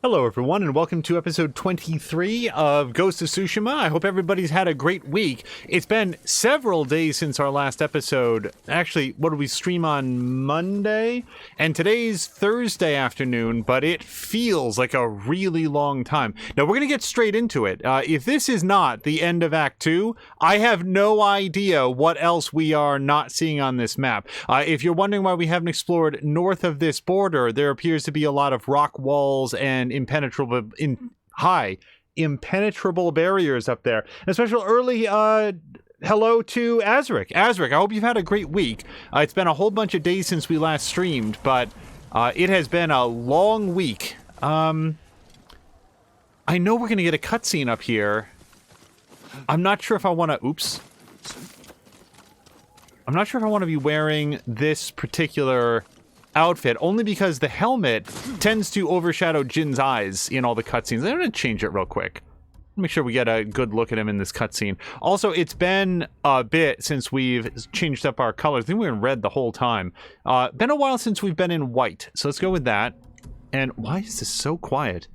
Hello everyone, and welcome to episode 23 of Ghost of Tsushima. I hope everybody's had a great week. It's been several days since our last episode. Actually, what did we stream on Monday? And today's Thursday afternoon, but it feels like a really long time. Now, we're going to get straight into it. If this is not the end of Act 2, I have no idea what else we are not seeing on this map. If you're wondering why we haven't explored north of this border, there appears to be a lot of rock walls and impenetrable barriers up there. And a special early hello to Azric. Azric, I hope you've had a great week. It's been a whole bunch of days since we last streamed, but it has been a long week. I know we're gonna get a cutscene up here. I'm not sure if I want to I'm not sure if I want to be wearing this particular outfit, only because the helmet tends to overshadow Jin's eyes in all the cutscenes. I'm gonna change it real quick. Make sure we get a good look at him in this cutscene. Also, it's been a bit since we've changed up our colors. I think we were in red the whole time. Been a while since we've been in white, so let's go with that. And why is this so quiet?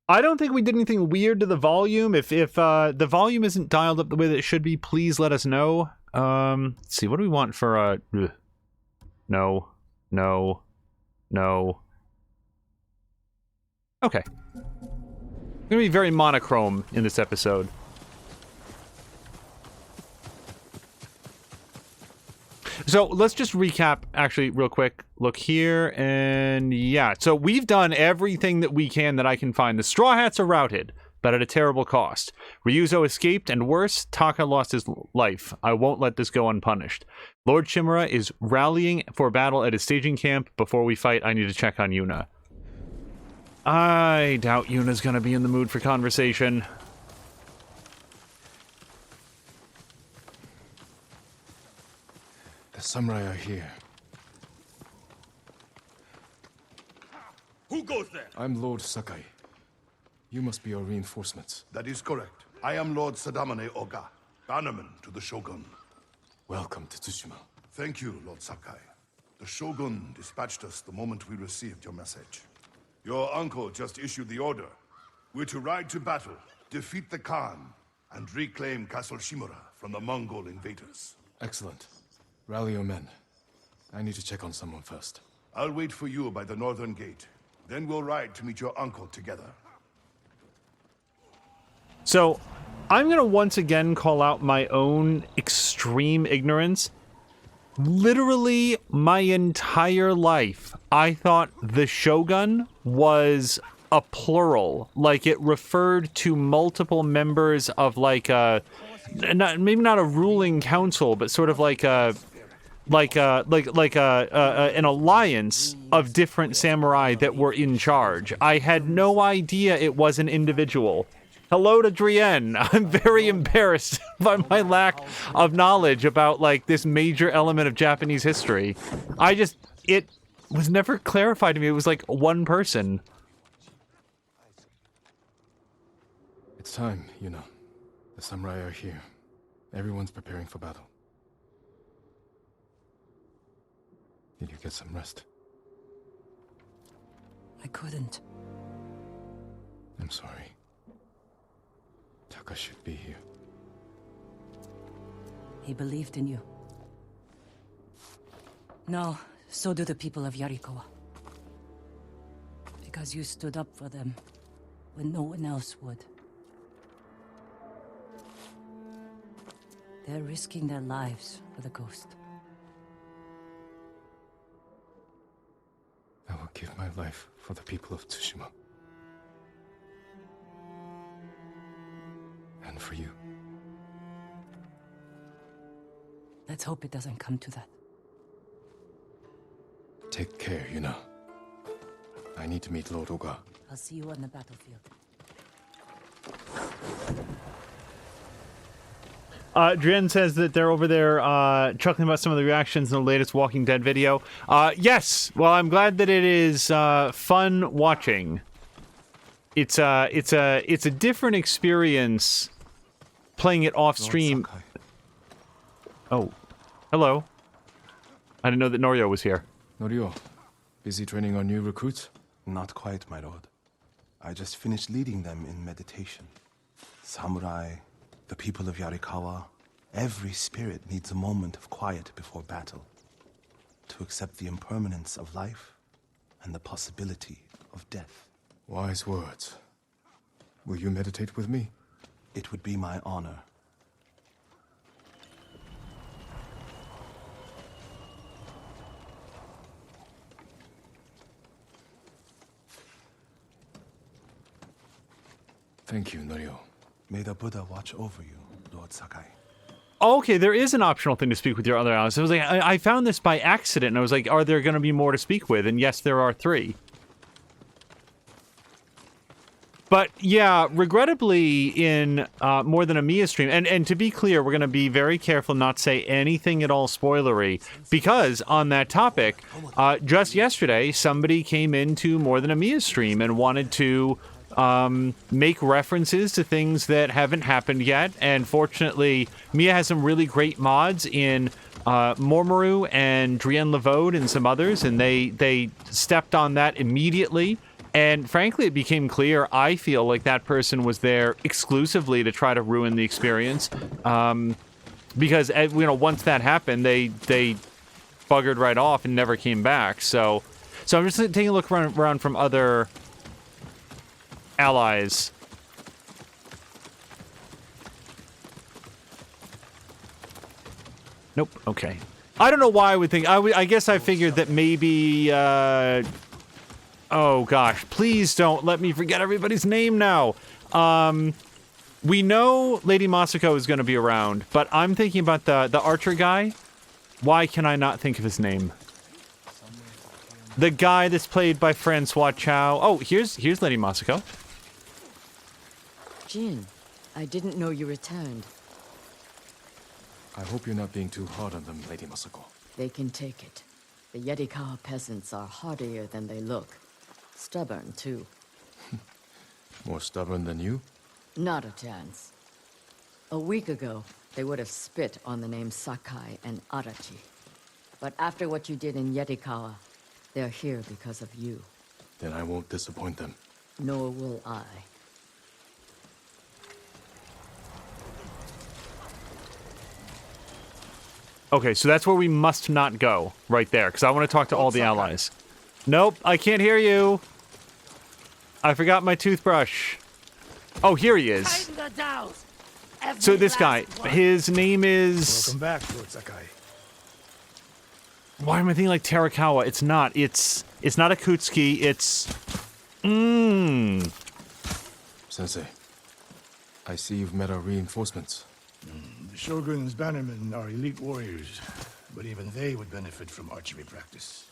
I don't think we did anything weird to the volume. If the volume isn't dialed up the way that it should be, please let us know. Let's see, what do we want for, no. Okay. I'm gonna be very monochrome in this episode. So let's just recap, actually, real quick. Look here, and yeah. So we've done everything that we can that I can find. The Straw Hats are routed, but at a terrible cost. Ryuzo escaped, and worse, Taka lost his life. I won't let this go unpunished. Lord Shimura is rallying for battle at his staging camp. Before we fight, I need to check on Yuna. I doubt Yuna's gonna be in the mood for conversation. The samurai are here. Who goes there? I'm Lord Sakai. You must be our reinforcements. That is correct. I am Lord Sadamane Oga, bannerman to the Shogun. Welcome to Tsushima. Thank you, Lord Sakai. The Shogun dispatched us the moment we received your message. Your uncle just issued the order. We're to ride to battle, defeat the Khan, and reclaim Castle Shimura from the Mongol invaders. Excellent. Rally your men. I need to check on someone first. I'll wait for you by the northern gate. Then we'll ride to meet your uncle together. So, I'm gonna once again call out my own extreme ignorance. Literally, my entire life, I thought the Shogun was a plural. Like, it referred to multiple members of, like, maybe not a ruling council, but sort of like an alliance of different samurai that were in charge. I had no idea it was an individual. Hello to Drienne. I'm very embarrassed by my lack of knowledge about, like, this major element of Japanese history. It was never clarified to me. It was like one person. It's time, Yuna. The samurai are here. Everyone's preparing for battle. Did you get some rest? I couldn't. I'm sorry. Taka should be here. He believed in you. No, so do the people of Yarikawa. Because you stood up for them when no one else would. They're risking their lives for the ghost. I will give my life for the people of Tsushima. And for you. Let's hope it doesn't come to that. Take care, Yuna. I need to meet Lord Oga. I'll see you on the battlefield. Drienne says that they're over there chuckling about some of the reactions in the latest Walking Dead video. Yes, well, I'm glad that it is fun watching. It's a different experience playing it off stream. Oh, hello. I didn't know that Norio was here. Norio, Busy training our new recruits? Not quite, my lord. I just finished leading them in meditation. Samurai, the people of Yarikawa, every spirit needs a moment of quiet before battle. To accept the impermanence of life and the possibility of death. Wise words. Will you meditate with me? It would be my honor. Thank you, Norio. May the Buddha watch over you, Lord Sakai. Okay, there is an optional thing to speak with your other allies. I was like, I found this by accident, and I was like, are there going to be more to speak with? And yes, there are 3. But yeah, regrettably, in More Than a Mia stream, and to be clear, we're going to be very careful not to say anything at all spoilery, because on that topic, just yesterday, somebody came into More Than a Mia stream and wanted to make references to things that haven't happened yet, and fortunately, Mia has some really great mods in Mormaru and Drienne Levode and some others, and they stepped on that immediately. And frankly, it became clear, I feel like that person was there exclusively to try to ruin the experience. Because, once that happened, they buggered right off and never came back. So I'm just taking a look around from other allies. Nope, okay. I don't know why I would think... I guess I figured that maybe... Oh gosh, please don't let me forget everybody's name now. We know Lady Masako is going to be around, but I'm thinking about the archer guy. Why can I not think of his name? The guy that's played by Francois Chow. Oh, here's Lady Masako. Jin, I didn't know you returned. I hope you're not being too hard on them, Lady Masako. They can take it. The Yarikawa peasants are hardier than they look. Stubborn, too. More stubborn than you? Not a chance. A week ago, they would have spit on the names Sakai and Arachi. But after what you did in Yarikawa, they're here because of you. Then I won't disappoint them. Nor will I. Okay, so that's where we must not go, right there, because I want to talk to all the allies. Nope, I can't hear you. I forgot my toothbrush. Oh, here he is. So this guy, his name is... Welcome back, Lord Sakai. Why am I thinking like Terakawa? It's not. It's not Akutsuki. It's... Sensei, I see you've met our reinforcements. The Shogun's bannermen are elite warriors, but even they would benefit from archery practice.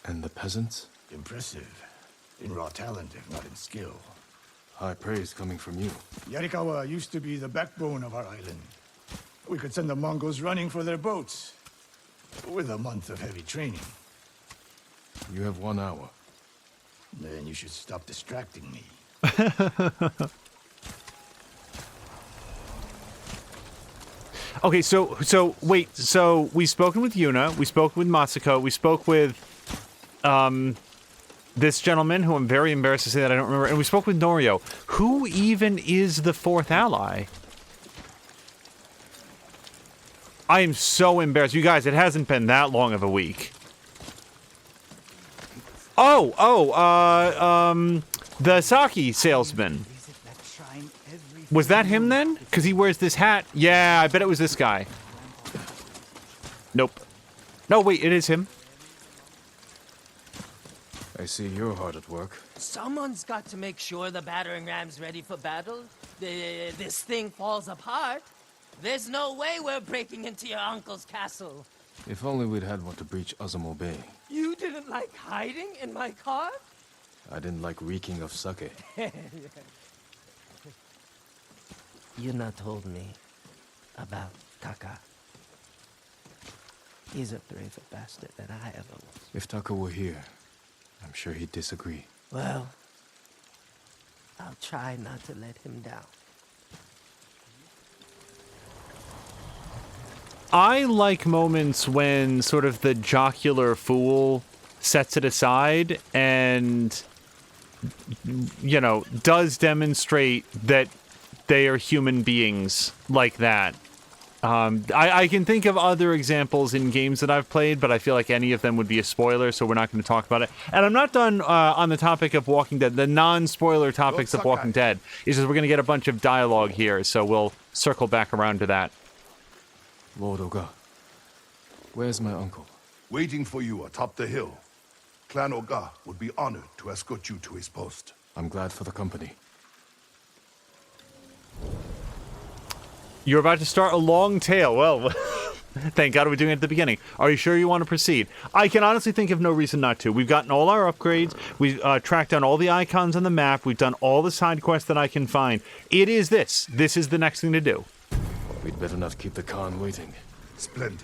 And the peasants? Impressive. In raw talent, if not in skill. High praise coming from you. Yarikawa used to be the backbone of our island. We could send the Mongols running for their boats. With a month of heavy training. You have 1 hour. Then you should stop distracting me. Okay, so wait. So we've spoken with Yuna. We spoke with Masako. We spoke with this gentleman who I'm very embarrassed to say that I don't remember. And we spoke with Norio. Who even is the 4th ally? I am so embarrassed. You guys, it hasn't been that long of a week. The sake salesman. Was that him then? Because he wears this hat. Yeah, I bet it was this guy. Nope. No, wait, it is him. I see you're hard at work. Someone's got to make sure the battering ram's ready for battle. This thing falls apart. There's no way we're breaking into your uncle's castle. If only we'd had one to breach Azumo Bay. You didn't like hiding in my car? I didn't like reeking of sake. Yuna told me about Taka. He's a braver bastard than I ever was. If Taka were here, I'm sure he'd disagree. Well, I'll try not to let him down. I like moments when sort of the jocular fool sets it aside and, you know, does demonstrate that they are human beings like that. I can think of other examples in games that I've played, but I feel like any of them would be a spoiler, so we're not going to talk about it. And I'm not done on the topic of Walking Dead. The non-spoiler topics of Walking Dead is just we're going to get a bunch of dialogue here, so we'll circle back around to that. Lord Oga, where's my uncle? Waiting for you atop the hill. Clan Oga would be honored to escort you to his post. I'm glad for the company. You're about to start a long tale. Well, thank God we're doing it at the beginning. Are you sure you want to proceed? I can honestly think of no reason not to. We've gotten all our upgrades. We've tracked down all the icons on the map. We've done all the side quests that I can find. It is this. This is the next thing to do. We'd better not keep the Khan waiting. Splendid.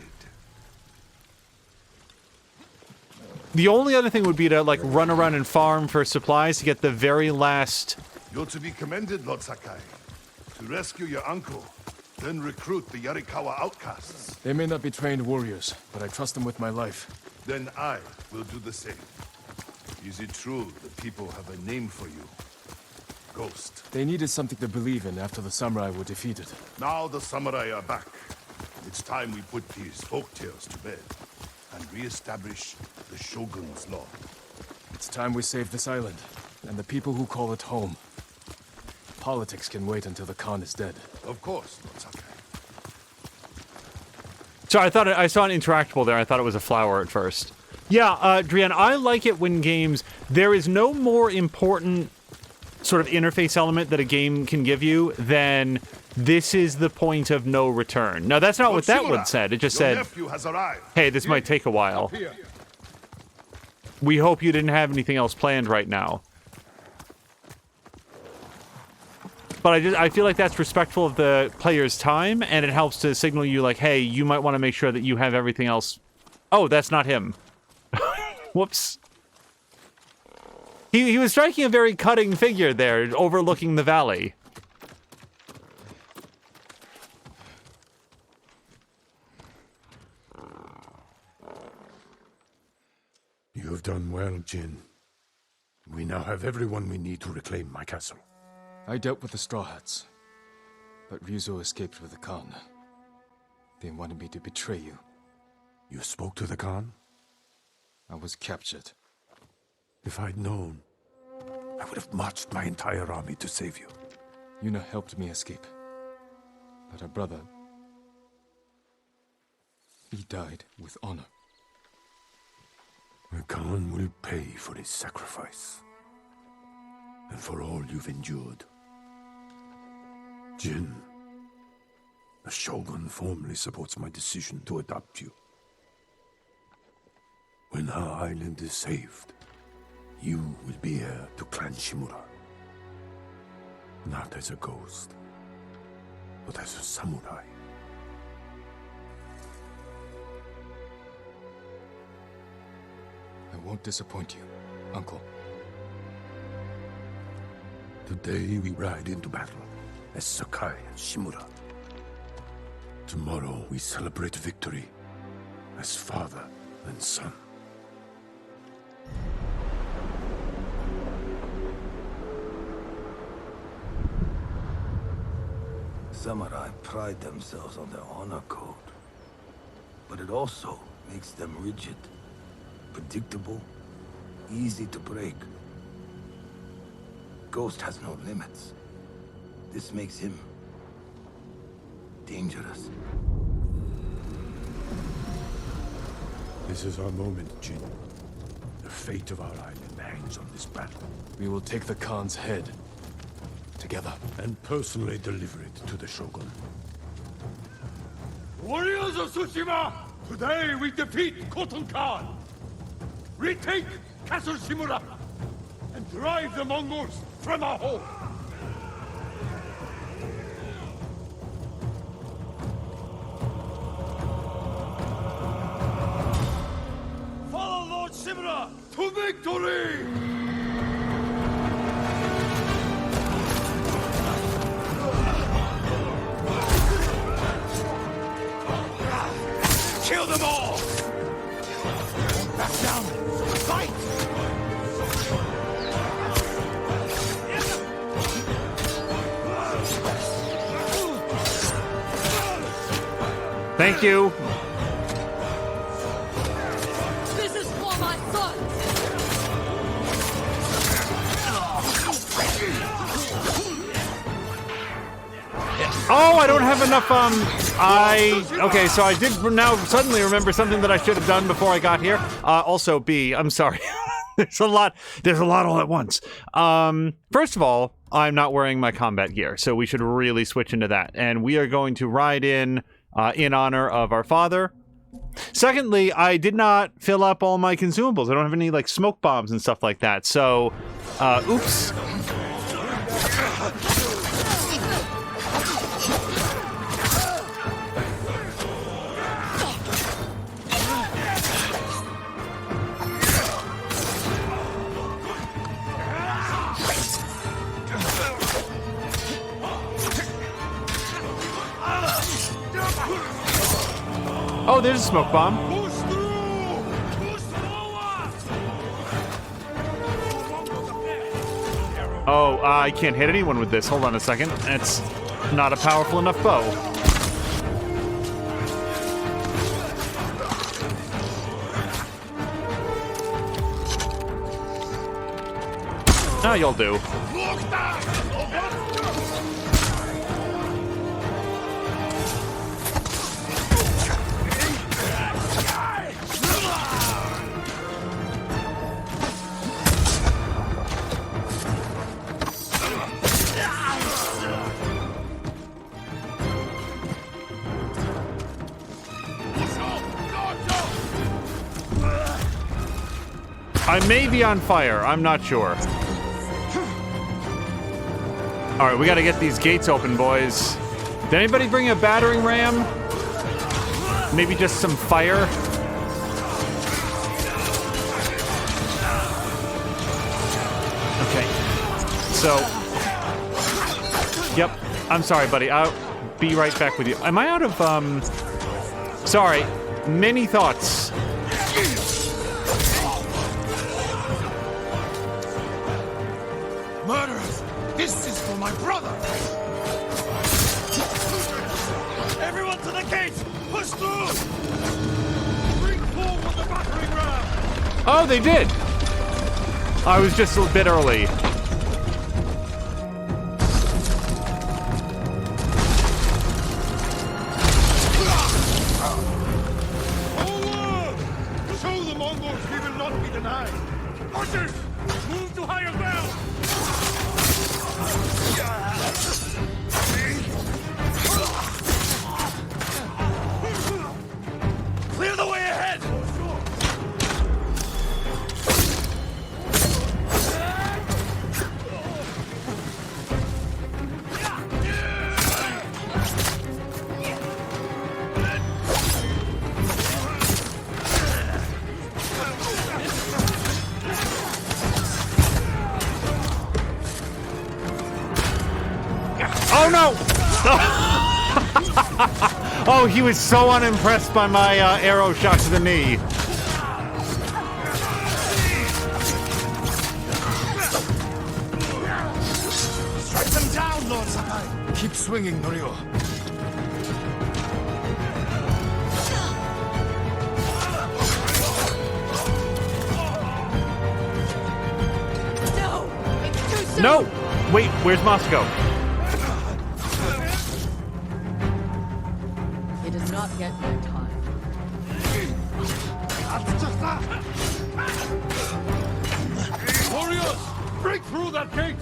The only other thing would be to, like, run around and farm for supplies to get the very last... You're to be commended, Lord Sakai. To rescue your uncle, then recruit the Yarikawa outcasts. They may not be trained warriors, but I trust them with my life. Then I will do the same. Is it true the people have a name for you? Ghost. They needed something to believe in after the samurai were defeated. Now the samurai are back. It's time we put these folktales to bed and re-establish the Shogun's law. It's time we save this island, and the people who call it home. Politics can wait until the Khan is dead. Of course, Lord Sakai. Sorry, I saw an interactable there. I thought it was a flower at first. Yeah, Drian, I like it when games... There is no more important sort of interface element that a game can give you than this is the point of no return. Now, that's not what that one said. It just said, nephew has arrived. hey, this might take a while. We hope you didn't have anything else planned right now. But I feel like that's respectful of the player's time, and it helps to signal you, like, hey, you might want to make sure that you have everything else. Oh, that's not him. Whoops. He was striking a very cutting figure there, overlooking the valley. You have done well, Jin. We now have everyone we need to reclaim my castle. I dealt with the Straw Hats, but Ryuzo escaped with the Khan. They wanted me to betray you. You spoke to the Khan? I was captured. If I'd known, I would have marched my entire army to save you. Yuna helped me escape. But her brother... he died with honor. The Khan will pay for his sacrifice. And for all you've endured. Jin, the Shogun formally supports my decision to adopt you. When our island is saved, you will be heir to Clan Shimura. Not as a ghost, but as a samurai. I won't disappoint you, Uncle. Today we ride into battle as Sakai and Shimura. Tomorrow we celebrate victory as father and son. Samurai pride themselves on their honor code. But it also makes them rigid, predictable, easy to break. Ghost has no limits. This makes him dangerous. This is our moment, Jin. The fate of our island hangs on this battle. We will take the Khan's head. Together. And personally deliver it to the Shogun. Warriors of Tsushima! Today we defeat Khotun Khan! Retake Castle Shimura! And drive the Mongols from our home! Follow Lord Shimura to victory! Kill them all! Back down! Thank you. This is for my son! Oh, I don't have enough, okay, so I did now suddenly remember something that I should have done before I got here. Also, B, I'm sorry. There's a lot all at once. First of all, I'm not wearing my combat gear, so we should really switch into that. And we are going to ride in honor of our father. Secondly, I did not fill up all my consumables. I don't have any, like, smoke bombs and stuff like that, so, oops. Oh, there's a smoke bomb. Push through! Push forward! Oh, I can't hit anyone with this. Hold on a second. It's not a powerful enough bow. Now you'll do. I may be on fire. I'm not sure. All right, we got to get these gates open, boys. Did anybody bring a battering ram? Maybe just some fire? Okay. So, yep. I'm sorry, buddy. I'll be right back with you. Am I out of, Sorry. Many thoughts. Murderers! This is for my brother! Everyone to the gates! Push through! Bring forward the battering ram! Oh, they did! I was just a bit early. Forward! Show the Mongols we will not be denied! Archers! Move to higher ground! Clear the way ahead! Oh no! Oh, he was so unimpressed by my arrow shot to the knee. Strike them down, Lord Sakai! Keep swinging, Norio. No! It's too soon! No! Wait, where's Moscow? It is not yet my time. Warriors! Break through that gate!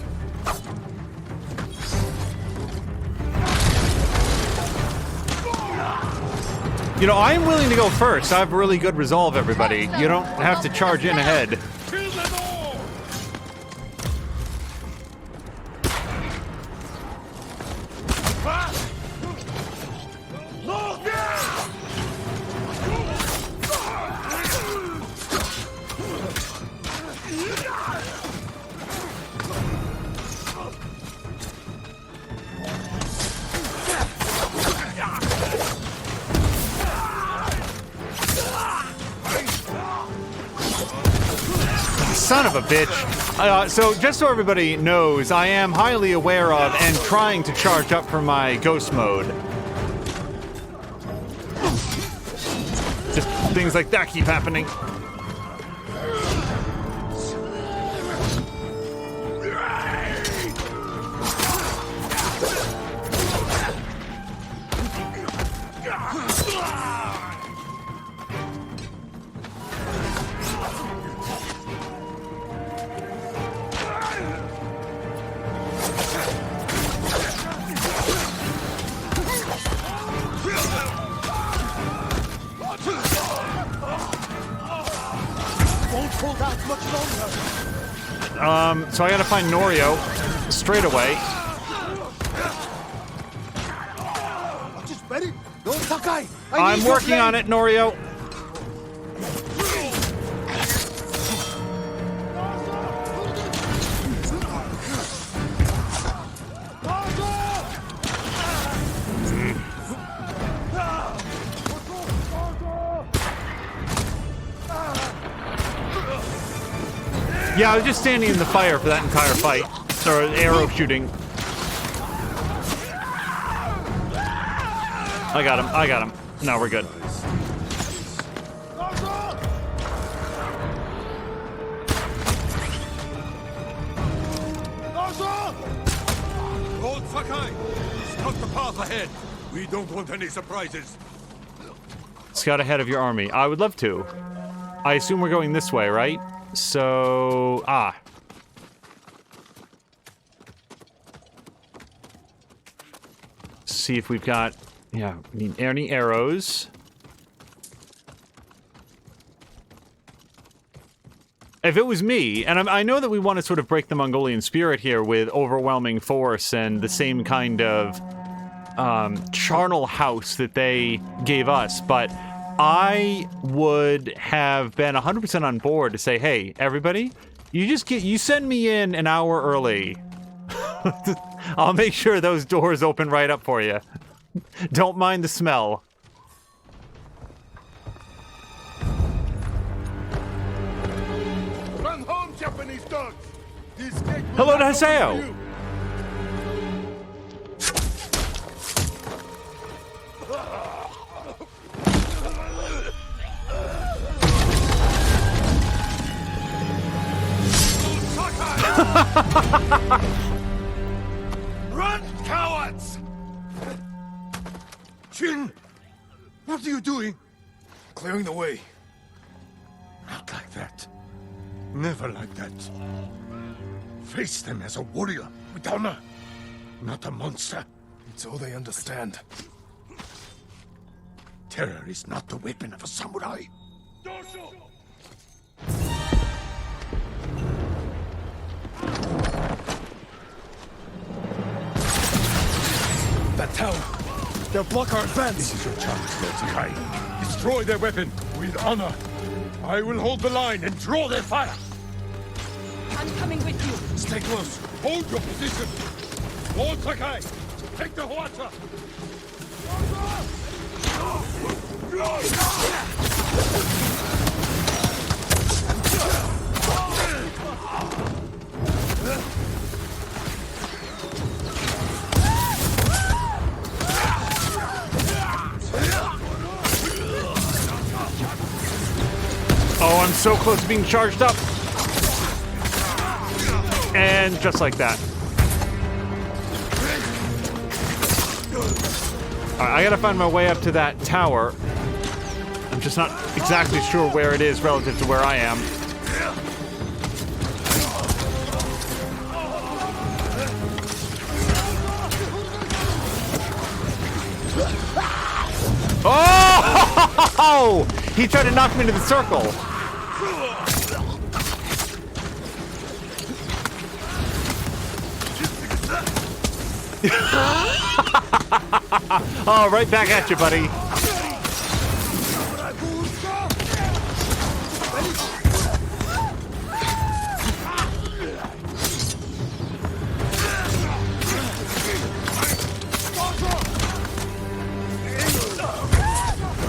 You know, I am willing to go first. I have really good resolve, everybody. You don't have to charge in ahead. Kill them all! Look out! Son of a bitch. So, just so everybody knows, I am highly aware of and trying to charge up for my ghost mode. Just things like that keep happening. So I gotta find Norio straight away. I'm working on it, Norio. Yeah, I was just standing in the fire for that entire fight. Or arrow shooting. I got him. Now we're good. Old Sakai! Scout the path ahead! We don't want any surprises! Scout ahead of your army. I would love to. I assume we're going this way, right? So... See if we've got... Yeah, need any arrows. If it was me, and I know that we want to sort of break the Mongolian spirit here with overwhelming force and the same kind of charnel house that they gave us, but I would have been 100% on board to say, hey, everybody, you send me in an hour early. I'll make sure those doors open right up for you. Don't mind the smell. Run home, Japanese dogs! This gate will Hello to not open Haseo. for you. Run, cowards! Jin, what are you doing? Clearing the way. Not like that. Never like that. Face them as a warrior with honor, not a monster. It's all they understand. Terror is not the weapon of a samurai. That tower! They'll block our advance! This is your chance, Lord Sakai. Destroy their weapon with honor. I will hold the line and draw their fire! I'm coming with you. Stay close. Hold your position. Lord Sakai, take the Huacha! Oh, I'm so close to being charged up. And just like that. Alright, I gotta find my way up to that tower. I'm just not exactly sure where it is relative to where I am. Oh! He tried to knock me into the circle. Oh, right back at you, buddy.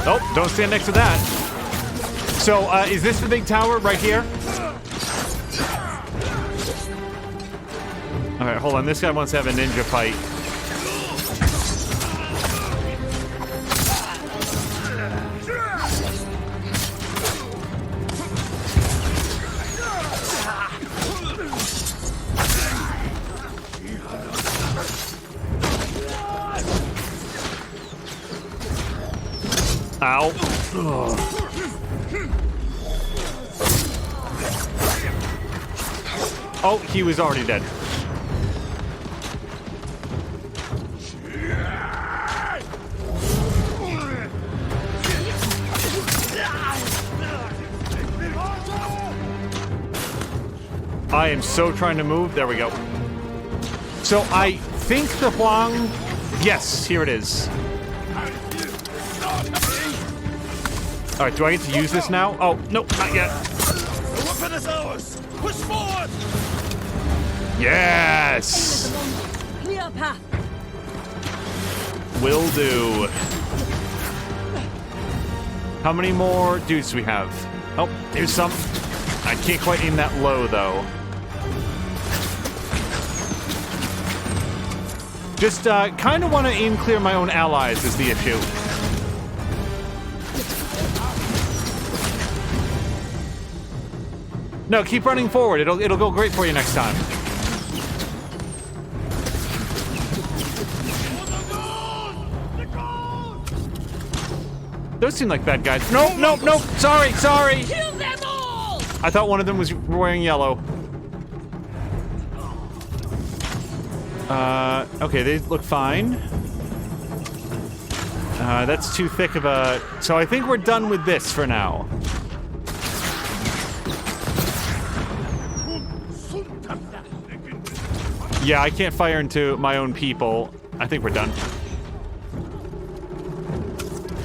Nope, don't stand next to that. So, is this the big tower right here? Alright, hold on. This guy wants to have a ninja fight. Ow. Ugh. Oh, he was already dead. I am so trying to move. There we go. So I think the Huang... Yes, here it is. All right, do I get to use this now? Oh, nope, not yet. The weapon is ours! Push forward! Yes! Clear path. Will do. How many more dudes do we have? Oh, here's some. I can't quite aim that low, though. Just kind of want to aim clear my own allies is the issue. No, keep running forward. It'll go great for you next time. Those seem like bad guys. Nope, nope, nope. Sorry, sorry. Kill them all! I thought one of them was wearing yellow. Okay, they look fine. That's too thick of a... So I think we're done with this for now. Yeah, I can't fire into my own people. I think we're done.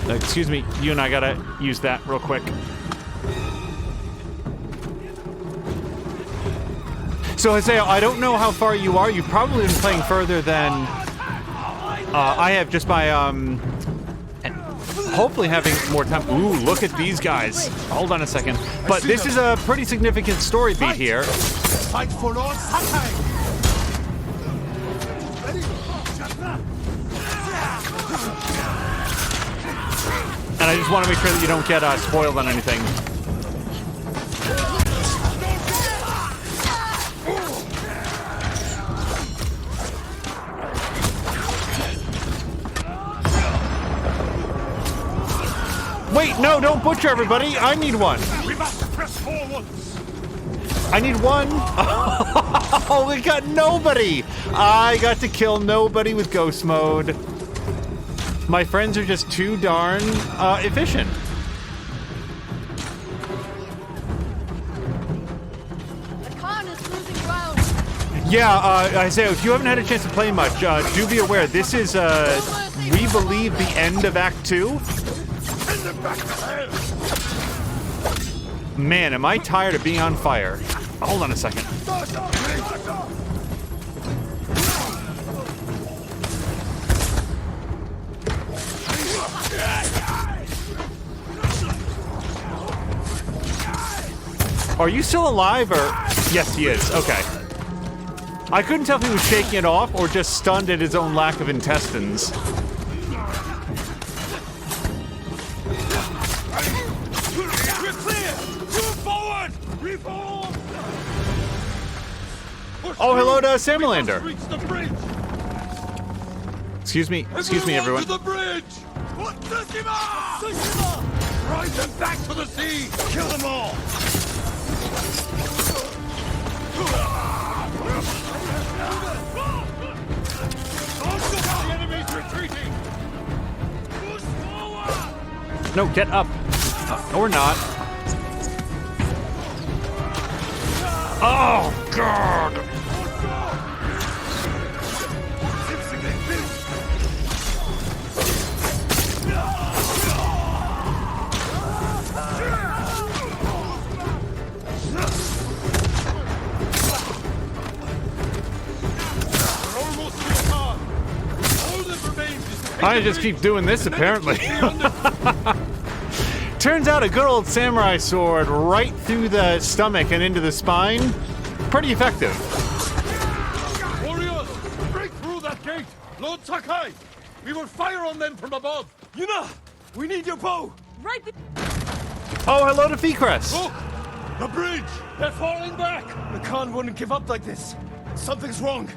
Excuse me, you and I gotta use that real quick. So, Haseo, I don't know how far you are. You've probably been playing further than I have just by, hopefully having more time. Ooh, look at these guys. Hold on a second. But this is a pretty significant story beat here. Fight for Lord Sakai! And I just want to make sure that you don't get spoiled on anything. Wait, no, don't butcher everybody. I need one. We must press forward! I need one. Oh, we got nobody. I got to kill nobody with ghost mode. My friends are just too darn efficient. The Khan is losing ground. Yeah, Isaiah, if you haven't had a chance to play much, do be aware this is, we believe, the end of Act 2. Man, am I tired of being on fire. Hold on a second. Are you still alive, or? Yes, he is. Okay. I couldn't tell if he was shaking it off or just stunned at his own lack of intestines. We're clear! Move forward! Reform! Oh, hello to Samalander. Reach the bridge! Excuse me, everyone. To the bridge! Tsushima! Tsushima! Ride them back to the sea! Kill them all! The enemy's retreating! Push forward! No, get up. Or not. Oh, God! I just keep doing this, apparently. Turns out a good old samurai sword right through the stomach and into the spine. Pretty effective. Warriors, break through that gate! Lord Sakai! We will fire on them from above! Yuna! We need your bow! Right. Oh, hello to Feecrest. Look! The bridge! They're falling back! The Khan wouldn't give up like this. Something's wrong.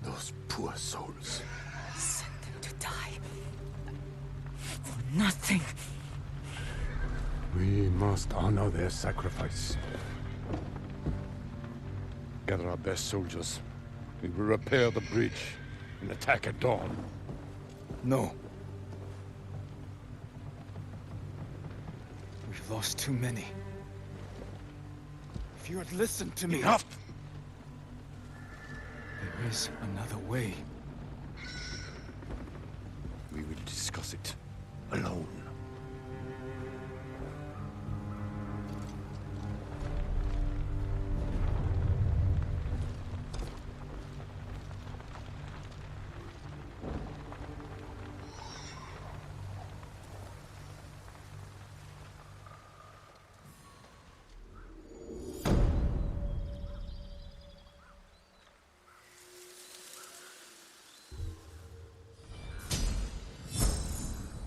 Those poor souls. Sent them to die. For nothing. We must honor their sacrifice. Gather our best soldiers. We will repair the bridge and attack at dawn. No. We've lost too many. If you had listened to me... Enough! There is another way. We will discuss it alone.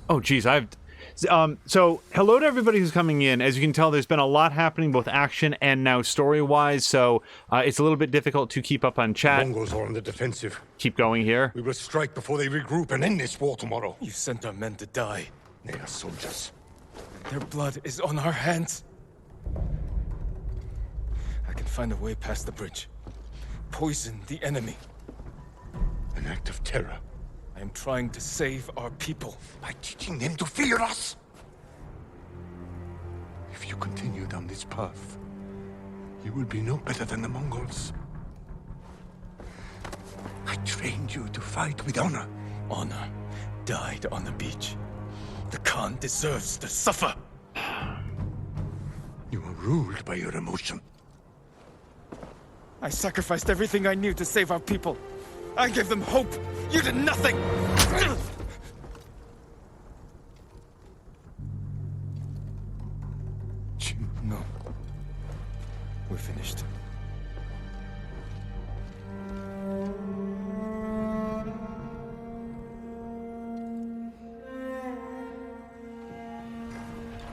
Oh, geez, so hello to everybody who's coming in. As you can tell, there's been a lot happening, both action and now story-wise, so it's a little bit difficult to keep up on chat. Mongols are on the defensive. Keep going here. We will strike before they regroup and end this war tomorrow. You sent our men to die. They are soldiers. Their blood is on our hands. I can find a way past the bridge. Poison the enemy. An act of terror. I am trying to save our people. By teaching them to fear us. If you continue down this path, you will be no better than the Mongols. I trained you to fight with honor. Honor died on the beach. The Khan deserves to suffer. You are ruled by your emotion. I sacrificed everything I knew to save our people. I gave them hope. You did nothing. No. We're finished.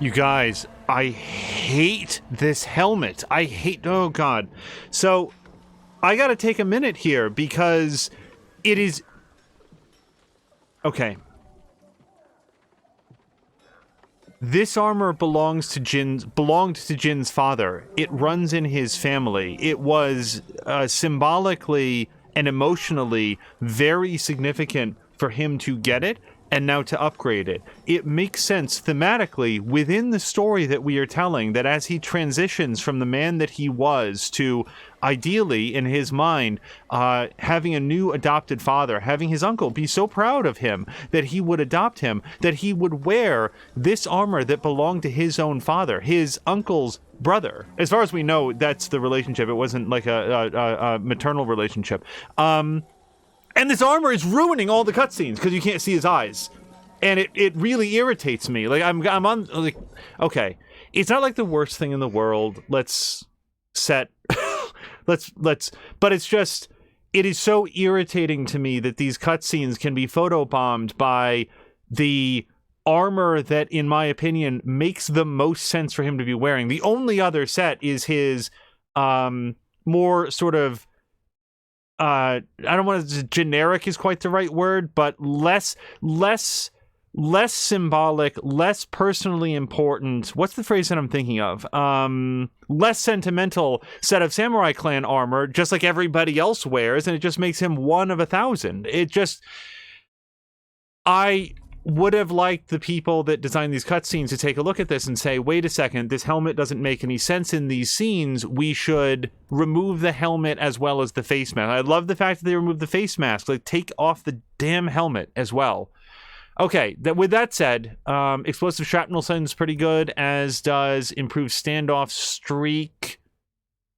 You guys, I hate this helmet. Oh god. So, I gotta take a minute here because it is... Okay. This armor belonged to Jin's father. It runs in his family. It was symbolically and emotionally very significant for him to get it and now to upgrade it. It makes sense thematically within the story that we are telling that as he transitions from the man that he was to, ideally, in his mind, having a new adopted father, having his uncle be so proud of him that he would adopt him, that he would wear this armor that belonged to his own father, his uncle's brother. As far as we know, that's the relationship. It wasn't like a maternal relationship. And this armor is ruining all the cutscenes because you can't see his eyes. And it really irritates me. Like, I'm on, like, okay. It's not like the worst thing in the world. Let's set, but it's just, it is so irritating to me that these cutscenes can be photobombed by the armor that, in my opinion, makes the most sense for him to be wearing. The only other set is his, more sort of, I don't want to, generic is quite the right word, but less symbolic, less personally important. What's the phrase that I'm thinking of? Less sentimental set of Samurai Clan armor, just like everybody else wears, and it just makes him one of 1,000. I would have liked the people that designed these cutscenes to take a look at this and say, wait a second, this helmet doesn't make any sense in these scenes. We should remove the helmet as well as the face mask. I love the fact that they removed the face mask. Like, take off the damn helmet as well. Okay, with that said, explosive shrapnel sounds pretty good, as does improved standoff streak.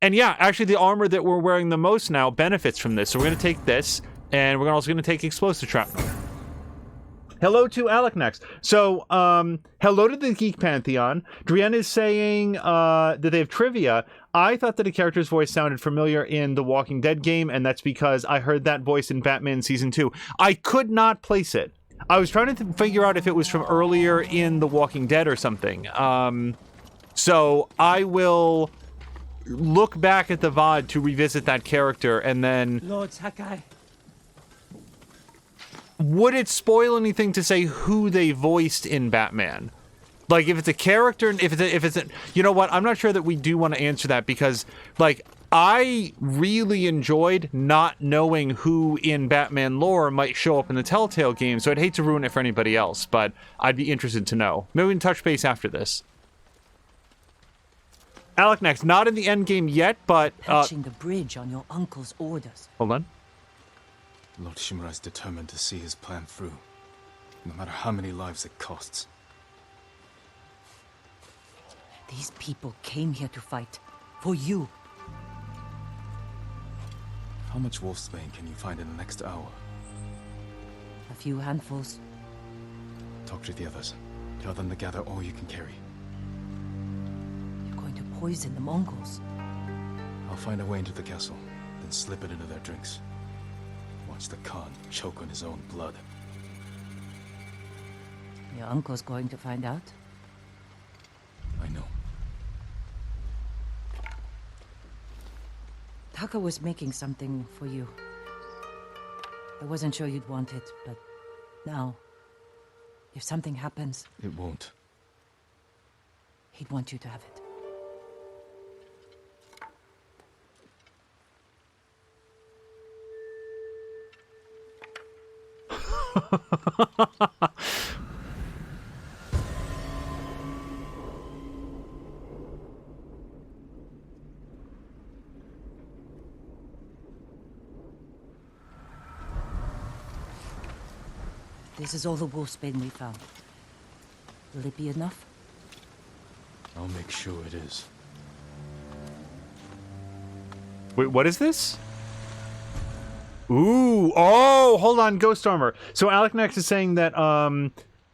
And yeah, actually the armor that we're wearing the most now benefits from this. So we're going to take this, and we're also going to take explosive shrapnel. Hello to Alec next. So, hello to the Geek Pantheon. Drienne is saying that they have trivia. I thought that a character's voice sounded familiar in the Walking Dead game, and that's because I heard that voice in Batman Season 2. I could not place it. I was trying to figure out if it was from earlier in The Walking Dead or something. So I will look back at the VOD to revisit that character, and then... Lord Sakai. Would it spoil anything to say who they voiced in Batman? Like, if it's a character, if it's a, you know what? I'm not sure that we do want to answer that because, like, I really enjoyed not knowing who in Batman lore might show up in the Telltale game, so I'd hate to ruin it for anybody else, but I'd be interested to know. Maybe we can touch base after this. Alec next. Not in the end game yet, but... Patching the bridge on your uncle's orders. Hold on. Lord Shimura is determined to see his plan through, no matter how many lives it costs. These people came here to fight. For you. How much wolfsbane can you find in the next hour? A few handfuls. Talk to the others. Tell them to gather all you can carry. You're going to poison the Mongols. I'll find a way into the castle, then slip it into their drinks. Watch the Khan choke on his own blood. Your uncle's going to find out. I know. Taka was making something for you. I wasn't sure you'd want it, but now, if something happens... It won't. He'd want you to have it. This is all the wolfsbane we found. Will it be enough? I'll make sure it is. Wait, what is this? Ooh, oh, hold on, Ghost Armor. So Alec Nex is saying that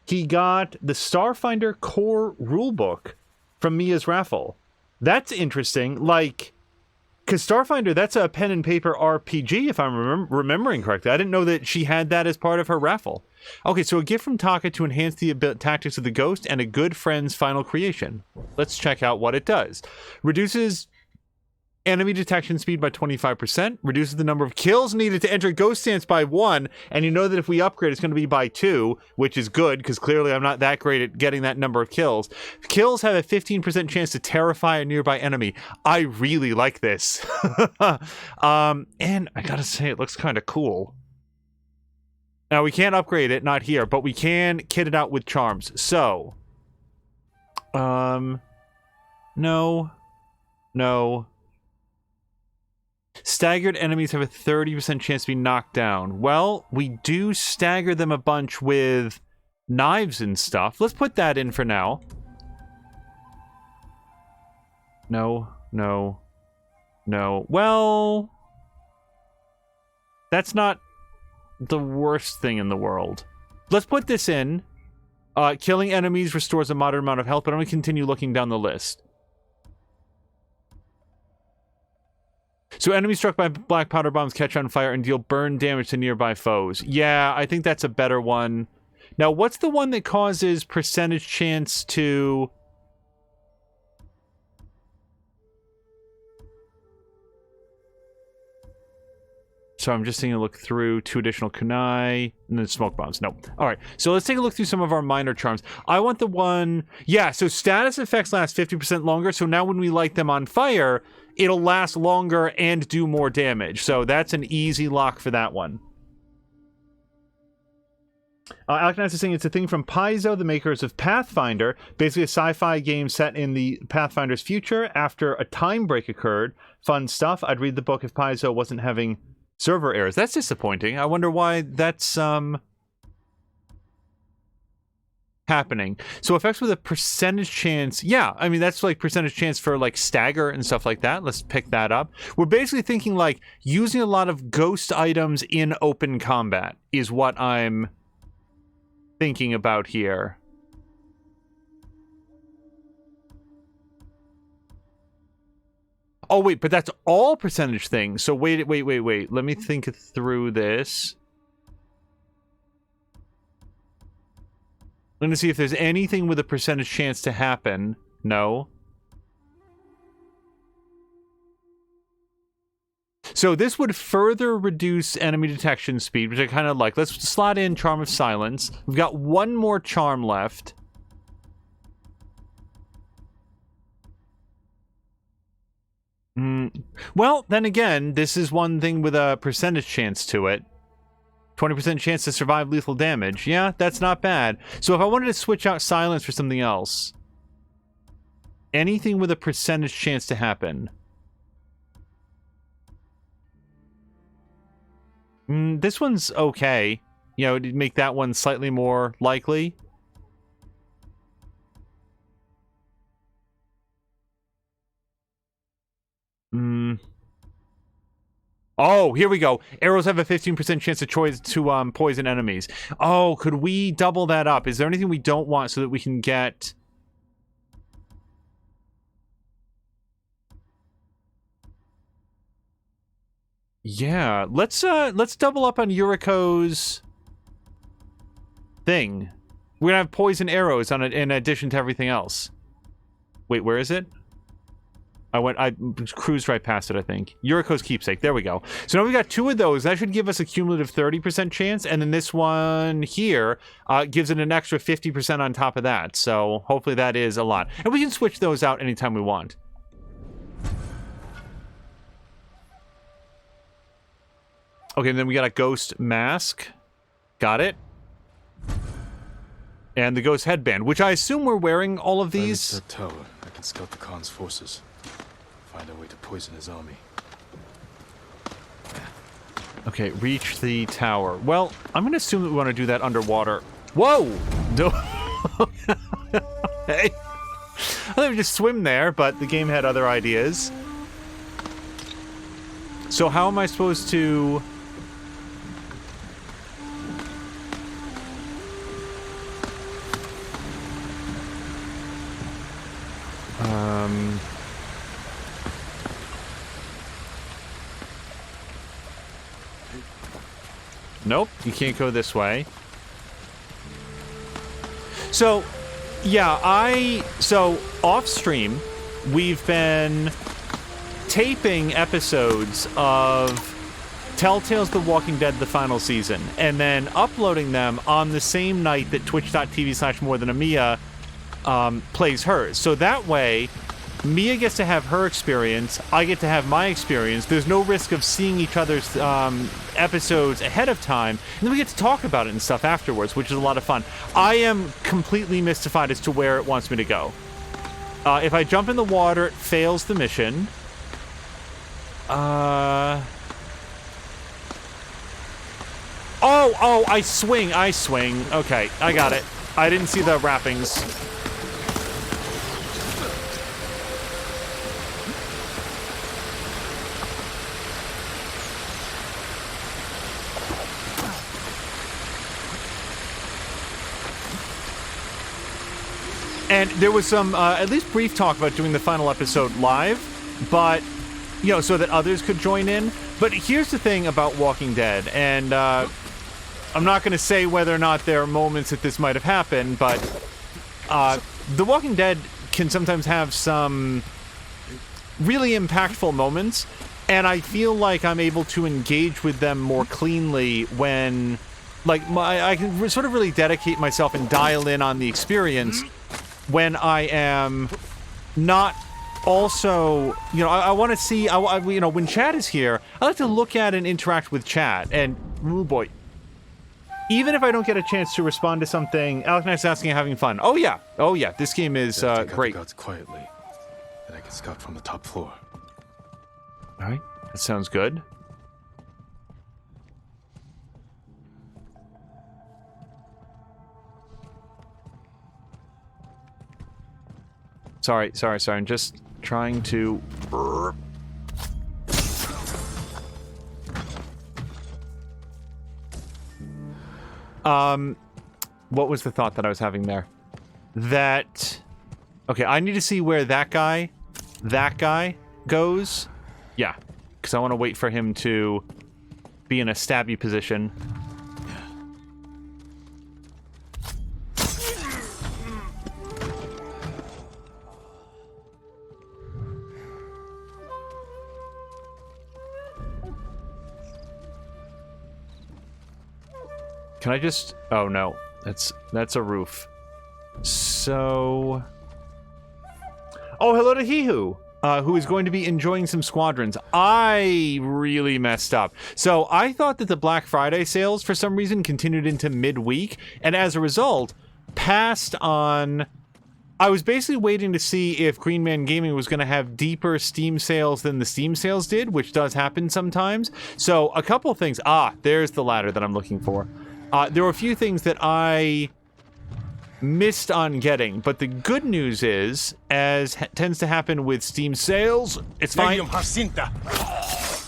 he got the Starfinder core rulebook from Mia's raffle. That's interesting. Like, because Starfinder, that's a pen and paper RPG, if I'm remembering correctly. I didn't know that she had that as part of her raffle. Okay, so a gift from Taka to enhance the tactics of the Ghost and a good friend's final creation. Let's check out what it does. Reduces enemy detection speed by 25%, reduces the number of kills needed to enter Ghost Stance by 1, and you know that if we upgrade, it's going to be by 2, which is good, because clearly I'm not that great at getting that number of kills. Kills have a 15% chance to terrify a nearby enemy. I really like this. And I gotta say, it looks kind of cool. Now, we can't upgrade it, not here, but we can kit it out with charms. So, no. Staggered enemies have a 30% chance to be knocked down. Well, we do stagger them a bunch with knives and stuff. Let's put that in for now. No. Well, that's not the worst thing in the world. Let's put this in. Killing enemies restores a moderate amount of health, but I'm going to continue looking down the list. So enemies struck by black powder bombs catch on fire and deal burn damage to nearby foes. Yeah, I think that's a better one. Now, what's the one that causes percentage chance to... So I'm just taking a look through 2 additional kunai and then smoke bombs. Nope. All right. So let's take a look through some of our minor charms. I want the one... Yeah, so status effects last 50% longer. So now when we light them on fire, it'll last longer and do more damage. So that's an easy lock for that one. Alec Knights is saying it's a thing from Paizo, the makers of Pathfinder. Basically a sci-fi game set in the Pathfinder's future after a time break occurred. Fun stuff. I'd read the book if Paizo wasn't having server errors. That's disappointing. I wonder why that's happening. So effects with a percentage chance. Yeah, I mean, that's like percentage chance for like stagger and stuff like that. Let's pick that up. We're basically thinking like using a lot of ghost items in open combat is what I'm thinking about here. Oh, wait, but that's all percentage things. So wait. Let me think through this. I'm gonna see if there's anything with a percentage chance to happen. No. So this would further reduce enemy detection speed, which I kind of like. Let's slot in Charm of Silence. We've got one more charm left. Well, then again, this is one thing with a percentage chance to it. 20% chance to survive lethal damage. Yeah, that's not bad. So if I wanted to switch out Silence for something else, anything with a percentage chance to happen. This one's okay. You know, it'd make that one slightly more likely. Oh, here we go. Arrows have a 15% chance to poison enemies. Oh, could we double that up? Is there anything we don't want so that we can get... Yeah, let's double up on Yuriko's thing. We're gonna have poison arrows on it in addition to everything else. Wait, where is it? I cruised right past it, I think. Yuriko's Keepsake. There we go. So now we've got 2 of those. That should give us a cumulative 30% chance. And then this one here gives it an extra 50% on top of that. So hopefully that is a lot. And we can switch those out anytime we want. Okay, and then we got a Ghost Mask. Got it. And the Ghost Headband, which I assume we're wearing all of these. That tower, I can scout the Khan's forces. Find a way to poison his army. Okay, reach the tower. Well, I'm going to assume that we want to do that underwater. Whoa! No. Hey. I thought we'd just swim there, but the game had other ideas. So how am I supposed to... Nope, you can't go this way. So, yeah, so off stream, we've been taping episodes of Telltale's The Walking Dead, the final season, and then uploading them on the same night that twitch.tv/morethanamia plays hers. So that way, Mia gets to have her experience, I get to have my experience. There's no risk of seeing each other's episodes ahead of time, and then we get to talk about it and stuff afterwards, which is a lot of fun. I am completely mystified as to where it wants me to go. If I jump in the water, it fails the mission. Oh, I swing. Okay, I got it. I didn't see the wrappings. And there was some, at least brief talk about doing the final episode live, but, you know, so that others could join in. But here's the thing about Walking Dead, and I'm not going to say whether or not there are moments that this might have happened, but The Walking Dead can sometimes have some really impactful moments, and I feel like I'm able to engage with them more cleanly when, like, I can sort of really dedicate myself and dial in on the experience when I am not also, you know, I want to see, you know, when chat is here, I like to look at and interact with chat, and, oh boy, even if I don't get a chance to respond to something, Alec Knight's asking and having fun. Oh yeah, this game is great. Take out the guards quietly, and I can scout from the top floor. All right, that sounds good. Sorry. I'm just trying to... What was the thought that I was having there? That... Okay, I need to see where that guy goes. Yeah, because I want to wait for him to be in a stabby position. Can I just... Oh, no. That's a roof. So... Oh, hello to Hihu, who is going to be enjoying some squadrons. I really messed up. So I thought that the Black Friday sales, for some reason, continued into midweek, and as a result, passed on... I was basically waiting to see if Green Man Gaming was going to have deeper Steam sales than the Steam sales did, which does happen sometimes. So a couple of things. There's the ladder that I'm looking for. There were a few things that I missed on getting, but the good news is, as tends to happen with Steam sales, it's fine.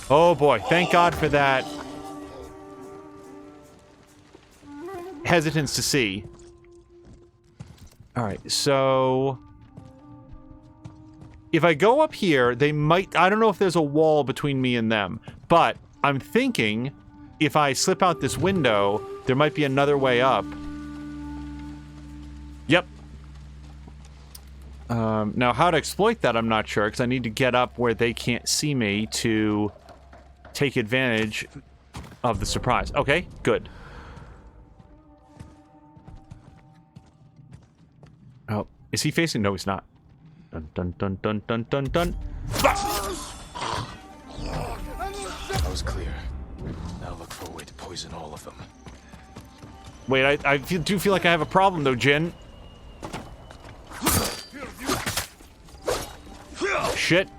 Oh boy, thank God for that hesitance to see. Alright, so if I go up here, they might... I don't know if there's a wall between me and them, but I'm thinking if I slip out this window, there might be another way up. Yep. Now, how to exploit that, I'm not sure, because I need to get up where they can't see me to take advantage of the surprise. Okay, good. Oh, is he facing? No, he's not. Dun dun dun dun dun dun dun. That was clear. Now look for a way to poison all of them. Wait, I do feel like I have a problem, though, Jin. Shit.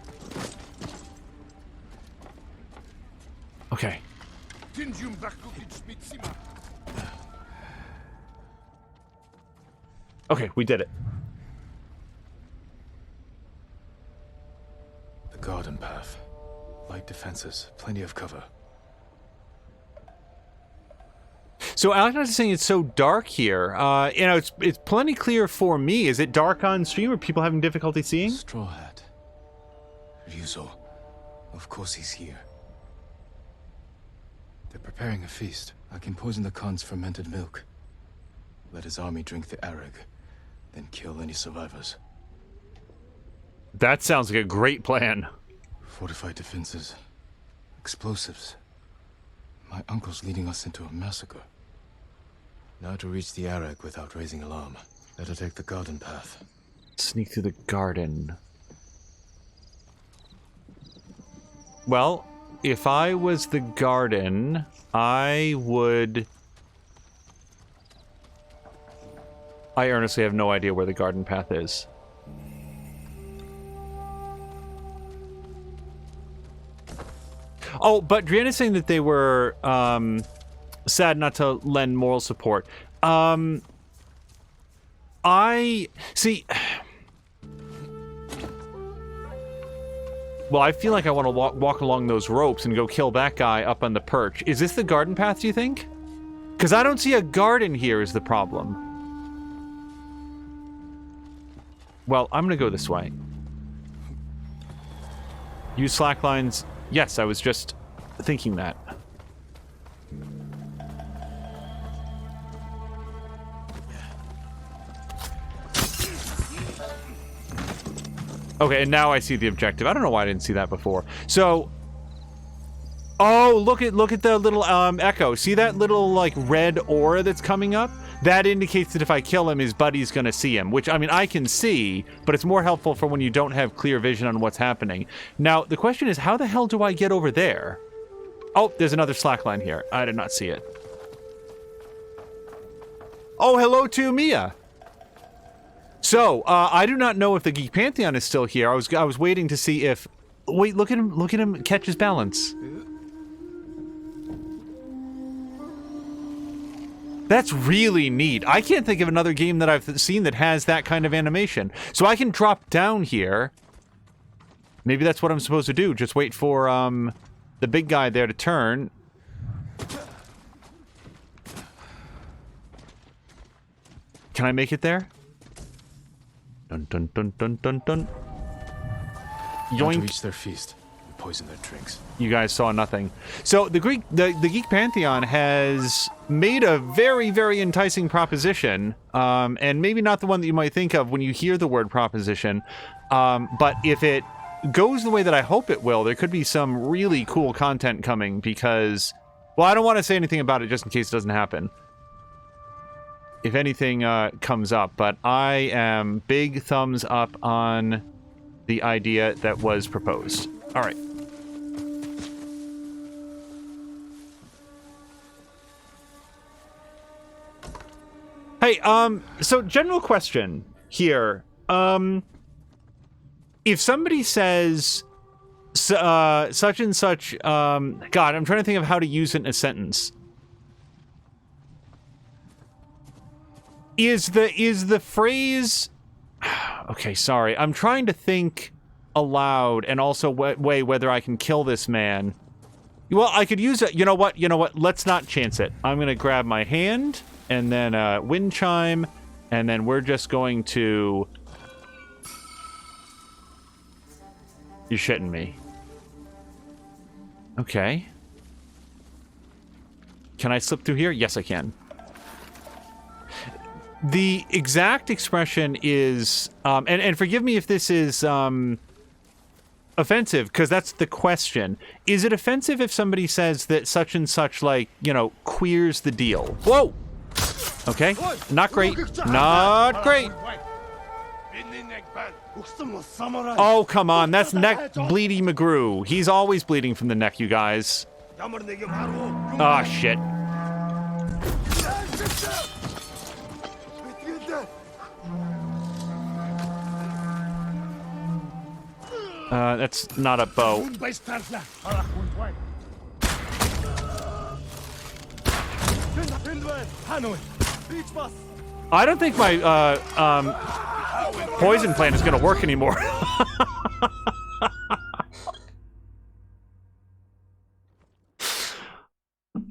Okay. Okay, we did it. The garden path. Light defenses, plenty of cover. So Alex is saying it's so dark here. You know, it's plenty clear for me. Is it dark on stream? Are people having difficulty seeing? Straw Hat. Ryuzo. Of course he's here. They're preparing a feast. I can poison the Khan's fermented milk. Let his army drink the arag, then kill any survivors. That sounds like a great plan. Fortified defenses. Explosives. My uncle's leading us into a massacre. Now to reach the arag without raising alarm. Better take the garden path. Sneak through the garden. Well, if I was the garden, I would... I earnestly have no idea where the garden path is. Oh, but Driana's saying that they were sad not to lend moral support. I... See... Well, I feel like I want to walk along those ropes and go kill that guy up on the perch. Is this the garden path, do you think? Because I don't see a garden here is the problem. Well, I'm going to go this way. Use slack lines. Yes, I was just thinking that. Okay, and now I see the objective. I don't know why I didn't see that before. So, oh, look at the little echo. See that little like red aura that's coming up? That indicates that if I kill him, his buddy's gonna see him. Which I mean, I can see, but it's more helpful for when you don't have clear vision on what's happening. Now, the question is, how the hell do I get over there? Oh, there's another slackline here. I did not see it. Oh, hello to Mia. So, I do not know if the Geek Pantheon is still here. I was waiting to see if... Wait, look at him catch his balance. That's really neat. I can't think of another game that I've seen that has that kind of animation. So I can drop down here. Maybe that's what I'm supposed to do. Just wait for, the big guy there to turn. Can I make it there? Dun dun dun dun dun dun. Yoink. To reach their feast and poison their drinks. You guys saw nothing. So the Geek Pantheon has made a very, very enticing proposition, and maybe not the one that you might think of when you hear the word proposition, but if it goes the way that I hope it will, there could be some really cool content coming because, well, I don't want to say anything about it just in case it doesn't happen. if anything comes up, but I am big thumbs up on the idea that was proposed. All right. Hey, so general question here. If somebody says such and such, God, I'm trying to think of how to use it in a sentence. Is the phrase... Okay, sorry. I'm trying to think aloud and also weigh whether I can kill this man. Well, I could use it. You know what? Let's not chance it. I'm going to grab my hand and then wind chime, and then we're just going to... You're shitting me. Okay. Can I slip through here? Yes, I can. The exact expression is... and forgive me if this is offensive, because that's the question. Is it offensive if somebody says that such and such, like, you know, queers the deal? Whoa! Okay. Not great. Not great. Oh, come on. That's neck bleedy McGrew. He's always bleeding from the neck, you guys. Ah, shit. That's not a bow. I don't think my poison plan is going to work anymore.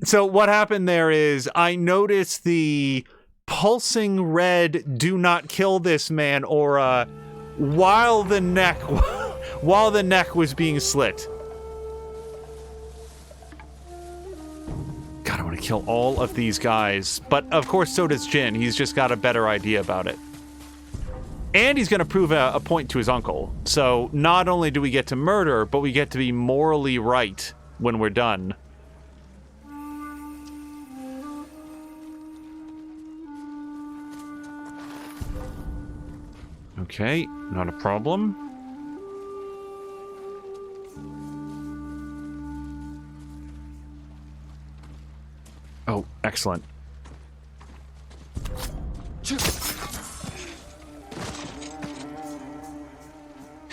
So what happened there is I noticed the pulsing red "Do not kill this man" aura while the neck was being slit. God, I want to kill all of these guys. But, of course, so does Jin. He's just got a better idea about it. And he's going to prove a point to his uncle. So, not only do we get to murder, but we get to be morally right when we're done. Okay, not a problem. Oh, excellent.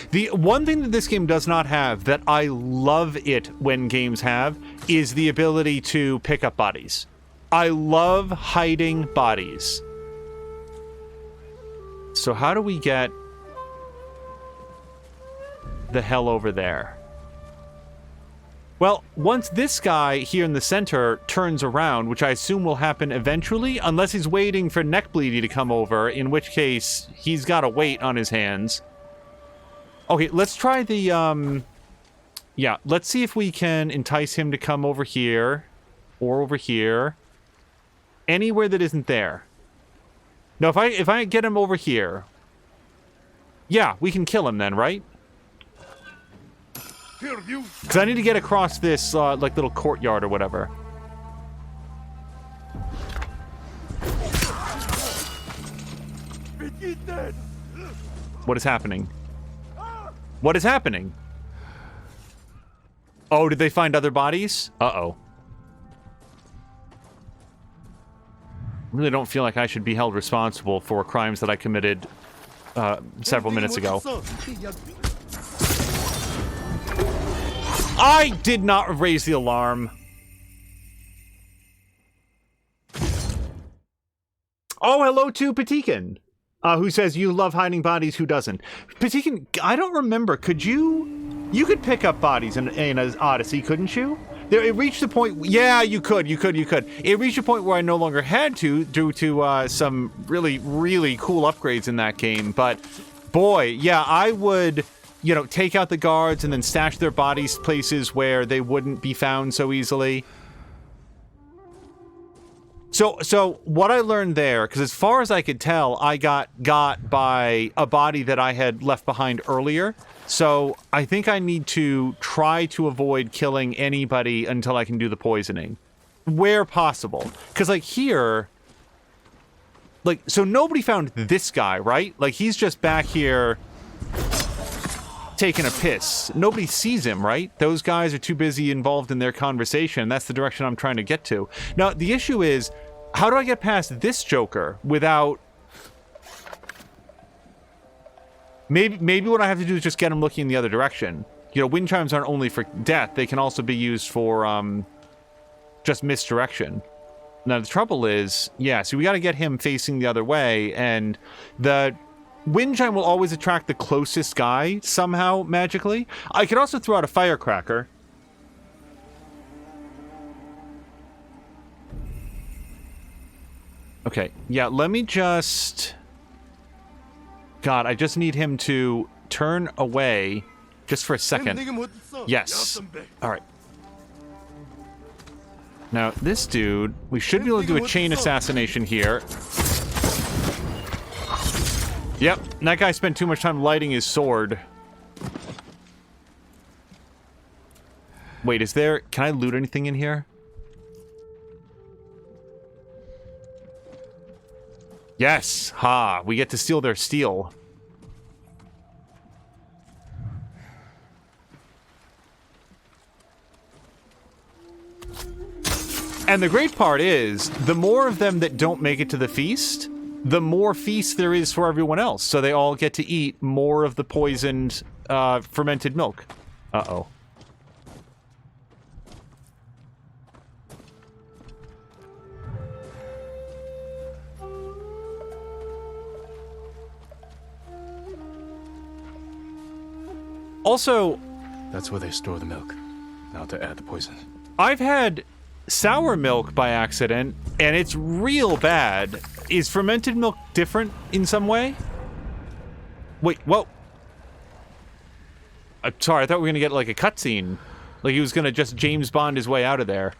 The one thing that this game does not have that I love it when games have is the ability to pick up bodies. I love hiding bodies. So how do we get the hell over there? Well, once this guy here in the center turns around, which I assume will happen eventually, unless he's waiting for Neckbleedy to come over, in which case he's got a weight on his hands. Okay, let's try the, yeah, let's see if we can entice him to come over here, or over here. Anywhere that isn't there. No, if I get him over here, yeah, we can kill him then, right? Because I need to get across this, like, little courtyard or whatever. What is happening? What is happening? Oh, did they find other bodies? Uh-oh. Really don't feel like I should be held responsible for crimes that I committed several minutes ago. I did not raise the alarm. Oh, hello to Patikin, who says, you love hiding bodies, who doesn't? Patikin, I don't remember. Could you... You could pick up bodies in Odyssey, couldn't you? It reached the point... Yeah, you could. It reached a point where I no longer had to, due to some really, really cool upgrades in that game. But, boy, yeah, I would... You know, take out the guards and then stash their bodies places where they wouldn't be found so easily. So what I learned there, because as far as I could tell, I got by a body that I had left behind earlier. So I think I need to try to avoid killing anybody until I can do the poisoning. Where possible. Because, like, here... Like, so nobody found this guy, right? Like, he's just back here taking a piss. Nobody sees him, right? Those guys are too busy involved in their conversation. That's the direction I'm trying to get to. Now, the issue is, how do I get past this Joker without... Maybe what I have to do is just get him looking in the other direction. You know, wind chimes aren't only for death. They can also be used for, just misdirection. Now, the trouble is, yeah, so we got to get him facing the other way, and the wind chime will always attract the closest guy somehow, magically. I could also throw out a firecracker. Okay, yeah, let me just... God, I just need him to turn away just for a second. Yes. All right. Now, this dude, we should be able to do a chain assassination here. Yep, that guy spent too much time lighting his sword. Wait, is there... Can I loot anything in here? Yes! Ha! We get to steal their steel. And the great part is, the more of them that don't make it to the feast, the more feast there is for everyone else. So they all get to eat more of the poisoned, fermented milk. Uh-oh. Also... That's where they store the milk. Now to add the poison. I've had sour milk by accident, and it's real bad. Is fermented milk different in some way? Wait, whoa. I'm sorry, I thought we were gonna get like a cutscene. Like he was gonna just James Bond his way out of there.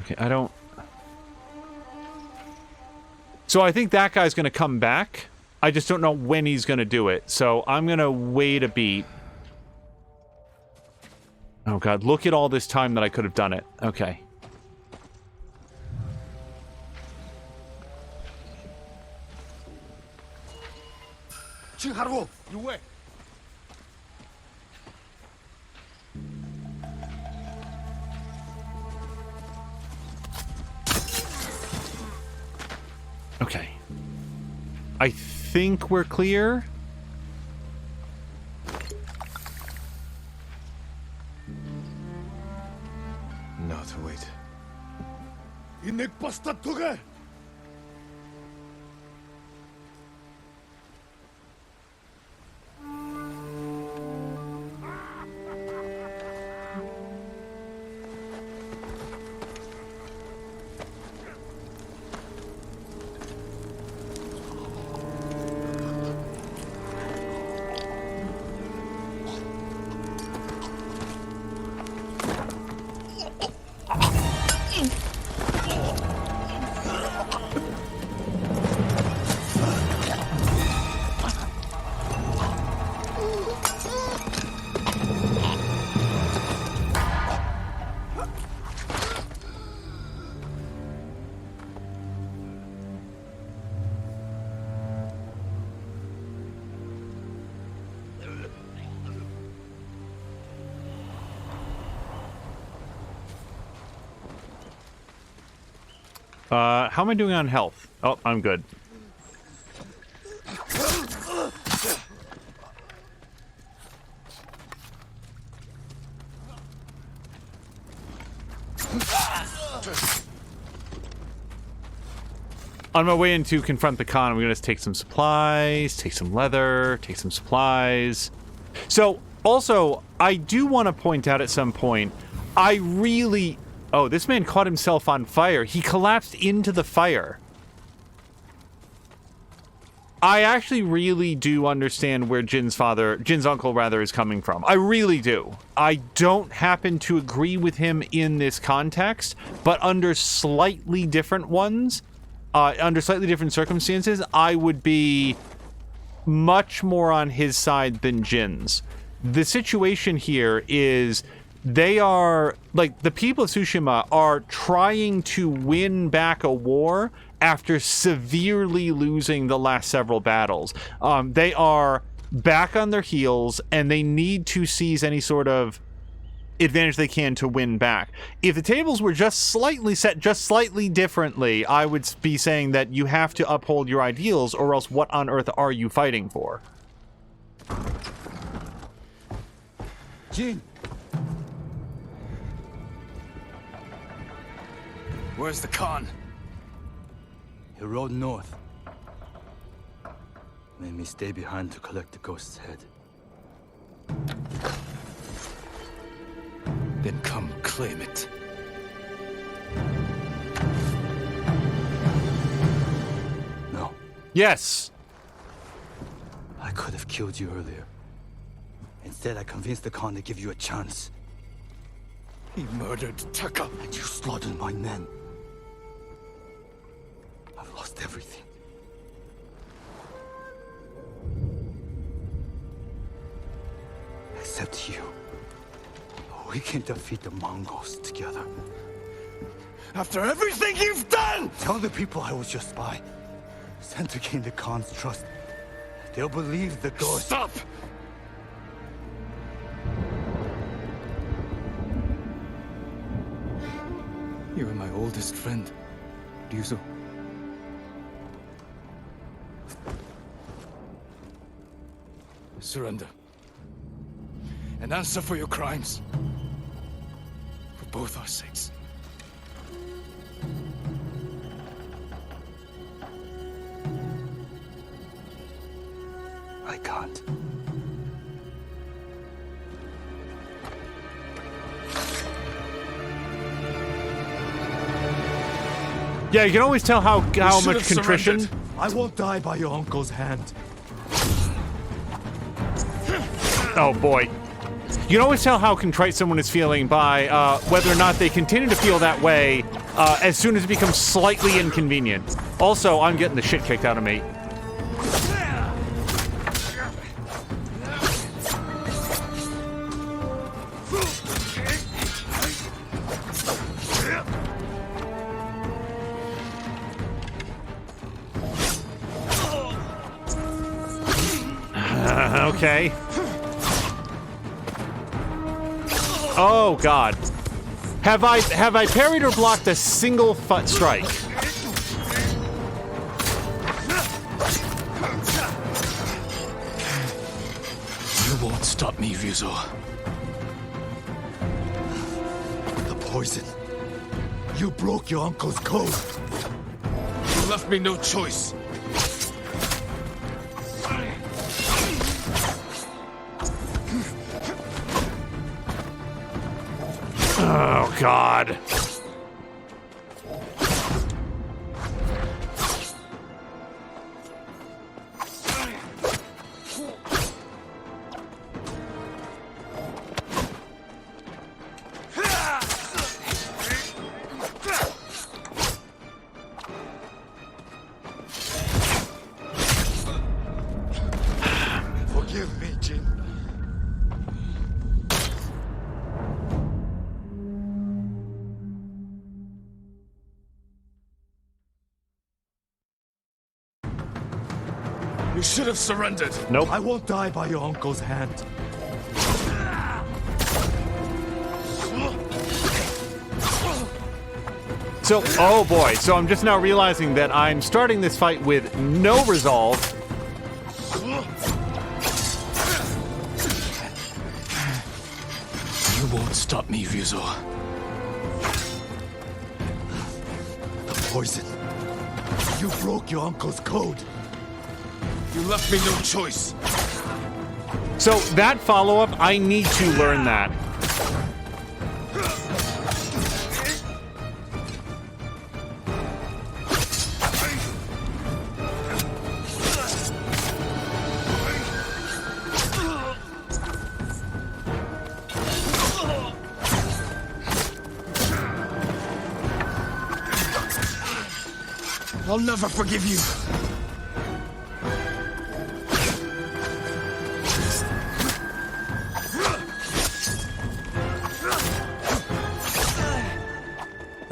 Okay, I don't... So I think that guy's gonna come back. I just don't know when he's gonna do it. So I'm gonna wait a beat. Oh god, look at all this time that I could have done it. Okay. Okay. I think we're clear. No, to wait. How am I doing on health? Oh, I'm good. On my way in to confront the Khan, I'm gonna take some supplies, take some leather, take some supplies. So, also, I do want to point out at some point, I really... Oh, this man caught himself on fire. He collapsed into the fire. I actually really do understand where Jin's uncle rather, is coming from. I really do. I don't happen to agree with him in this context, but under slightly different ones, under slightly different circumstances, I would be much more on his side than Jin's. The situation here is they are, like, the people of Tsushima are trying to win back a war after severely losing the last several battles. They are back on their heels, and they need to seize any sort of advantage they can to win back. If the tables were just slightly set, just slightly differently, I would be saying that you have to uphold your ideals, or else what on earth are you fighting for? Jin! Where's the Khan? He rode north. Made me stay behind to collect the ghost's head. Then come claim it. No. Yes! I could have killed you earlier. Instead, I convinced the Khan to give you a chance. He murdered Taka, and you slaughtered my men. I've lost everything. Except you. We can defeat the Mongols together. After everything you've done! Tell the people I was your spy. Sent to gain the Khan's trust. They'll believe the ghost. Stop! You were my oldest friend, Ryuzo. Surrender. And answer for your crimes. For both our sakes. I can't. Yeah, you can always tell how much contrition. Surrendered. I won't die by your uncle's hand. Oh boy. You can always tell how contrite someone is feeling by whether or not they continue to feel that way as soon as it becomes slightly inconvenient. Also, I'm getting the shit kicked out of me. Okay. Oh God. Have I parried or blocked a single strike? You won't stop me, Ryuzo. The poison. You broke your uncle's code. You left me no choice. Oh, God. Forgive me, Jin. You should have surrendered. Nope. I won't die by your uncle's hand. So, oh boy. So I'm just now realizing that I'm starting this fight with no resolve. You won't stop me, Ryuzo. The poison. You broke your uncle's code. You left me no choice. So that follow-up, I need to learn that. I'll never forgive you.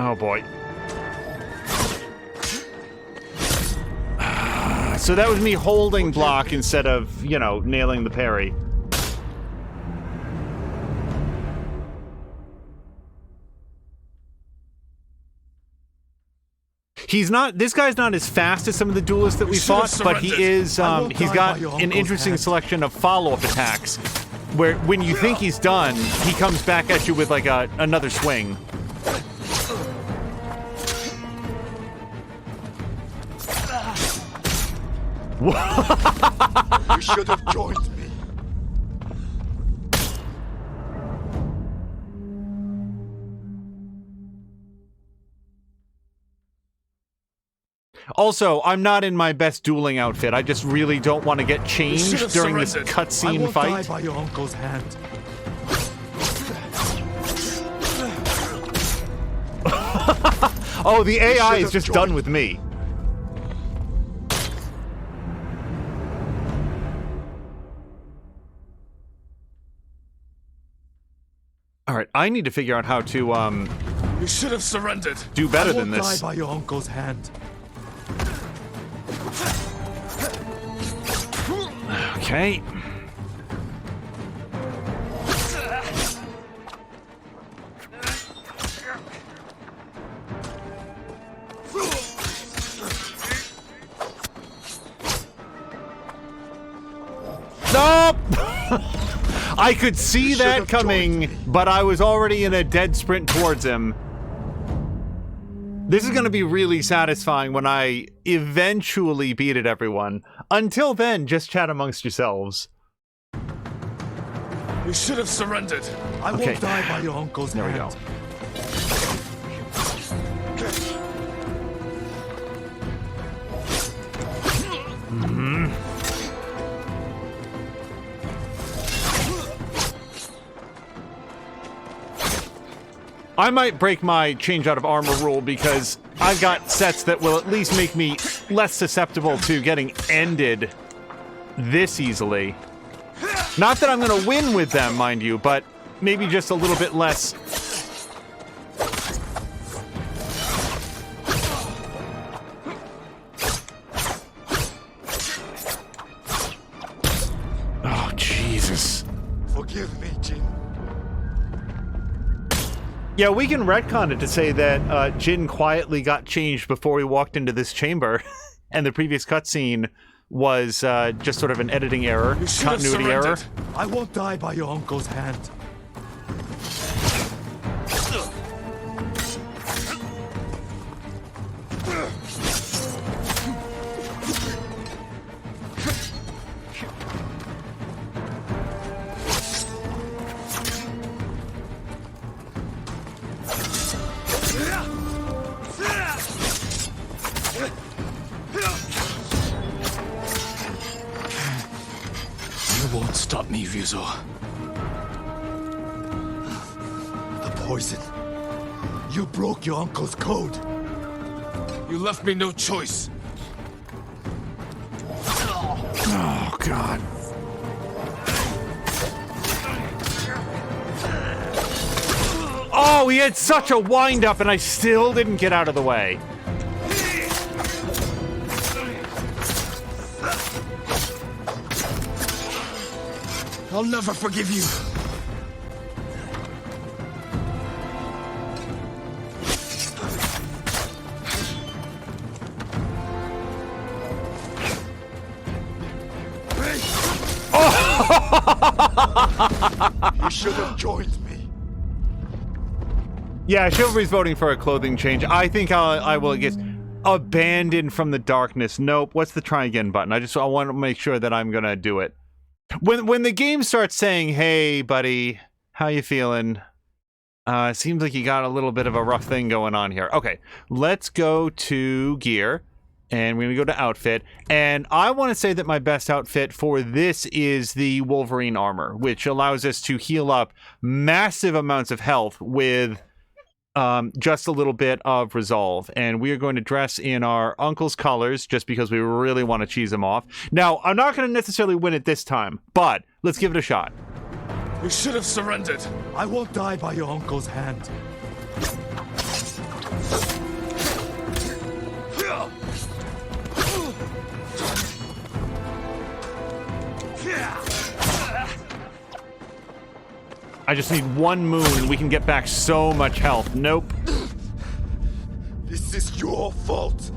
Oh boy. So that was me holding block instead of, you know, nailing the parry. This guy's not as fast as some of the duelists that we fought, but he is, he's got an interesting selection of follow-up attacks, where when you think he's done, he comes back at you with, like, another swing. You should have joined me. Also, I'm not in my best dueling outfit. I just really don't want to get changed during this cutscene fight. I won't die by your uncle's hand. Oh, the AI is just done with me. All right, I need to figure out how to You should have surrendered. do better than this. I won't die by your uncle's hand. Okay. Nope! I could see that coming, but I was already in a dead sprint towards him. This is going to be really satisfying when I eventually beat it, everyone. Until then, just chat amongst yourselves. You should have surrendered. I won't die by your uncle's hand. There we go. I might break my change out of armor rule because I've got sets that will at least make me less susceptible to getting ended this easily. Not that I'm going to win with them, mind you, but maybe just a little bit less. Oh, Jesus. Forgive me, Jin. Yeah, we can retcon it to say that Jin quietly got changed before he walked into this chamber, and the previous cutscene was just sort of an editing error, continuity error. I won't die by your uncle's hand. You won't stop me, Ryuzo. The poison. You broke your uncle's code. You left me no choice. Oh, God. Oh, he had such a wind-up, and I still didn't get out of the way. I'll never forgive you. You should have joined me. Yeah, Chivalry's voting for a clothing change. I think I will get abandoned from the darkness. Nope. What's the try again button? I want to make sure that I'm gonna do it. When the game starts saying, "Hey, buddy, how you feeling?" It seems like you got a little bit of a rough thing going on here. Okay, let's go to gear, and we're gonna go to outfit. And I want to say that my best outfit for this is the Wolverine armor, which allows us to heal up massive amounts of health with just a little bit of resolve. And we are going to dress in our uncle's colors just because we really want to cheese him off. Now, I'm not going to necessarily win it this time, but let's give it a shot. You should have surrendered. I won't die by your uncle's hand. I just need one moon and we can get back so much health. Nope. This is your fault.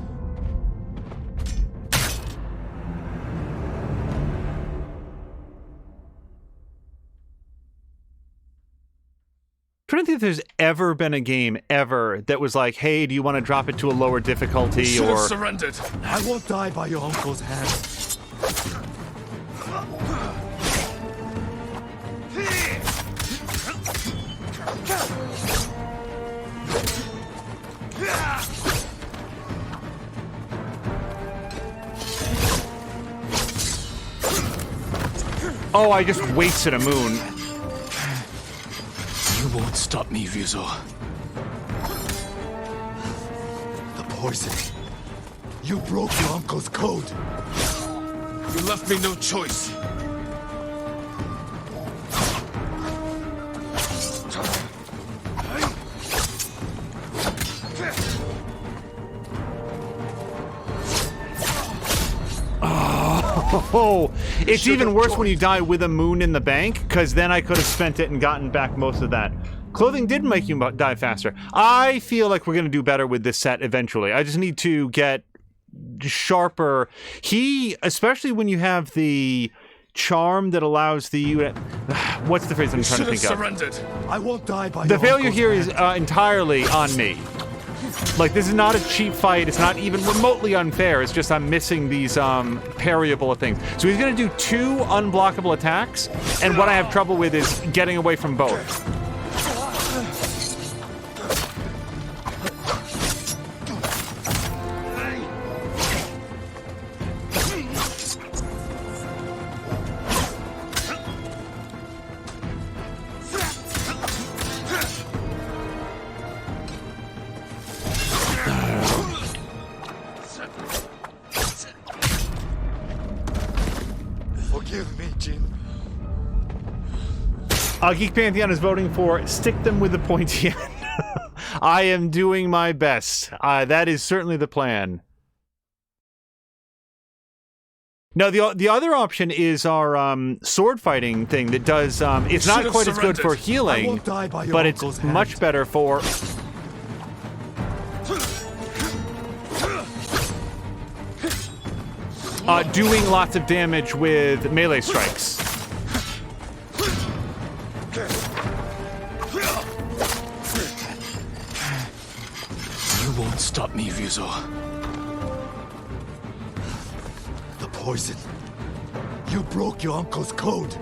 I don't think there's ever been a game ever that was like, hey, do you want to drop it to a lower difficulty You should have or surrendered. I won't die by your uncle's hand. Oh, I just wasted a moon. You won't stop me, Ryuzo. The poison. You broke your uncle's code. You left me no choice. Oh, it's even worse when you die with a moon in the bank, because then I could have spent it and gotten back most of that. Clothing did make you die faster. I feel like we're going to do better with this set eventually. I just need to get sharper. Especially when you have the charm that allows the... what's the phrase I'm trying to think of? Surrendered. I won't die by The failure here is entirely on me. Like, this is not a cheap fight. It's not even remotely unfair. It's just I'm missing these parryable things. So he's going to do 2 unblockable attacks, and what I have trouble with is getting away from both. Forgive me, Jin. Geek Pantheon is voting for stick them with the pointy end. I am doing my best. That is certainly the plan. No, the other option is our sword fighting thing that does... it's not quite as good for healing, but it's much better for... doing lots of damage with melee strikes. You won't stop me, Ryuzo. The poison. You broke your uncle's code.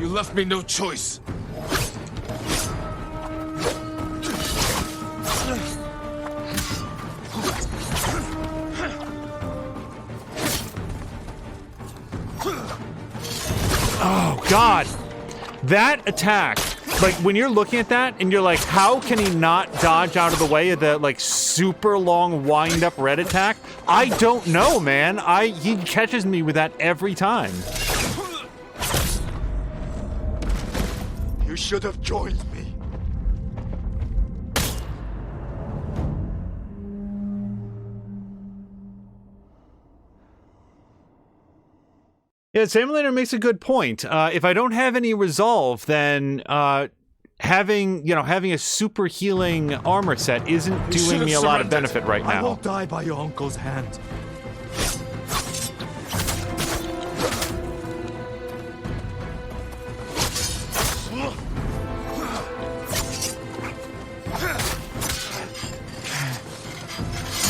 You left me no choice. Oh, God. That attack, like, when you're looking at that and you're like, how can he not dodge out of the way of the, like, super long wind-up red attack? I don't know, man. He catches me with that every time. You should have joined me. Yeah, Simulator makes a good point. If I don't have any resolve, then having a super healing armor set isn't doing me a lot of benefit right now. I won't die by your uncle's hand.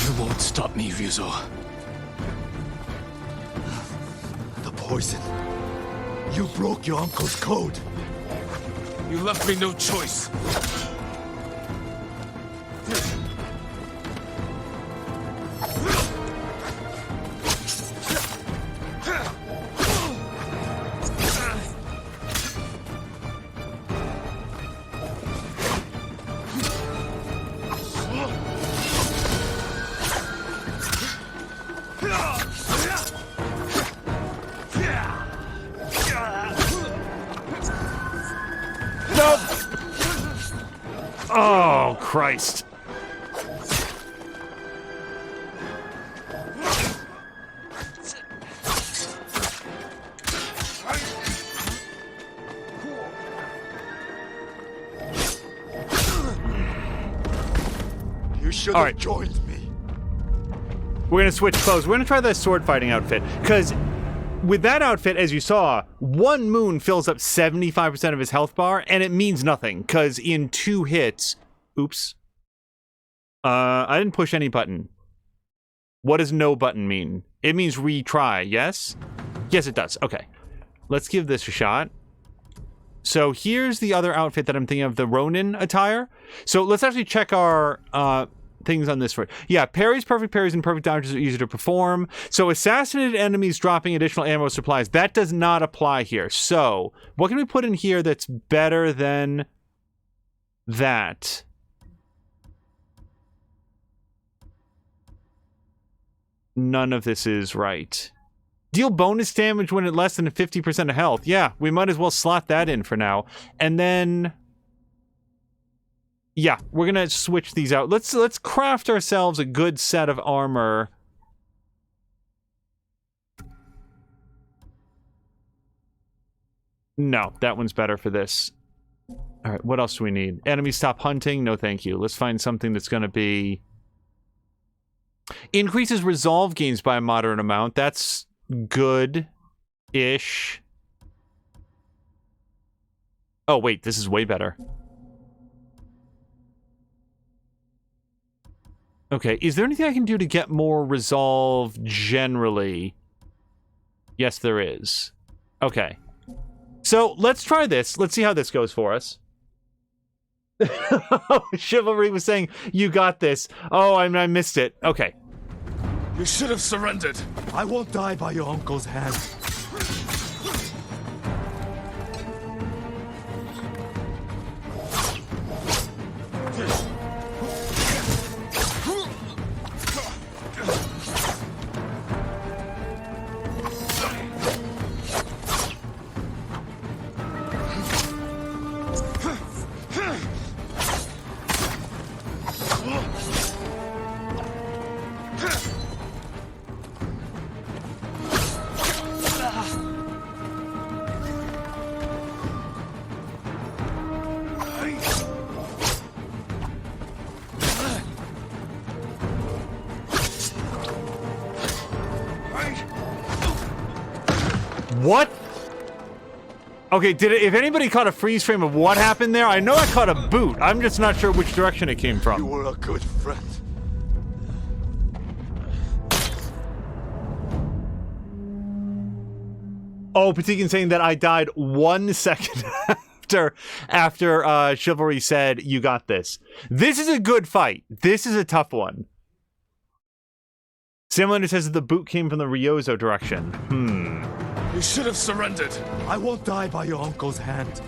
You won't stop me, Ryuzo. Poison. You broke your uncle's code. You left me no choice. Oh, Christ. should All have right. joined me. We're going to switch clothes. We're going to try the sword fighting outfit. Because with that outfit, as you saw, one moon fills up 75% of his health bar, and it means nothing. Because in 2 hits... Oops. I didn't push any button. What does no button mean? It means retry, yes? Yes, it does. Okay. Let's give this a shot. So here's the other outfit that I'm thinking of, the Ronin attire. So let's actually check our things on this. Yeah, parries, perfect parries, and perfect dodges are easy to perform. So assassinated enemies dropping additional ammo supplies. That does not apply here. So what can we put in here that's better than that? None of this is right. Deal bonus damage when at less than 50% of health. Yeah, we might as well slot that in for now. And then... yeah, we're gonna switch these out. Let's craft ourselves a good set of armor. No, that one's better for this. Alright, what else do we need? Enemies stop hunting? No thank you. Let's find something that's gonna be... increases resolve gains by a moderate amount. That's good-ish. Oh, wait, this is way better. Okay, is there anything I can do to get more resolve generally? Yes, there is. Okay. So, let's try this. Let's see how this goes for us. Chivalry was saying, you got this. Oh, I missed it. Okay. You should have surrendered. I won't die by your uncle's hand. What? Okay, if anybody caught a freeze frame of what happened there, I know I caught a boot. I'm just not sure which direction it came You from. were a good friend. Oh, Patikin saying that I died 1 second after Chivalry said, you got this. This is a good fight. This is a tough one. Simlander says that the boot came from the Ryozo direction. You should have surrendered. I won't die by your uncle's hand.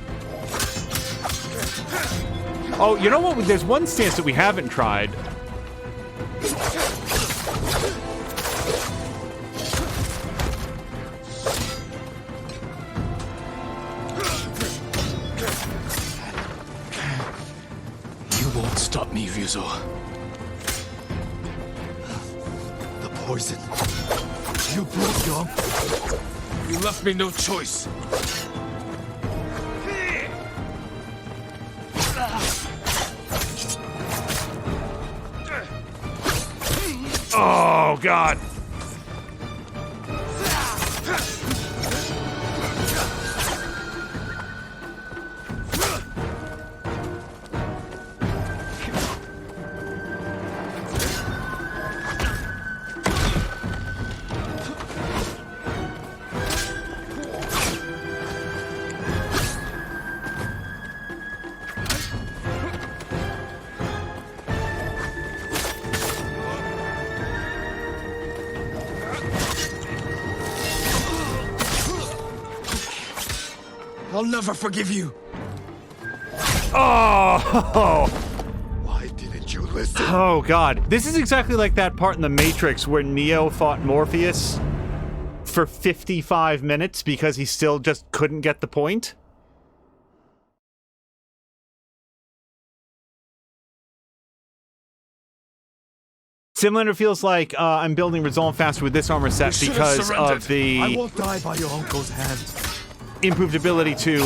Oh, you know what? There's one stance that we haven't tried. You won't stop me, Ryuzo. The poison. You broke your uncle. You left me no choice. Oh, God. I'll never forgive you. Oh! Why didn't you listen? Oh, God. This is exactly like that part in The Matrix where Neo fought Morpheus for 55 minutes because he still just couldn't get the point. Simlander feels like I'm building Resolve faster with this armor set because of the I won't die by your uncle's hand. improved ability to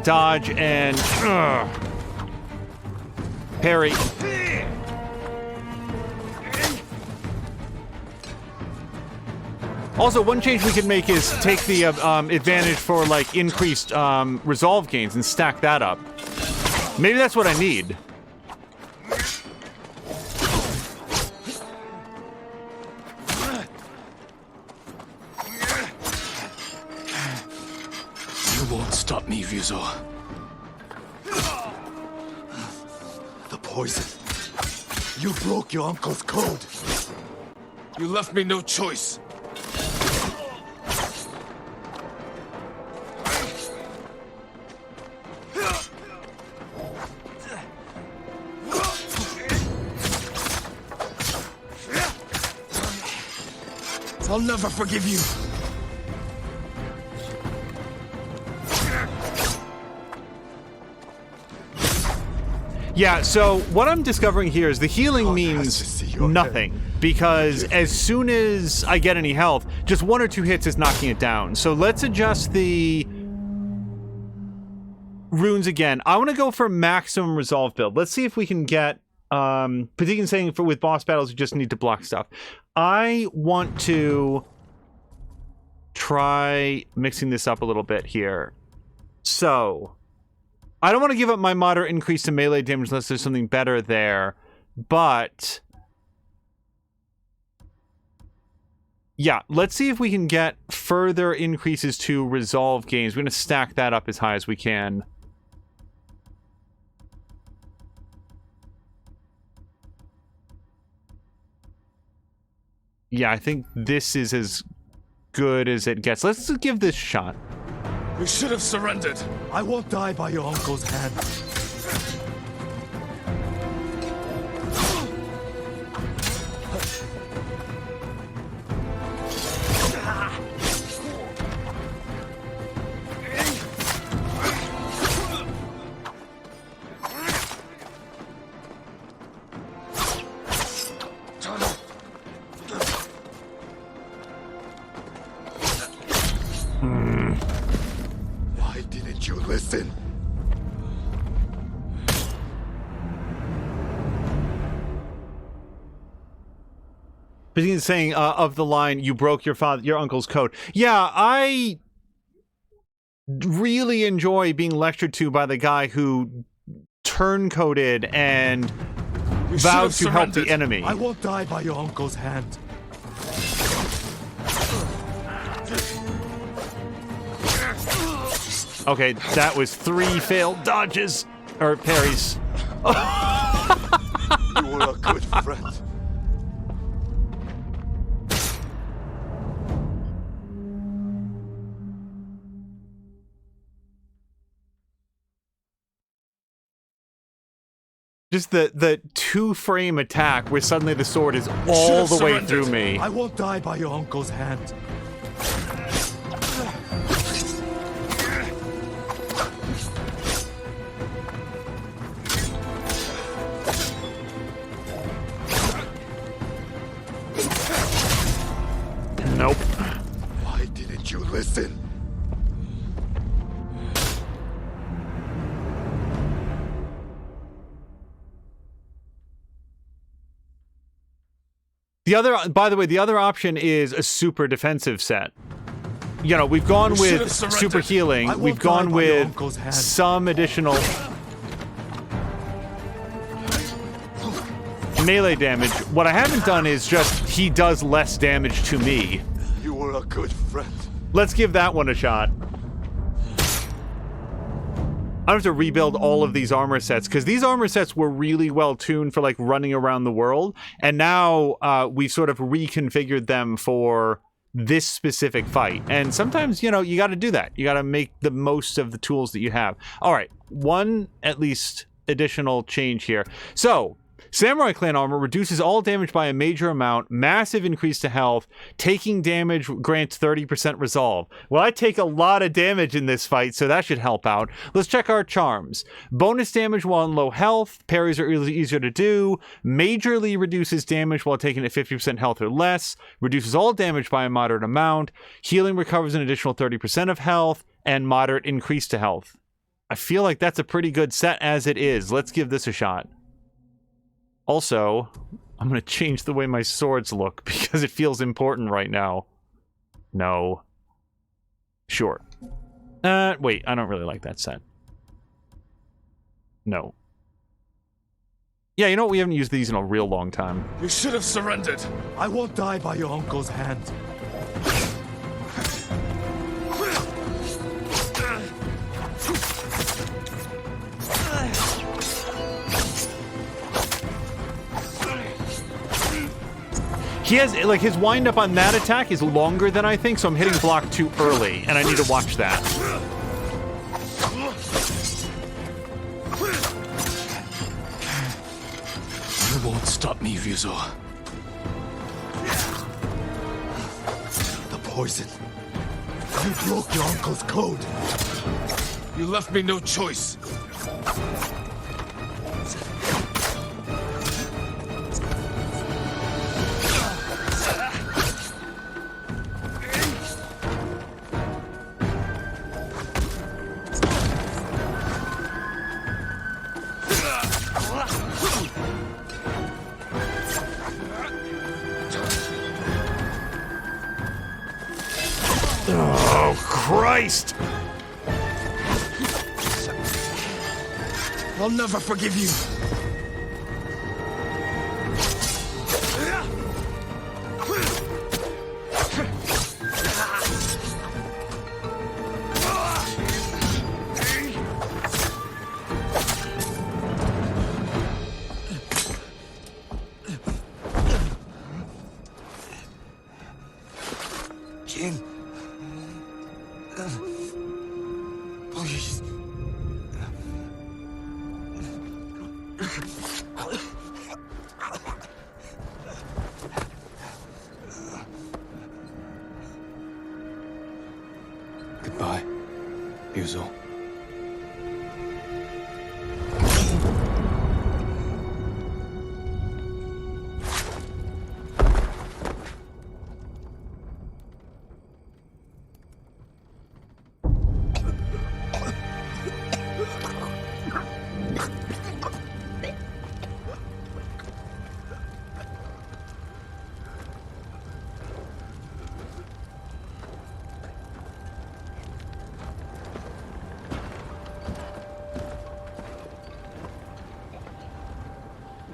dodge and parry. Also, one change we can make is take the advantage for, like, increased resolve gains and stack that up. Maybe that's what I need. You won't stop me, Ryuzo. The poison. You broke your uncle's code. You left me no choice. I'll never forgive you. Yeah, so what I'm discovering here is the healing means nothing, because as soon as I get any health, just 1 or 2 hits is knocking it down. So let's adjust the runes again. I want to go for maximum resolve build. Let's see if we can get, particularly saying for with boss battles, you just need to block stuff. I want to try mixing this up a little bit here. So I don't want to give up my moderate increase to melee damage unless there's something better there, but yeah, let's see if we can get further increases to resolve gains. We're going to stack that up as high as we can. Yeah, I think this is as good as it gets. Let's give this a shot. You should have surrendered. I won't die by your uncle's hand. Why didn't you listen? But he's saying of the line, "You broke your uncle's code." Yeah, I really enjoy being lectured to by the guy who turncoded and vowed to help the enemy. I won't die by your uncle's hand. Okay, that was 3 failed dodges or parries. You were a good friend. Just the 2-frame attack where suddenly the sword is all the way through me. I won't die by your uncle's hand. Nope. Why didn't you listen? By the way, the other option is a super defensive set. You know, we've gone with super healing. We've gone with some additional melee damage. What I haven't done is just he does less damage to me. You were a good friend. Let's give that one a shot. I have to rebuild all of these armor sets, because these armor sets were really well tuned for like running around the world, and now we've sort of reconfigured them for this specific fight. And sometimes, you know, you got to do that. You got to make the most of the tools that you have. All right, one at least additional change here. So Samurai Clan armor reduces all damage by a major amount, massive increase to health, taking damage grants 30% resolve. Well, I take a lot of damage in this fight, so that should help out. Let's check our charms. Bonus damage while in low health, parries are easier to do, majorly reduces damage while taking at 50% health or less, reduces all damage by a moderate amount, healing recovers an additional 30% of health, and moderate increase to health. I feel like that's a pretty good set as it is. Let's give this a shot. Also, I'm going to change the way my swords look because it feels important right now. No. Sure. Wait, I don't really like that set. No. Yeah, you know what? We haven't used these in a real long time. You should have surrendered. I won't die by your uncle's hand. He has, like, his wind-up on that attack is longer than I think, so I'm hitting block too early, and I need to watch that. You won't stop me, Ryuzo. The poison. You broke your uncle's code. You left me no choice. Oh, Christ! I'll never forgive you. Jin. Please. Goodbye, Ryuzo.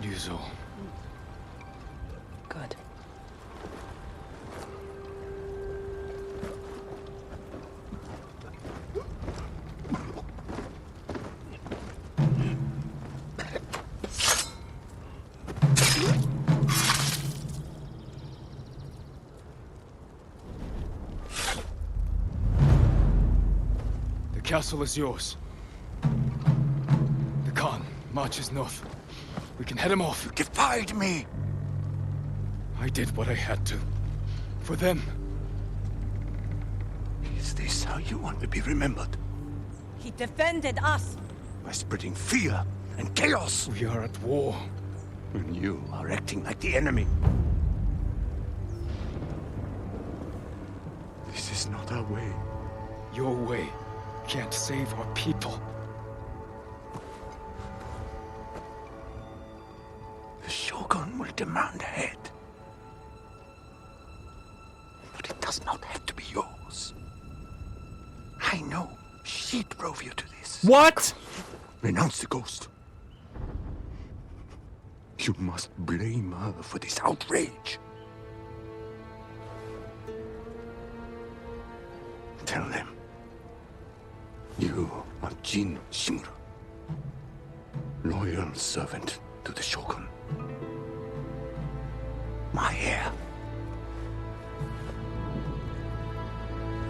Ryuzo. Good. The castle is yours. The Khan marches north. We can head him off. You defied me. I did what I had to. For them. Is this how you want to be remembered? He defended us. By spreading fear and chaos. We are at war. And you are acting like the enemy. This is not our way. Your way can't save our people. The Shogun will demand a head. But it does not have to be yours. I know she drove you to this. What? Renounce the ghost. You must blame her for this outrage. Tell them. You are Jin Shimura. Loyal servant to the Shogun. My heir.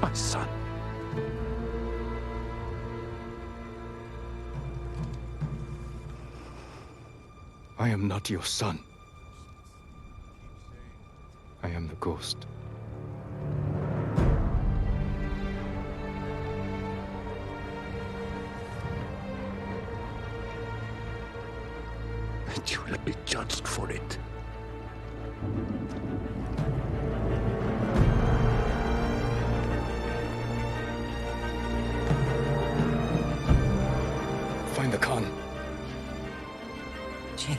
My son. I am not your son. I am the ghost. And you will be judged for it. Find the Khan. Jin.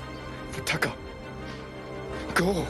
Futaka. Go.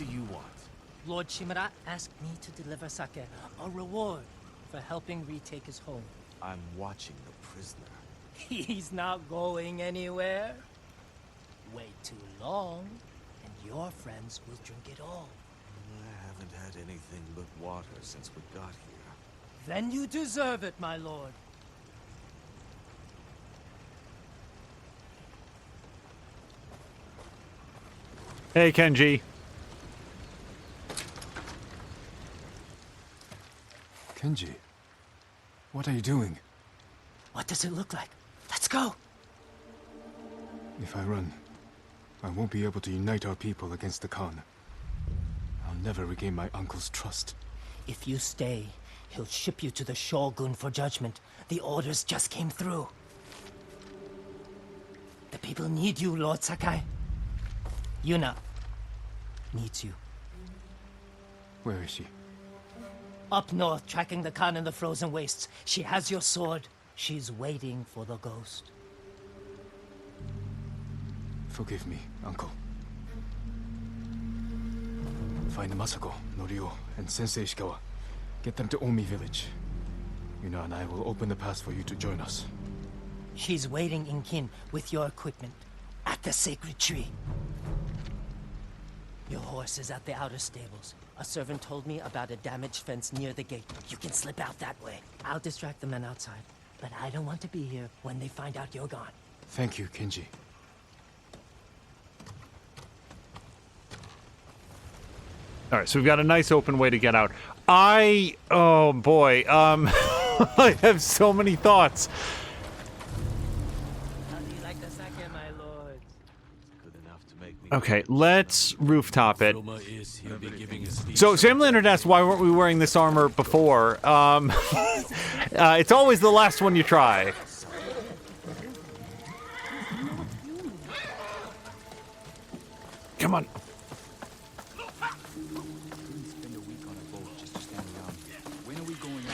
do you want? Lord Shimura asked me to deliver Sake, a reward for helping retake his home. I'm watching the prisoner. He's not going anywhere. Wait too long, and your friends will drink it all. I haven't had anything but water since we got here. Then you deserve it, my lord. Hey, Kenji. Kenji, what are you doing? What does it look like? Let's go! If I run, I won't be able to unite our people against the Khan. I'll never regain my uncle's trust. If you stay, he'll ship you to the Shogun for judgment. The orders just came through. The people need you, Lord Sakai. Yuna needs you. Where is she? Up north, tracking the Khan in the frozen wastes. She has your sword. She's waiting for the ghost. Forgive me, Uncle. Find Masako, Norio, and Sensei Ishikawa. Get them to Omi village. Yuna and I will open the pass for you to join us. She's waiting in Kin with your equipment at the sacred tree. Your horse is at the outer stables. A servant told me about a damaged fence near the gate. You can slip out that way. I'll distract the men outside, but I don't want to be here when they find out you're gone. Thank you, Kenji. All right, so we've got a nice open way to get out. Oh boy, I have so many thoughts. How do you like the sake, my lord? Good enough to make me. Okay, let's rooftop it. Roma is he'll be giving a speech. So Sam Leonard asked, why weren't we wearing this armor before? It's always the last one you try. Come on.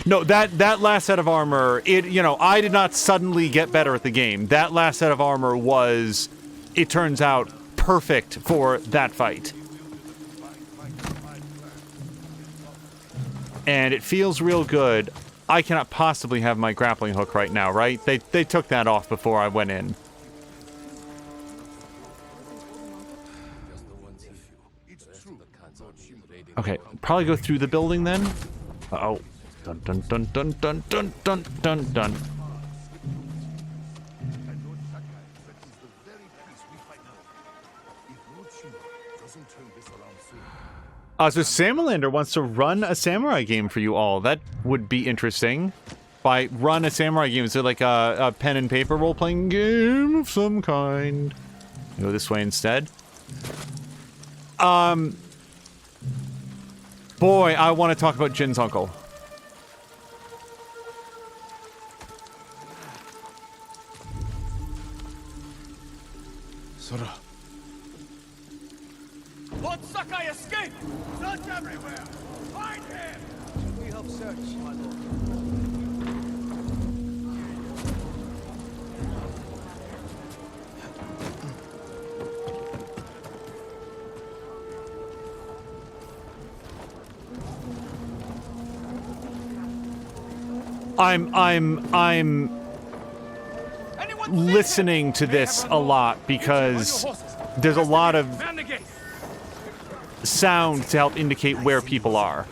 No, that last set of armor, I did not suddenly get better at the game. That last set of armor was, it turns out, perfect for that fight. And it feels real good. I cannot possibly have my grappling hook right now, right? They took that off before I went in. Okay, probably go through the building then. Uh-oh. Dun dun dun dun dun dun dun dun dun. So Samalander wants to run a samurai game for you all. That would be interesting. By run a samurai game, is it like a pen and paper role-playing game of some kind? Go this way instead. Boy, I want to talk about Jin's uncle. Sora. Lord Sakai escaped! Search everywhere! Find him! We help search, my lord. I'm listening to this a lot because there's a lot of sound to help indicate where people are.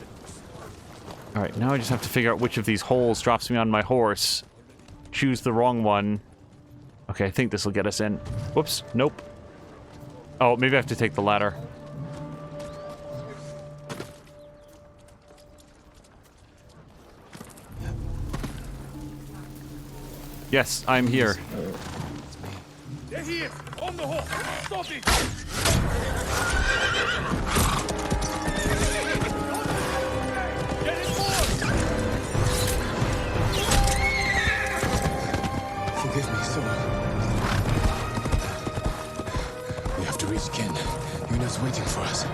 Alright, now I just have to figure out which of these holes drops me on my horse. Choose the wrong one. Okay, I think this will get us in. Whoops, nope. Oh, maybe I have to take the ladder. Yes, I'm here. There he is! On the horse! Stop it! Get it forward! Forgive me, Sora. We have to reach Ken. Yuna's waiting for us.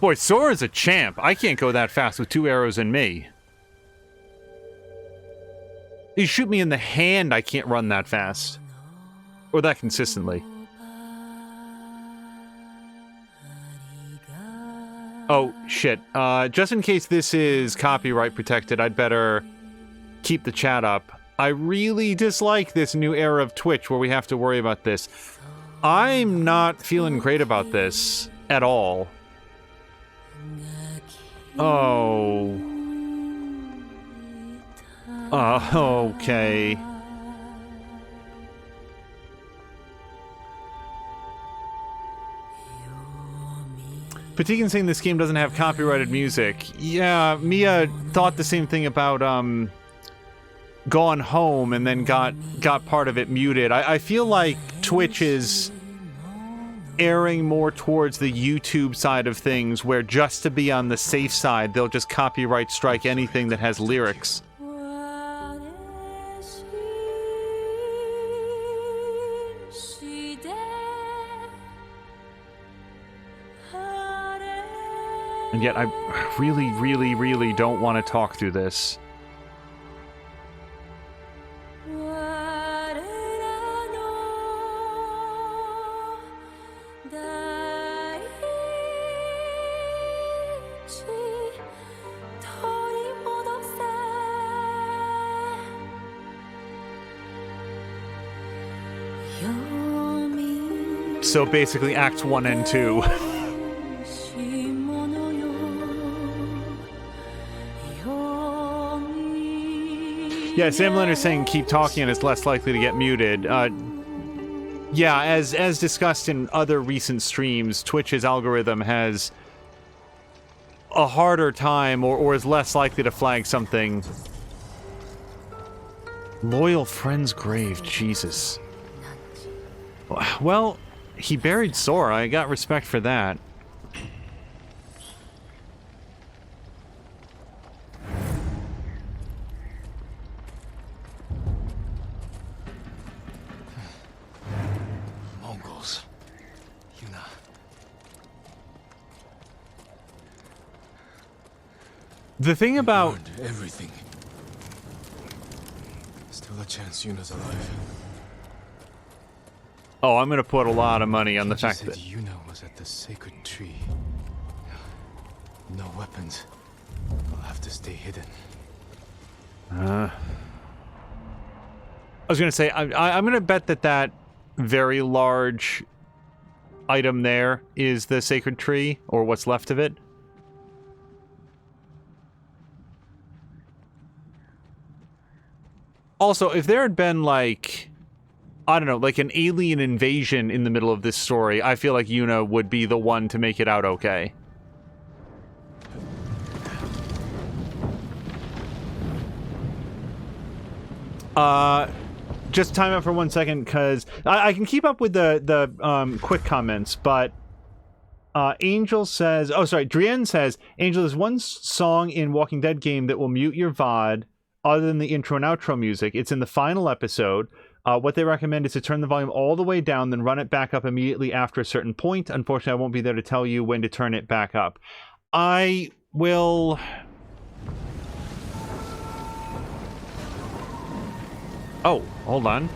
Boy, Sora's a champ. I can't go that fast with 2 arrows in me. You shoot me in the hand, I can't run that fast. or that consistently. Oh, shit. Just in case this is copyright protected, I'd better keep the chat up. I really dislike this new era of Twitch where we have to worry about this. I'm not feeling great about this at all. Oh. Okay. Patikin saying this game doesn't have copyrighted music. Yeah, Mia thought the same thing about Gone Home and then got part of it muted. I feel like Twitch is erring more towards the YouTube side of things, where just to be on the safe side, they'll just copyright strike anything that has lyrics. And yet I really, really, really don't want to talk through this. So basically Acts 1 and 2. Yeah, Sam Leonard is saying keep talking and it's less likely to get muted. Yeah, as discussed in other recent streams, Twitch's algorithm has a harder time or is less likely to flag something. Loyal friend's grave, Jesus. Well, he buried Sora. I got respect for that. The thing about everything. Still a chance Yuna's alive. Oh, I'm gonna put a lot of money on the fact that Yuna was at the sacred tree. No weapons. I'll have to stay hidden. I was gonna say I'm gonna bet that very large item there is the sacred tree, or what's left of it. Also, if there had been, like, I don't know, like an alien invasion in the middle of this story, I feel like Yuna would be the one to make it out okay. Just time out for 1 second, because I can keep up with the quick comments, but Angel says, oh, sorry, Drienne says, Angel, there's one song in Walking Dead game that will mute your VOD other than the intro and outro music. It's in the final episode. What they recommend is to turn the volume all the way down, then run it back up immediately after a certain point. Unfortunately, I won't be there to tell you when to turn it back up. I will... Oh, hold on.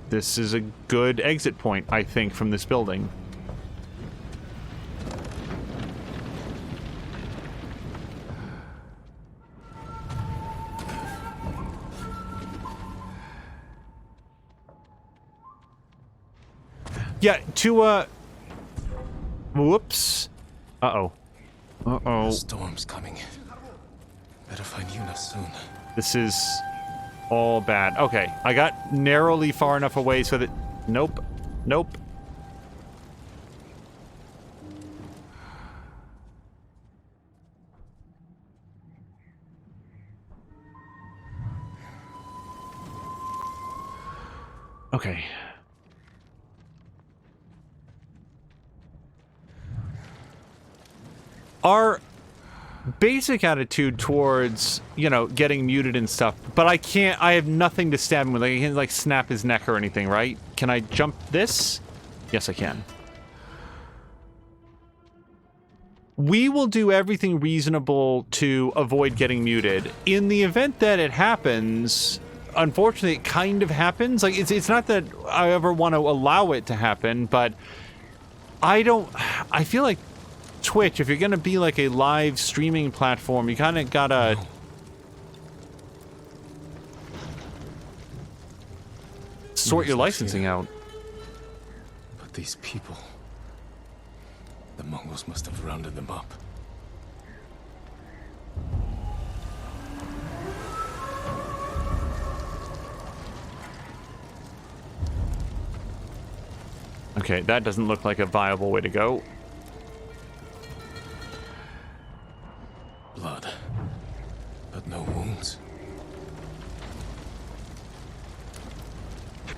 This is a good exit point, I think, from this building. Yeah, to, whoops. Uh-oh. Uh-oh. The storm's coming. Better find Yuna soon. This is all bad. Okay, I got narrowly far enough away so that... Nope. Nope. Okay. Our basic attitude towards, you know, getting muted and stuff, but I have nothing to stab him with. Like, I can't, like, snap his neck or anything, right? Can I jump this? Yes, I can. We will do everything reasonable to avoid getting muted. In the event that it happens, unfortunately, it kind of happens. Like, it's not that I ever want to allow it to happen, but I feel like Twitch, if you're going to be like a live streaming platform, you kind of gotta... sort your licensing out. But these people... the Mongols must have rounded them up. Okay, that doesn't look like a viable way to go. Blood. But no wounds.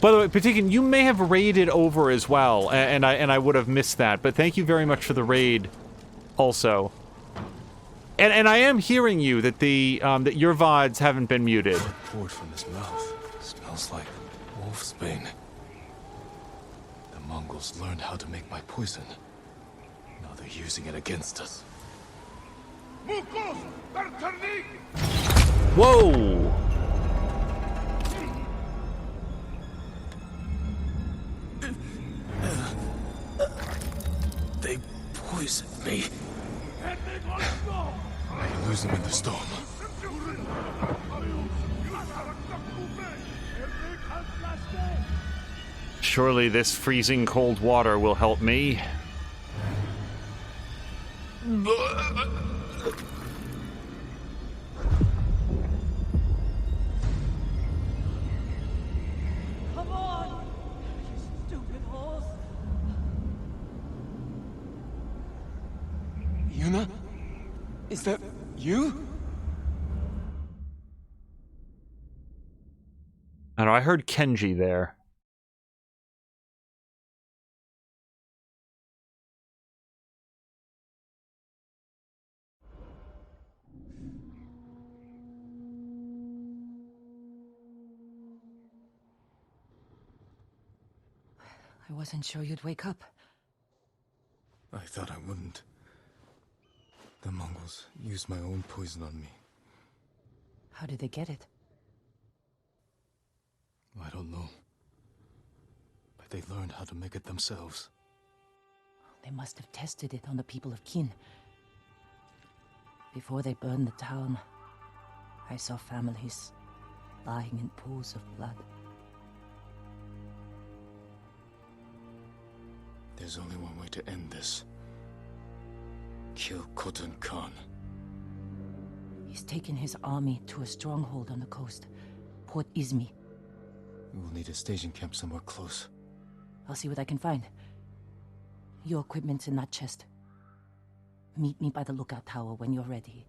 By the way, Patikin, you may have raided over as well, and I would have missed that, but thank you very much for the raid also. And I am hearing you that that your VODs haven't been muted. Blood poured from his mouth. Smells like wolf's bane. The Mongols learned how to make my poison. Now they're using it against us. Whoa! They poisoned me. I lose them in the storm. Surely this freezing cold water will help me. Come on! You stupid horse! Yuna? Is that you? I don't know, I heard Kenji there. I wasn't sure you'd wake up. I thought I wouldn't. The Mongols used my own poison on me. How did they get it? I don't know. But they learned how to make it themselves. They must have tested it on the people of Qin. Before they burned the town, I saw families lying in pools of blood. There's only one way to end this. Kill Khotun Khan. He's taken his army to a stronghold on the coast, Port Izmi. We will need a staging camp somewhere close. I'll see what I can find. Your equipment's in that chest. Meet me by the lookout tower when you're ready.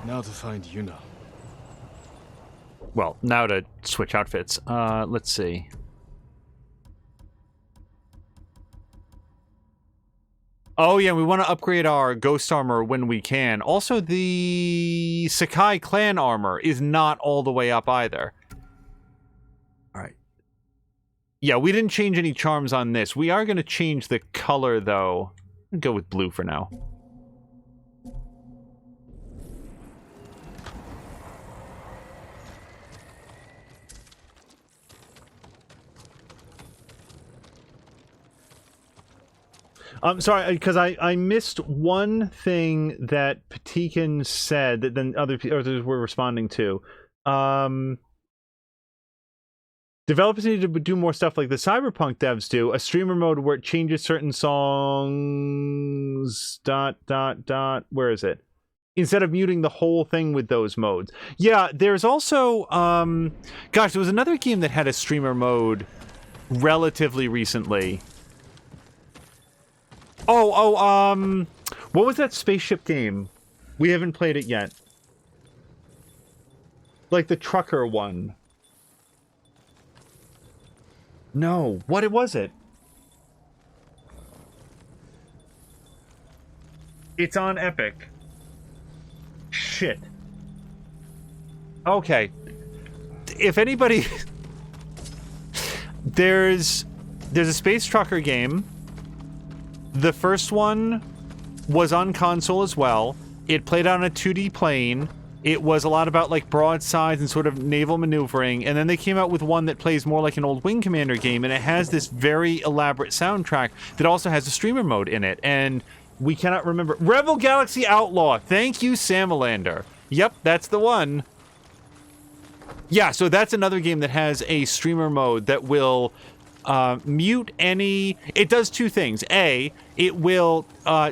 Now to find Yuna. Well, now to switch outfits. Let's see. Oh yeah, we want to upgrade our ghost armor when we can. Also, the Sakai clan armor is not all the way up either. Alright. Yeah, we didn't change any charms on this. We are going to change the color, though. Go with blue for now. I'm sorry, because I missed one thing that Patikin said that then others were responding to. Developers need to do more stuff like the Cyberpunk devs do. A streamer mode where it changes certain songs... ... Where is it? Instead of muting the whole thing with those modes. Yeah, there's also... Gosh, there was another game that had a streamer mode relatively recently. What was that spaceship game? We haven't played it yet. Like the trucker one. No, what was it? It's on Epic. Shit. Okay. If anybody... there's a space trucker game. The first one was on console as well. It played on a 2D plane. It was a lot about like broadsides and sort of naval maneuvering, and then they came out with one that plays more like an old Wing Commander game, and it has this very elaborate soundtrack that also has a streamer mode in it, and we cannot remember. Rebel Galaxy Outlaw! Thank you, Samalander. Yep, that's the one. Yeah, so that's another game that has a streamer mode that will mute any... It does two things. A, it will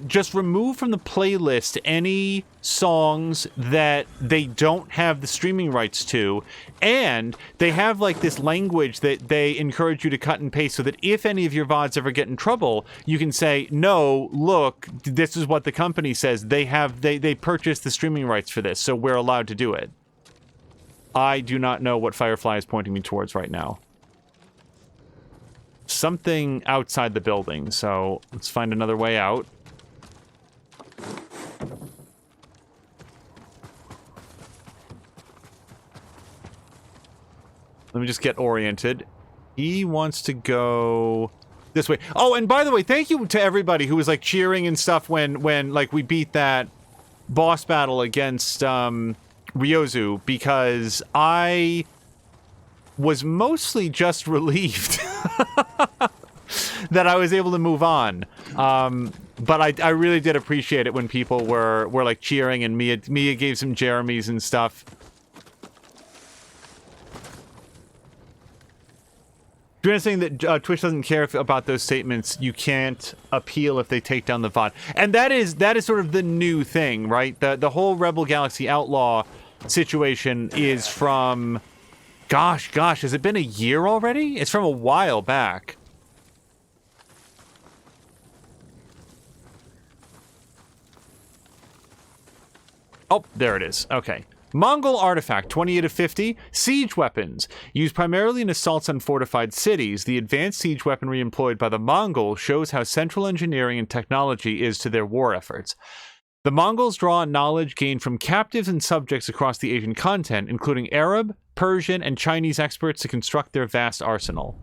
just remove from the playlist any songs that they don't have the streaming rights to, and they have like this language that they encourage you to cut and paste so that if any of your VODs ever get in trouble, you can say, no, look, this is what the company says. They purchased the streaming rights for this, so we're allowed to do it. I do not know what Firefly is pointing me towards right now. Something outside the building, so let's find another way out. Let me just get oriented. He wants to go this way. Oh, and by the way, thank you to everybody who was like cheering and stuff when like we beat that boss battle against Ryozu, because I was mostly just relieved that I was able to move on. But I really did appreciate it when people were like cheering, and Mia gave some Jeremys and stuff. If you're saying that Twitch doesn't care about those statements, you can't appeal if they take down the VOD. And that is sort of the new thing, right? The whole Rebel Galaxy Outlaw situation is from... Gosh, has it been a year already? It's from a while back. Oh, there it is. Okay. Mongol artifact, 28 of 50. Siege weapons. Used primarily in assaults on fortified cities, the advanced siege weaponry employed by the Mongols shows how central engineering and technology is to their war efforts. The Mongols draw on knowledge gained from captives and subjects across the Asian continent, including Arab, Persian, and Chinese experts to construct their vast arsenal.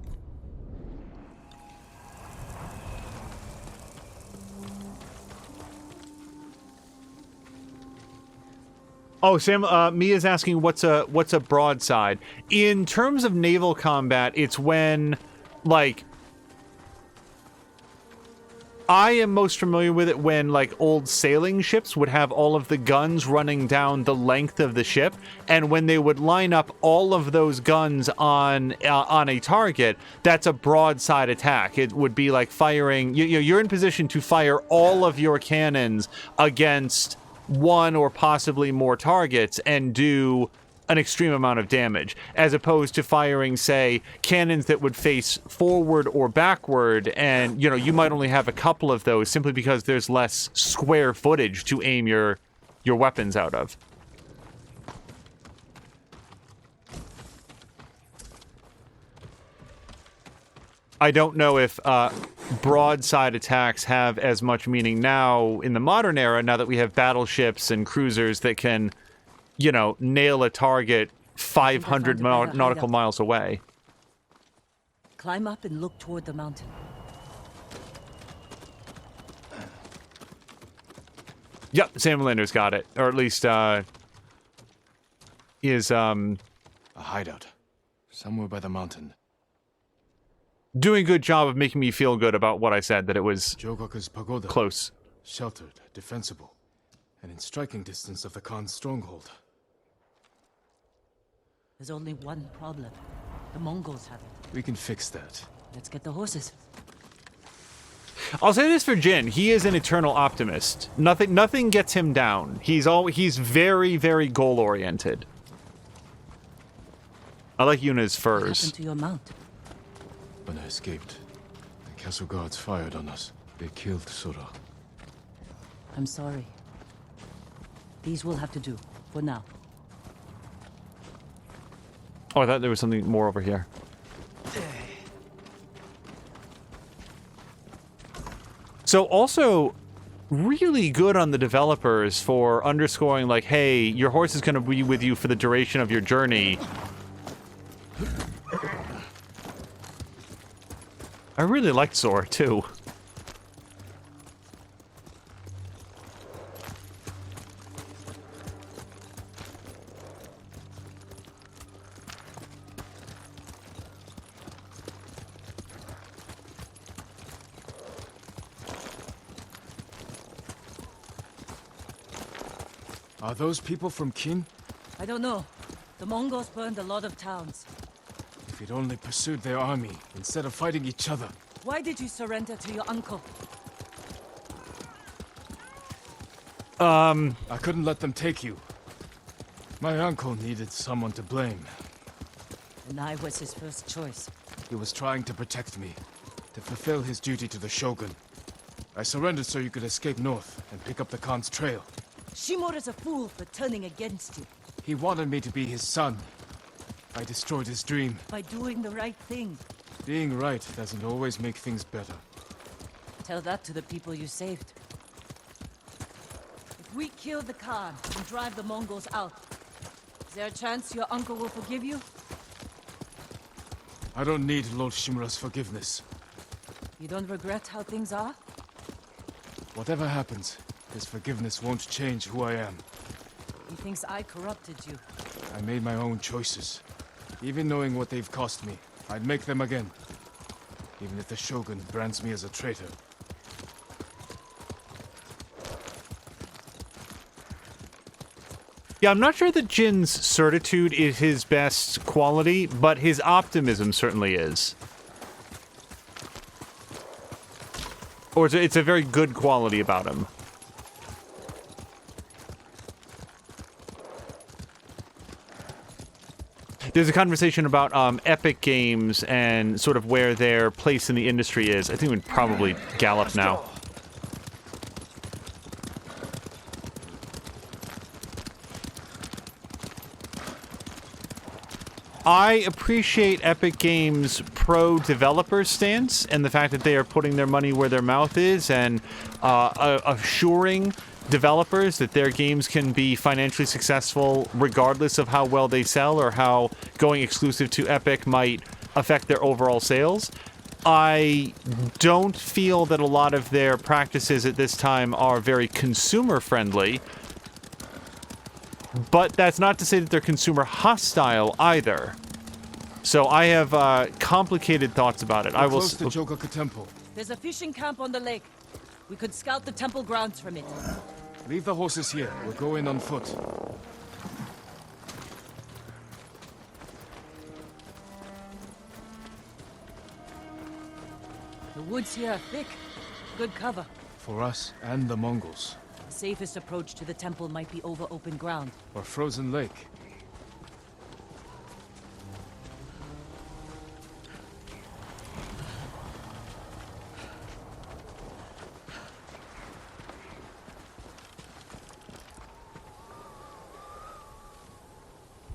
Oh, Sam, Mia's asking what's a broadside. In terms of naval combat, it's when, like, I am most familiar with it when, like, old sailing ships would have all of the guns running down the length of the ship, and when they would line up all of those guns on a target, that's a broadside attack. It would be like firing... You're in position to fire all of your cannons against one or possibly more targets and do an extreme amount of damage, as opposed to firing, say, cannons that would face forward or backward, and, you might only have a couple of those simply because there's less square footage to aim your weapons out of. I don't know if broadside attacks have as much meaning now in the modern era, now that we have battleships and cruisers that can, nail a target 500 nautical miles away. Climb up and look toward the mountain. Yep, Sam Linder's got it. Or at least, is, a hideout. Somewhere by the mountain. Doing a good job of making me feel good about what I said, that it was Jogoku's pagoda. Close. Sheltered, defensible, and in striking distance of the Khan's stronghold. There's only one problem. The Mongols have it. We can fix that. Let's get the horses. I'll say this for Jin. He is an eternal optimist. Nothing gets him down. He's very, very goal-oriented. I like Yuna's furs. What happened to your mount? When I escaped, the castle guards fired on us. They killed Sura. I'm sorry. These will have to do, for now. Oh, I thought there was something more over here. So also, really good on the developers for underscoring, like, hey, your horse is going to be with you for the duration of your journey. I really liked Zora, too. Are those people from Qin? I don't know. The Mongols burned a lot of towns. If we'd only pursued their army, instead of fighting each other. Why did you surrender to your uncle? I couldn't let them take you. My uncle needed someone to blame. And I was his first choice. He was trying to protect me, to fulfill his duty to the Shogun. I surrendered so you could escape north and pick up the Khan's trail. Shimura's a fool for turning against you. He wanted me to be his son. I destroyed his dream. By doing the right thing. Being right doesn't always make things better. Tell that to the people you saved. If we kill the Khan and drive the Mongols out, is there a chance your uncle will forgive you? I don't need Lord Shimura's forgiveness. You don't regret how things are? Whatever happens, his forgiveness won't change who I am. He thinks I corrupted you. I made my own choices. Even knowing what they've cost me, I'd make them again. Even if the Shogun brands me as a traitor. Yeah, I'm not sure that Jin's certitude is his best quality, but his optimism certainly is. Or it's a very good quality about him. There's a conversation about Epic Games and sort of where their place in the industry is. I think we'd probably gallop now. I appreciate Epic Games' pro-developer stance and the fact that they are putting their money where their mouth is and assuring developers that their games can be financially successful regardless of how well they sell or how going exclusive to Epic might affect their overall sales. I don't feel that a lot of their practices at this time are very consumer-friendly, but that's not to say that they're consumer hostile either. So I have complicated thoughts about it. We're close to Jogaku Temple. There's a fishing camp on the lake. We could scout the temple grounds from it. Leave the horses here. We'll go in on foot. The woods here are thick. Good cover. For us and the Mongols. The safest approach to the temple might be over open ground. Or frozen lake.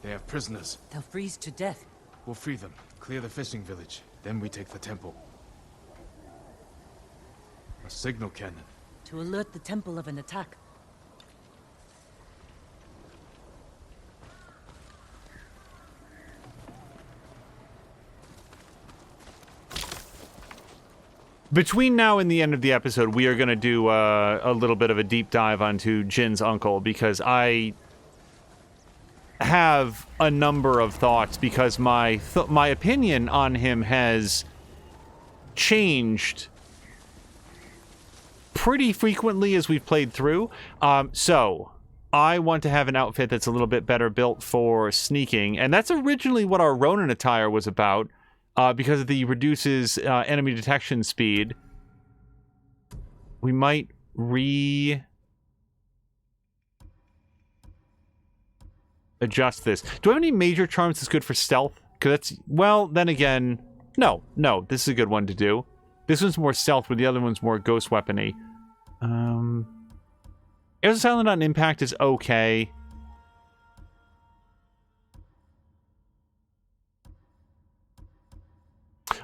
They have prisoners. They'll freeze to death. We'll free them, clear the fishing village, then we take the temple. A signal cannon. To alert the temple of an attack. Between now and the end of the episode, we are going to do a little bit of a deep dive onto Jin's uncle, because I have a number of thoughts, because my opinion on him has changed pretty frequently as we've played through. So I want to have an outfit that's a little bit better built for sneaking, and that's originally what our Ronin attire was about. Because it reduces enemy detection speed. We might adjust this. Do I have any major charms that's good for stealth? Because that's, well, then again, no, this is a good one to do. This one's more stealth, where the other one's more ghost weapony. Arrows Silent on Impact is okay.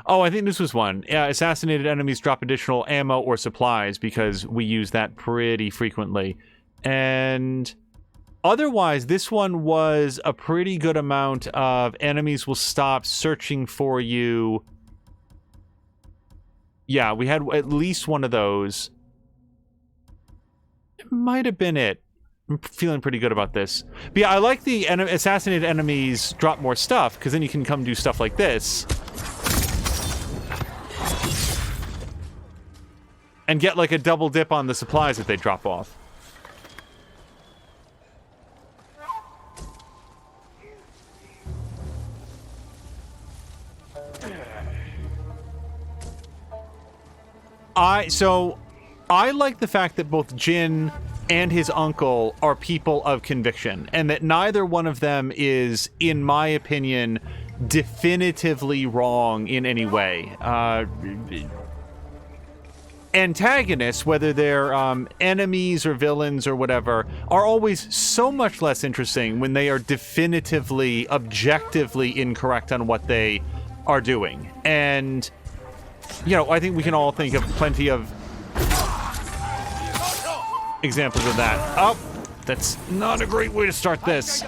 Oh, I think this was one. Yeah, assassinated enemies drop additional ammo or supplies, because we use that pretty frequently. And otherwise, this one was a pretty good amount of enemies will stop searching for you Yeah, we had at least one of those. It might have been it. I'm feeling pretty good about this. But yeah, I like the assassinated enemies drop more stuff, because then you can come do stuff like this. And get like a double dip on the supplies that they drop off. I like the fact that both Jin and his uncle are people of conviction, and that neither one of them is, in my opinion, definitively wrong in any way. Antagonists, whether they're enemies or villains or whatever, are always so much less interesting when they are definitively, objectively incorrect on what they are doing. And, you know, I think we can all think of plenty of examples of that. Oh, that's not a great way to start this.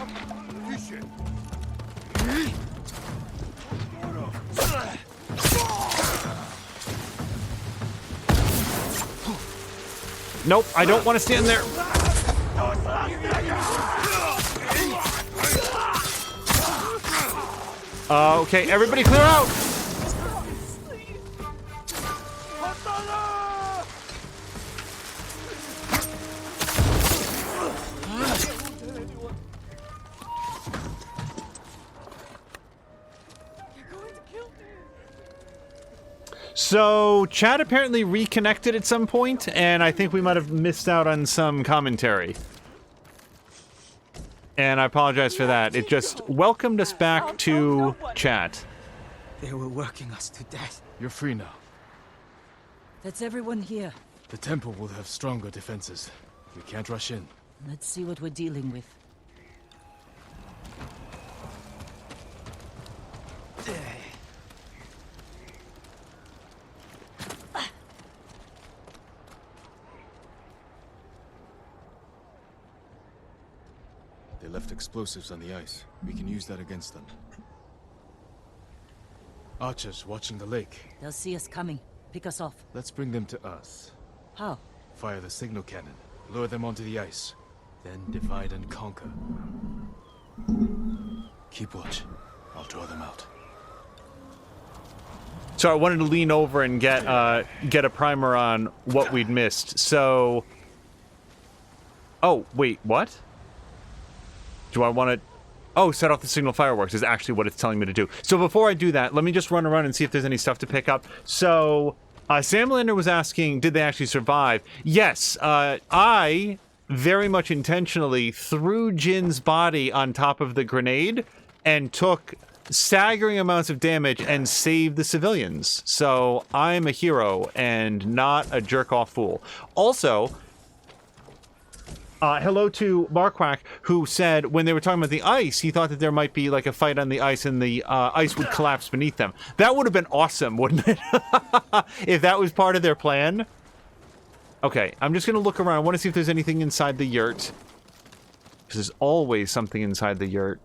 Nope, I don't want to stand there. Okay, everybody clear out! So, chat apparently reconnected at some point, and I think we might have missed out on some commentary. And I apologize for that. It just welcomed us back to chat. They were working us to death. You're free now. That's everyone here. The temple will have stronger defenses. We can't rush in. Let's see what we're dealing with. They left explosives on the ice. We can use that against them. Archers watching the lake. They'll see us coming. Pick us off. Let's bring them to us. How? Fire the signal cannon. Lure them onto the ice. Then divide and conquer. Keep watch. I'll draw them out. So I wanted to lean over and get a primer on what we'd missed. So... Oh, wait, what? Do I want to... Oh, set off the signal fireworks is actually what it's telling me to do. So before I do that, let me just run around and see if there's any stuff to pick up. So, Sam Lander was asking, did they actually survive? Yes, I very much intentionally threw Jin's body on top of the grenade and took staggering amounts of damage and saved the civilians. So, I'm a hero and not a jerk-off fool. Also... hello to Marquack, who said when they were talking about the ice, he thought that there might be like a fight on the ice and the ice would collapse beneath them. That would have been awesome, wouldn't it? If that was part of their plan. Okay, I'm just going to look around. I want to see if there's anything inside the yurt. Because there's always something inside the yurt.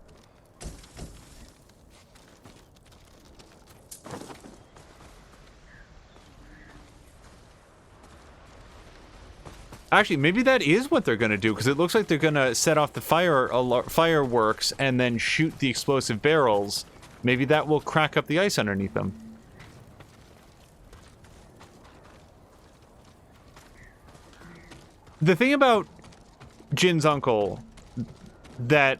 Actually, maybe that is what they're going to do, because it looks like they're going to set off the fireworks and then shoot the explosive barrels. Maybe that will crack up the ice underneath them. The thing about Jin's uncle that,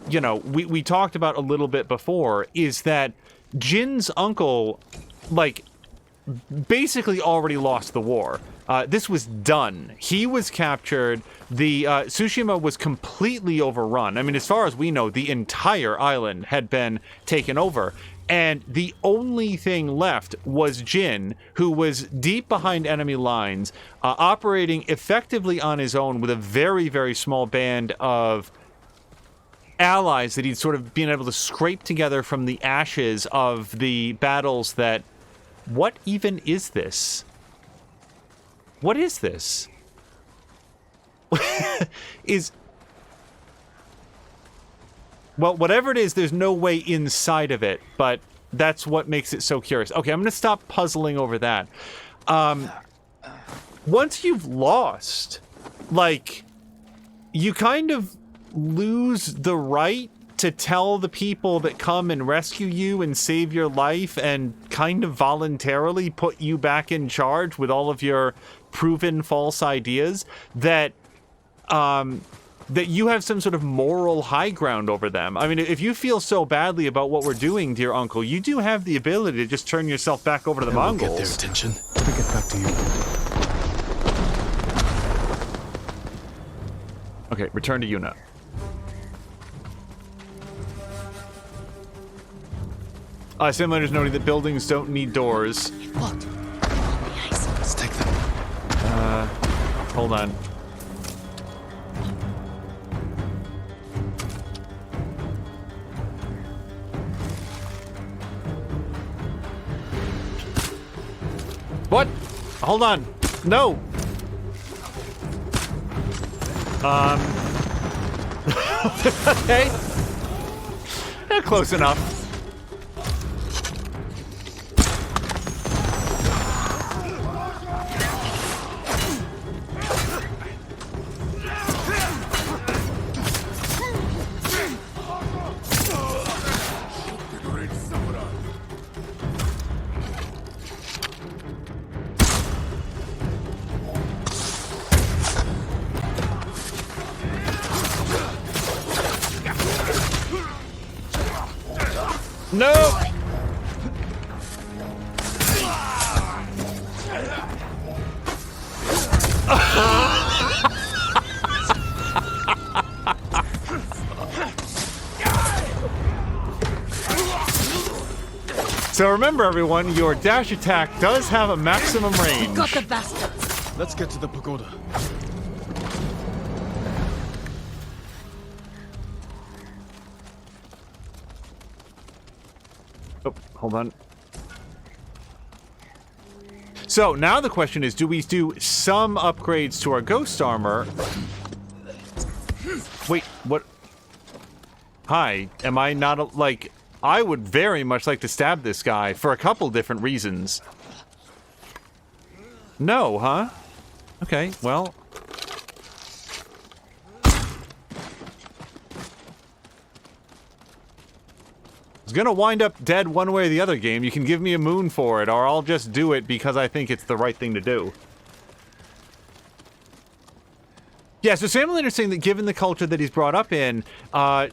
you know, we talked about a little bit before is that Jin's uncle, like, basically already lost the war. This was done. He was captured. The Tsushima was completely overrun. I mean, as far as we know, the entire island had been taken over. And the only thing left was Jin, who was deep behind enemy lines, operating effectively on his own with a very, very small band of allies that he'd sort of been able to scrape together from the ashes of the battles that... What even is this? What is this? Well, whatever it is, there's no way inside of it, but that's what makes it so curious. Okay, I'm going to stop puzzling over that. once you've lost, like, you kind of lose the right to tell the people that come and rescue you and save your life and kind of voluntarily put you back in charge with all of your proven false ideas that you have some sort of moral high ground over them. I mean, if you feel so badly about what we're doing, dear uncle, you do have the ability to just turn yourself back over to the Mongols. We'll get their attention. We get back to you. Okay, return to Yuna. Simulators noting that buildings don't need doors. What? Let's take them. Hold on. What? Hold on. No. Okay. Yeah, close enough. No! So remember, everyone, your dash attack does have a maximum range. Got the bastards! Let's get to the pagoda. Oh, hold on. So now the question is, do we do some upgrades to our ghost armor? Wait, what? Hi, am I not, like, I would very much like to stab this guy for a couple different reasons. No, huh? Okay, well. It's gonna wind up dead one way or the other, game. You can give me a moon for it, or I'll just do it because I think it's the right thing to do. Yeah, so Samuel Lander's saying that given the culture that he's brought up in,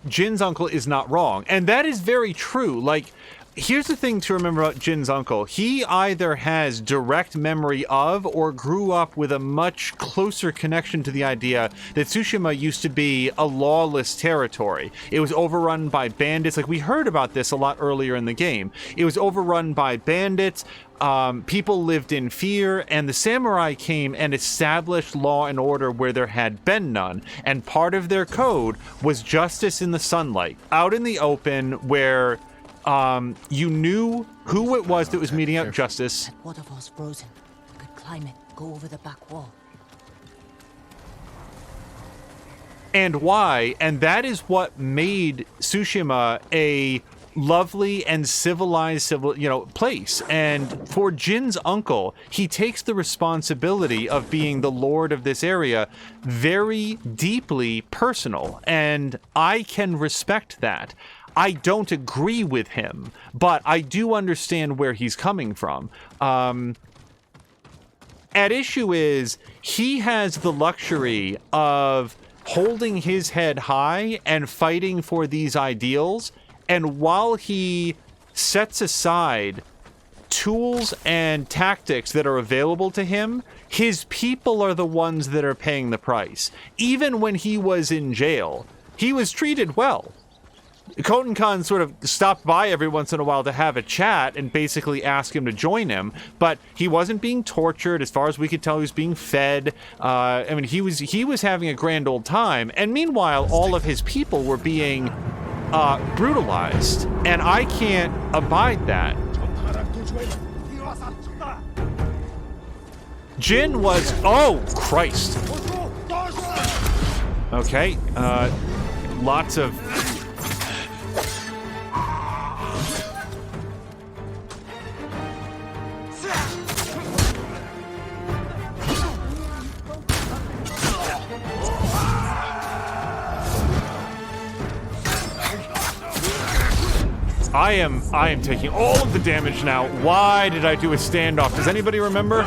Jin's uncle is not wrong. And that is very true. Like, here's the thing to remember about Jin's uncle. He either has direct memory of or grew up with a much closer connection to the idea that Tsushima used to be a lawless territory. It was overrun by bandits. Like, we heard about this a lot earlier in the game. It was overrun by bandits. People lived in fear, and the samurai came and established law and order where there had been none. And part of their code was justice in the sunlight, out in the open, where you knew who it was that was meting out justice. That waterfall's frozen. We could climb it, go over the back wall. And why, and that is what made Tsushima a lovely and civilized place. And for Jin's uncle, he takes the responsibility of being the lord of this area very deeply personal, and I can respect that. I don't agree with him, but I do understand where he's coming from. At issue is, he has the luxury of holding his head high and fighting for these ideals, and while he sets aside tools and tactics that are available to him, his people are the ones that are paying the price. Even when he was in jail, he was treated well. Khoten Khan sort of stopped by every once in a while to have a chat and basically ask him to join him, but he wasn't being tortured. As far as we could tell, he was being fed. I mean, he was having a grand old time, and meanwhile, all of his people were being brutalized, and I can't abide that. Jin was... Oh, Christ. Okay, lots of... I am taking all of the damage now. Why did I do a standoff? Does anybody remember?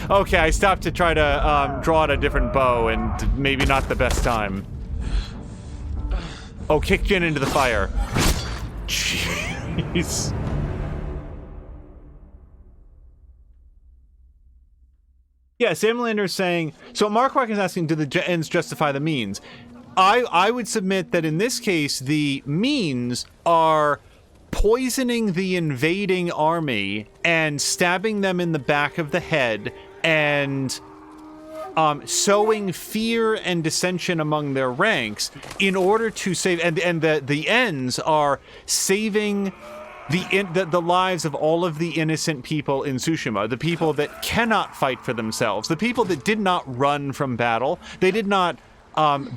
Okay, I stopped to try to draw out a different bow, and maybe not the best time. Oh, kick Jin into the fire. Jeez. Yeah, Sam Lander's saying, so Mark Wack is asking, do the ends justify the means? I would submit that in this case, the means are poisoning the invading army and stabbing them in the back of the head and sowing fear and dissension among their ranks in order to save, and the ends are saving the lives of all of the innocent people in Tsushima, the people that cannot fight for themselves, the people that did not run from battle, they did not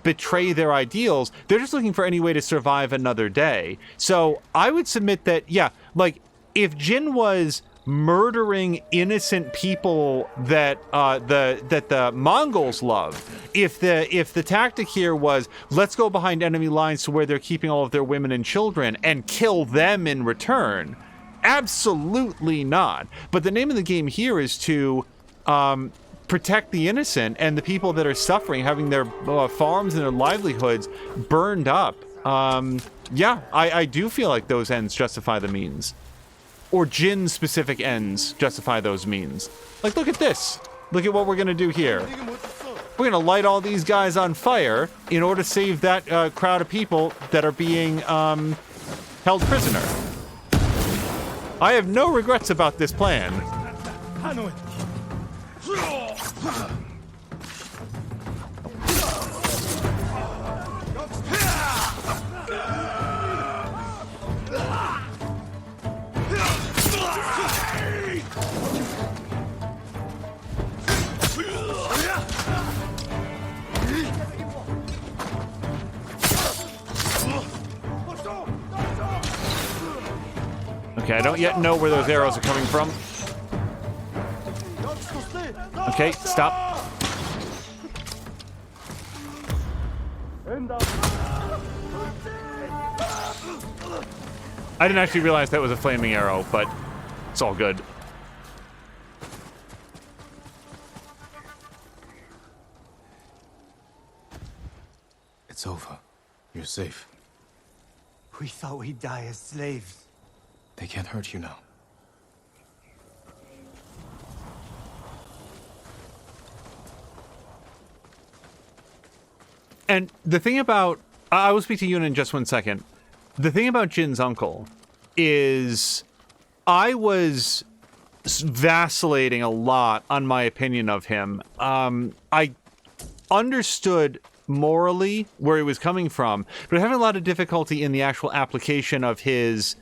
betray their ideals, they're just looking for any way to survive another day. So I would submit that, yeah, like, if Jin was murdering innocent people that the Mongols love, if the tactic here was, let's go behind enemy lines to where they're keeping all of their women and children and kill them in return, absolutely not. But the name of the game here is to protect the innocent and the people that are suffering, having their farms and their livelihoods burned up. Yeah, I do feel like those ends justify the means. Or Jin's specific ends justify those means. Like, look at this. Look at what we're gonna do here. We're gonna light all these guys on fire in order to save that crowd of people that are being held prisoner. I have no regrets about this plan. Okay, I don't yet know where those arrows are coming from. Okay, stop. I didn't actually realize that was a flaming arrow, but it's all good. It's over. You're safe. We thought we'd die as slaves. They can't hurt you now. And the thing about... I will speak to Yuna in just 1 second. The thing about Jin's uncle is I was vacillating a lot on my opinion of him. I understood morally where he was coming from, but having a lot of difficulty in the actual application of his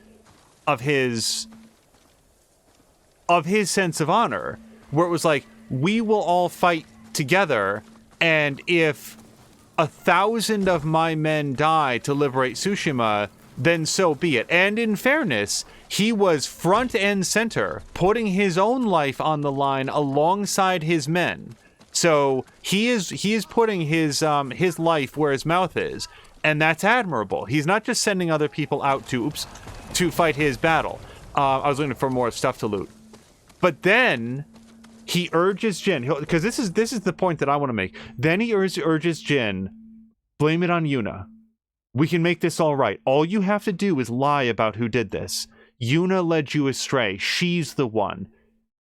sense of honor, where it was like, we will all fight together, and if 1,000 of my men die to liberate Tsushima, then so be it. And in fairness, he was front and center, putting his own life on the line alongside his men. So he is putting his life where his mouth is, and that's admirable. He's not just sending other people out to fight his battle. I was looking for more stuff to loot, but then he urges Jin, because this is the point that I want to make. Then he urges Jin, blame it on Yuna. We can make this all right. All you have to do is lie about who did this. Yuna led you astray. She's the one.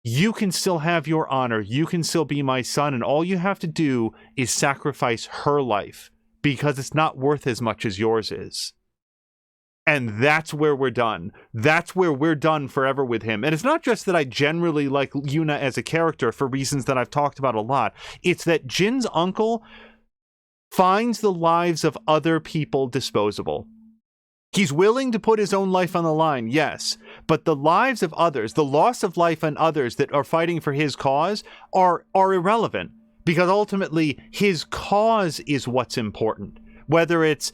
You can still have your honor. You can still be my son, and all you have to do is sacrifice her life, because it's not worth as much as yours is. And that's where we're done. That's where we're done forever with him. And it's not just that I generally like Yuna as a character for reasons that I've talked about a lot. It's that Jin's uncle finds the lives of other people disposable. He's willing to put his own life on the line, yes, but the lives of others, the loss of life on others that are fighting for his cause are irrelevant, because ultimately his cause is what's important. Whether it's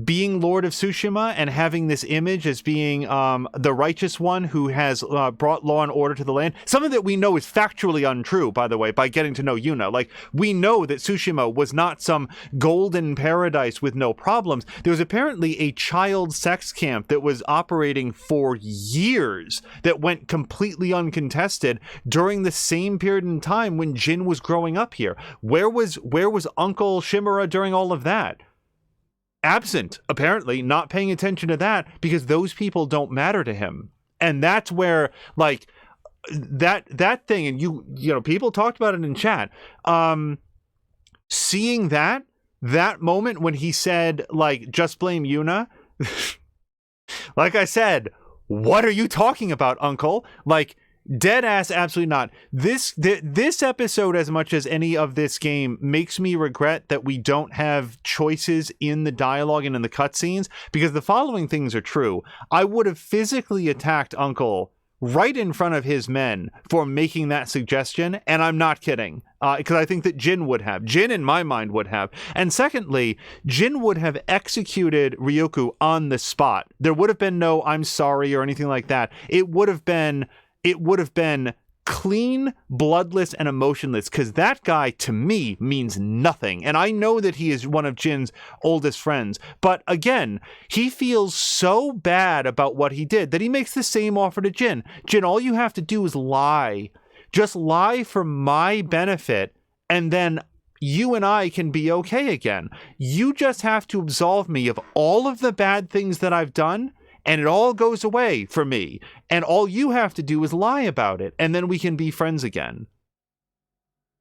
being Lord of Tsushima and having this image as being the righteous one who has brought law and order to the land, something that we know is factually untrue, by the way, by getting to know Yuna. Like, we know that Tsushima was not some golden paradise with no problems. There was apparently a child sex camp that was operating for years that went completely uncontested during the same period in time when Jin was growing up here. Where was Uncle Shimura during all of that? Absent, apparently, not paying attention to that because those people don't matter to him. And that's where, like, that thing, and you know, people talked about it in chat. Seeing that moment when he said, like, just blame Yuna, like I said, what are you talking about, Uncle? Like, dead ass, absolutely not. This episode, as much as any of this game, makes me regret that we don't have choices in the dialogue and in the cutscenes, because the following things are true. I would have physically attacked Uncle right in front of his men for making that suggestion, and I'm not kidding, because I think that Jin would have. Jin, in my mind, would have. And secondly, Jin would have executed Ryuko on the spot. There would have been no "I'm sorry" or anything like that. It would have been clean, bloodless, and emotionless, because that guy, to me, means nothing. And I know that he is one of Jin's oldest friends. But again, he feels so bad about what he did that he makes the same offer to Jin. Jin, all you have to do is lie. Just lie for my benefit, and then you and I can be okay again. You just have to absolve me of all of the bad things that I've done, and it all goes away for me. And all you have to do is lie about it, and then we can be friends again.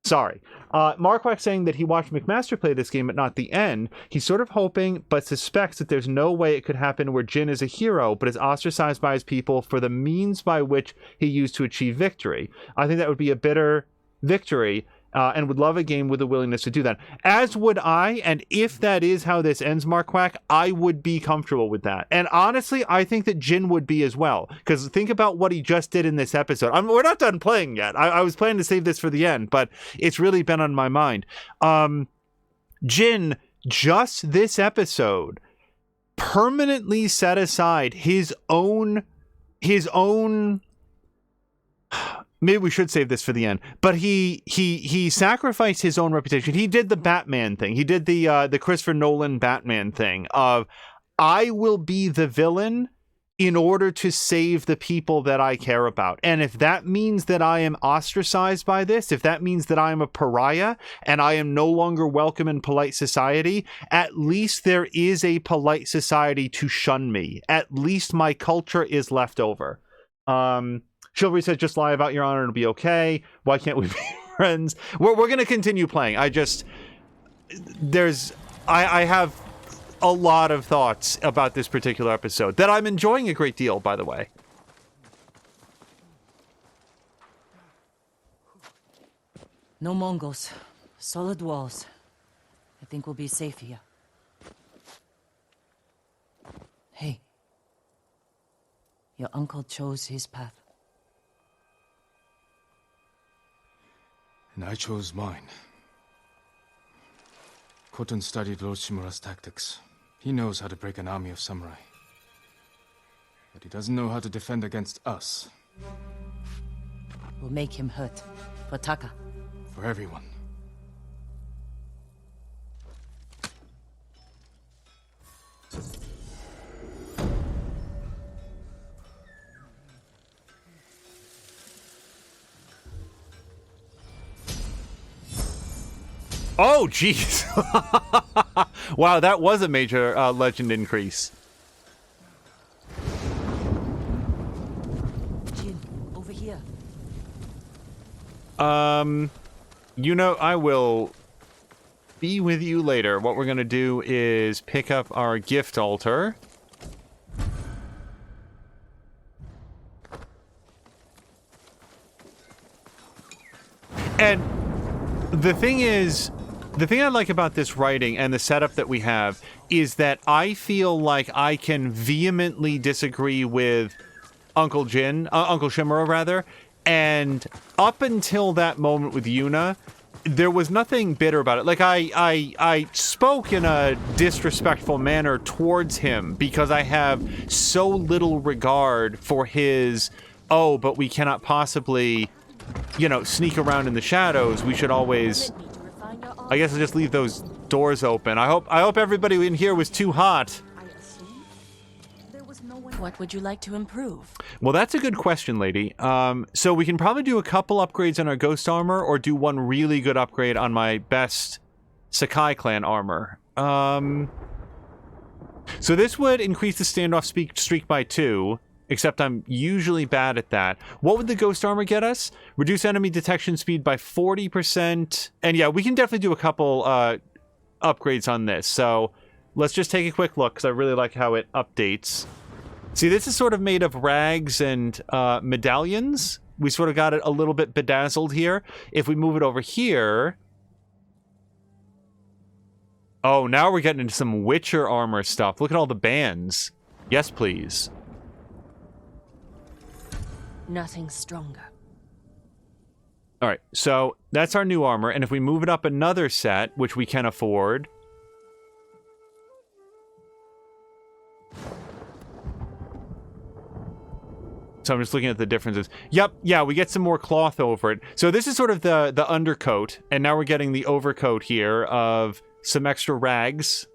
Sorry. Marquack saying that he watched McMaster play this game, but not the end. He's sort of hoping, but suspects that there's no way it could happen where Jin is a hero, but is ostracized by his people for the means by which he used to achieve victory. I think that would be a bitter victory, and would love a game with a willingness to do that. As would I, and if that is how this ends, Marquack, I would be comfortable with that. And honestly, I think that Jin would be as well, because think about what he just did in this episode. We're not done playing yet. I was planning to save this for the end, but it's really been on my mind. Jin, just this episode, permanently set aside his own maybe we should save this for the end, but he sacrificed his own reputation. He did the Batman thing. He did the Christopher Nolan Batman thing of, I will be the villain in order to save the people that I care about. And if that means that I am ostracized by this, if that means that I am a pariah and I am no longer welcome in polite society, at least there is a polite society to shun me. At least my culture is left over. Chivalry says, just lie about your honor and it'll be okay. Why can't we be friends? We're going to continue playing. I have a lot of thoughts about this particular episode that I'm enjoying a great deal, by the way. No Mongols. Solid walls. I think we'll be safe here. Hey. Your uncle chose his path. And I chose mine. Khotun studied Lord Shimura's tactics. He knows how to break an army of samurai. But he doesn't know how to defend against us. We'll make him hurt. For Taka. For everyone. Oh, jeez. Wow, that was a major legend increase. Jin, over here. You know, I will be with you later. What we're going to do is pick up our gift altar. And the thing is, the thing I like about this writing and the setup that we have is that I feel like I can vehemently disagree with Uncle Shimura rather, and up until that moment with Yuna, there was nothing bitter about it. Like, I spoke in a disrespectful manner towards him because I have so little regard for his, oh, but we cannot possibly, you know, sneak around in the shadows. We should always... I guess I'll just leave those doors open. I hope everybody in here was too hot. What would you like to improve? Well, that's a good question, lady. So we can probably do a couple upgrades on our ghost armor or do one really good upgrade on my best Sakai clan armor. So this would increase the standoff streak by 2, except I'm usually bad at that. What would the ghost armor get us? Reduce enemy detection speed by 40%. And yeah, we can definitely do a couple upgrades on this. So let's just take a quick look because I really like how it updates. See, this is sort of made of rags and medallions. We sort of got it a little bit bedazzled here. If we move it over here... Oh, now we're getting into some Witcher armor stuff. Look at all the bands. Yes, please. Nothing stronger. All right, so that's our new armor. And if we move it up another set, which we can afford... So I'm just looking at the differences. Yep, yeah, we get some more cloth over it. So this is sort of the undercoat, and now we're getting the overcoat here of some extra rags.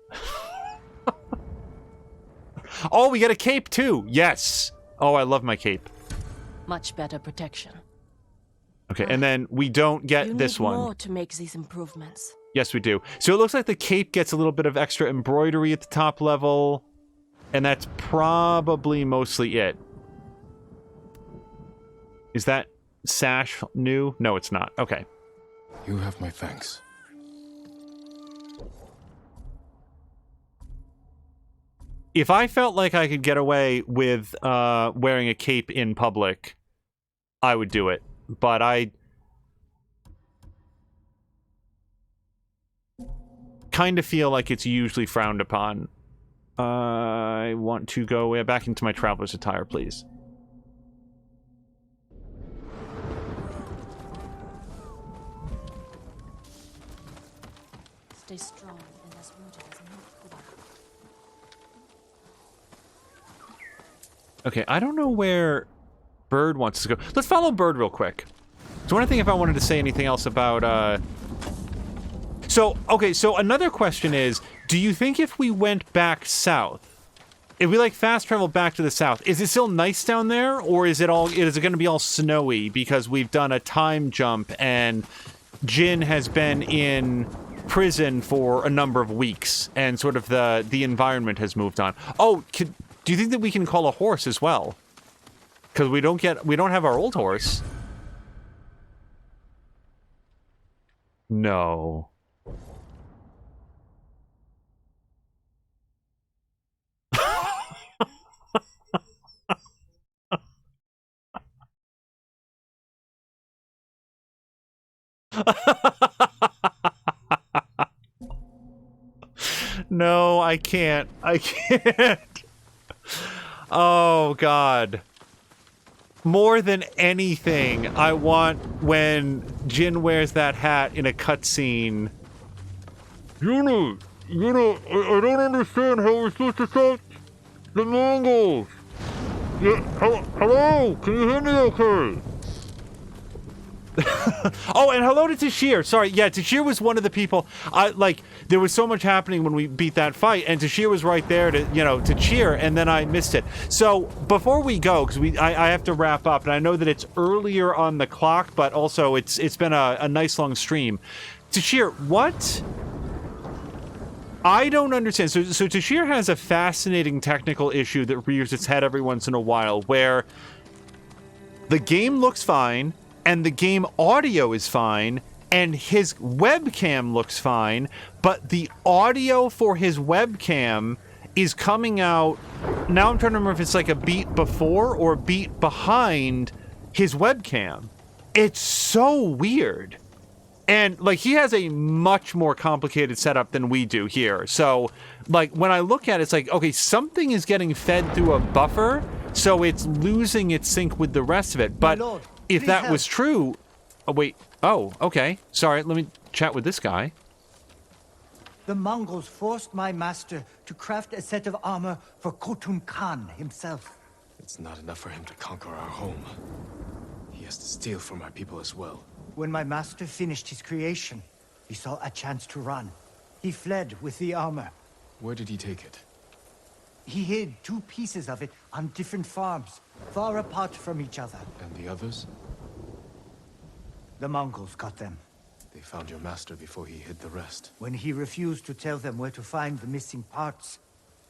Oh, we get a cape too. Yes. Oh, I love my cape. Much better protection. Okay, and then we don't get this one. You need more to make these improvements. Yes, we do. So it looks like the cape gets a little bit of extra embroidery at the top level, and that's probably mostly it. Is that sash new? No, it's not. Okay. You have my thanks. If I felt like I could get away with wearing a cape in public, I would do it. But I kind of feel like it's usually frowned upon. I want to go back into my traveler's attire, please. Stay strong and as rooted as milk. Okay, I don't know where Bird wants to go. Let's follow Bird real quick. So I think if I wanted to say anything else about, So another question is, do you think if we went back south, if we, like, fast travel back to the south, is it still nice down there? Or is it going to be all snowy because we've done a time jump and Jin has been in prison for a number of weeks and sort of the environment has moved on? Oh, do you think that we can call a horse as well? Because we don't have our old horse. No. No, I can't. I can't. Oh, God. More than anything, I want when Jin wears that hat in a cutscene. Yuna, I don't understand how we're supposed to stop the Mongols. Yeah, hello? Can you hear me okay? Oh, and hello to Tashir. Sorry, yeah, Tashir was one of the people. There was so much happening when we beat that fight, and Tashir was right there to cheer, and then I missed it. So before we go, because I have to wrap up, and I know that it's earlier on the clock, but also it's been a nice long stream. Tashir, what? I don't understand. So Tashir has a fascinating technical issue that rears its head every once in a while, where the game looks fine, and the game audio is fine, and his webcam looks fine, but the audio for his webcam is coming out... Now I'm trying to remember if it's like a beat before or a beat behind his webcam. It's so weird. And, like, he has a much more complicated setup than we do here. So, like, when I look at it, it's like, okay, something is getting fed through a buffer, so it's losing its sync with the rest of it. But if that was true... Oh, wait. Oh, okay. Sorry, let me chat with this guy. The Mongols forced my master to craft a set of armor for Khotun Khan himself. It's not enough for him to conquer our home. He has to steal from our people as well. When my master finished his creation, he saw a chance to run. He fled with the armor. Where did he take it? He hid 2 pieces of it on different farms, far apart from each other. And the others? The Mongols got them. They found your master before he hid the rest. When he refused to tell them where to find the missing parts,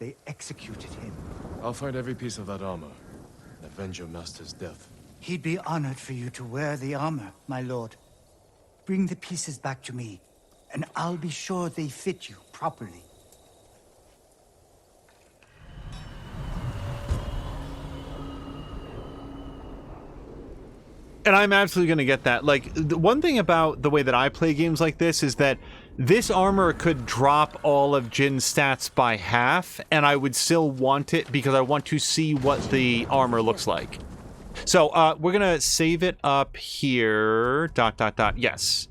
they executed him. I'll find every piece of that armor and avenge your master's death. He'd be honored for you to wear the armor, my lord. Bring the pieces back to me, and I'll be sure they fit you properly. And I'm absolutely going to get that. Like, the one thing about the way that I play games like this is that this armor could drop all of Jin's stats by half, and I would still want it because I want to see what the armor looks like. So, we're going to save it up here. ... Yes.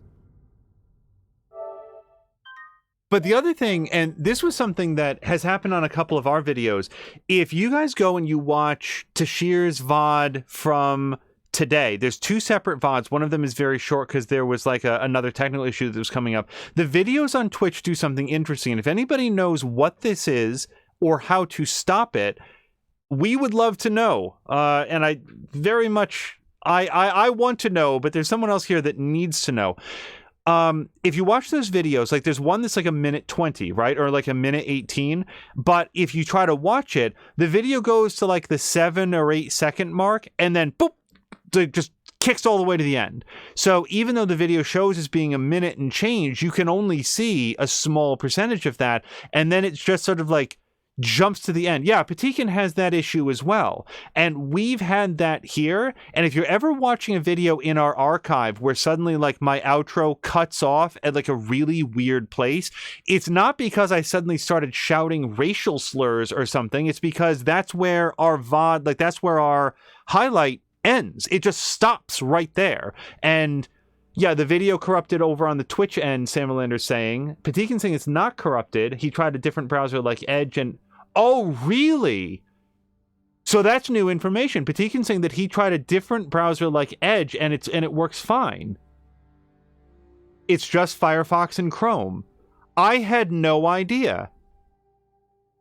But the other thing, and this was something that has happened on a couple of our videos, if you guys go and you watch Tashir's VOD from today, there's 2 separate VODs. One of them is very short because there was like another technical issue that was coming up. The videos on Twitch do something interesting, and if anybody knows what this is or how to stop it, we would love to know. And I very much, I want to know, but there's someone else here that needs to know. If you watch those videos, like there's one that's like a minute 20, right? Or like a minute 18. But if you try to watch it, the video goes to like the 7 or 8 second mark and then boop, it just kicks all the way to the end. So even though the video shows as being a minute and change, you can only see a small percentage of that. And then it's just sort of like jumps to the end. Yeah, Patikin has that issue as well. And we've had that here. And if you're ever watching a video in our archive where suddenly like my outro cuts off at like a really weird place, it's not because I suddenly started shouting racial slurs or something. It's because that's where our VOD, like that's where our highlight ends. It just stops right there. And yeah, the video corrupted over on the Twitch end, Samalander's saying. Patikin saying it's not corrupted. He tried a different browser like Edge and... Oh, really? So that's new information. Patikin saying that he tried a different browser like Edge and it works fine. It's just Firefox and Chrome. I had no idea.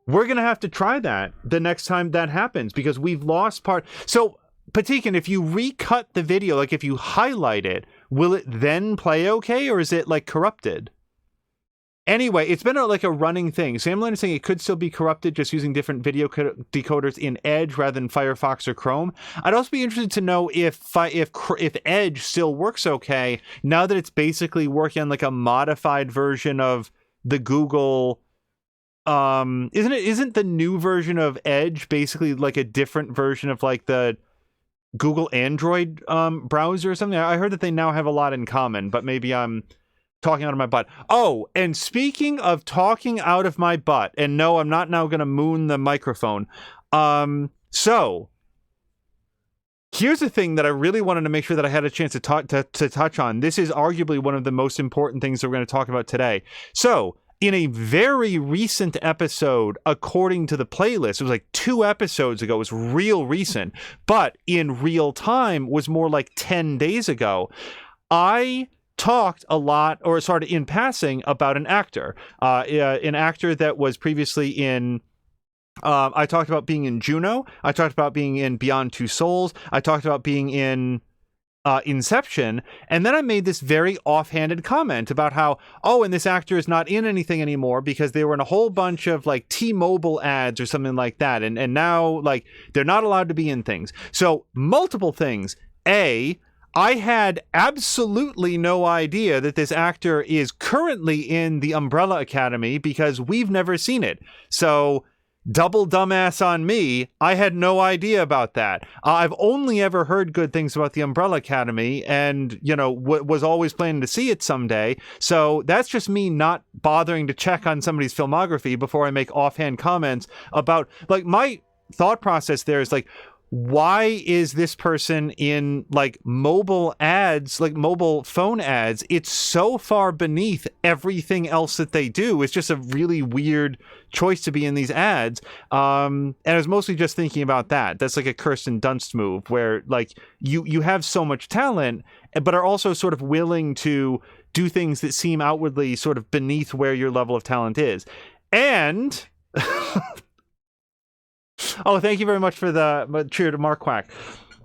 We're going to have to try that the next time that happens because we've lost part... So... Patikin, if you recut the video, like if you highlight it, will it then play okay, or is it like corrupted? Anyway, it's been like a running thing. Sam Lynn is saying it could still be corrupted just using different video decoders in Edge rather than Firefox or Chrome. I'd also be interested to know if Edge still works okay now that it's basically working on like a modified version of the Google. Isn't the new version of Edge basically like a different version of like the Google Android browser or something? I heard that they now have a lot in common, but maybe I'm talking out of my butt. Oh, and speaking of talking out of my butt, and no, I'm not now going to moon the microphone. So here's the thing that I really wanted to make sure that I had a chance to touch on. This is arguably one of the most important things that we're going to talk about today. So in a very recent episode, according to the playlist, it was like 2 episodes ago, it was real recent, but in real time was more like 10 days ago, I talked a lot, or sort of in passing, about an actor that was previously in... I talked about being in Juno, I talked about being in Beyond Two Souls, I talked about being in Inception, and then I made this very offhanded comment about how, oh, and this actor is not in anything anymore because they were in a whole bunch of like T-Mobile ads or something like that, and now like they're not allowed to be in things. So multiple things. I had absolutely no idea that this actor is currently in the Umbrella Academy because we've never seen it. So double dumbass on me. I had no idea about that. I've only ever heard good things about the Umbrella Academy and, you know, was always planning to see it someday. So that's just me not bothering to check on somebody's filmography before I make offhand comments about, like, my thought process there is like, why is this person in like mobile ads, like mobile phone ads? It's so far beneath everything else that they do. It's just a really weird choice to be in these ads. And I was mostly just thinking about that. That's like a Kirsten Dunst move where like you have so much talent, but are also sort of willing to do things that seem outwardly sort of beneath where your level of talent is. And oh, thank you very much for the cheer to Mark Quack.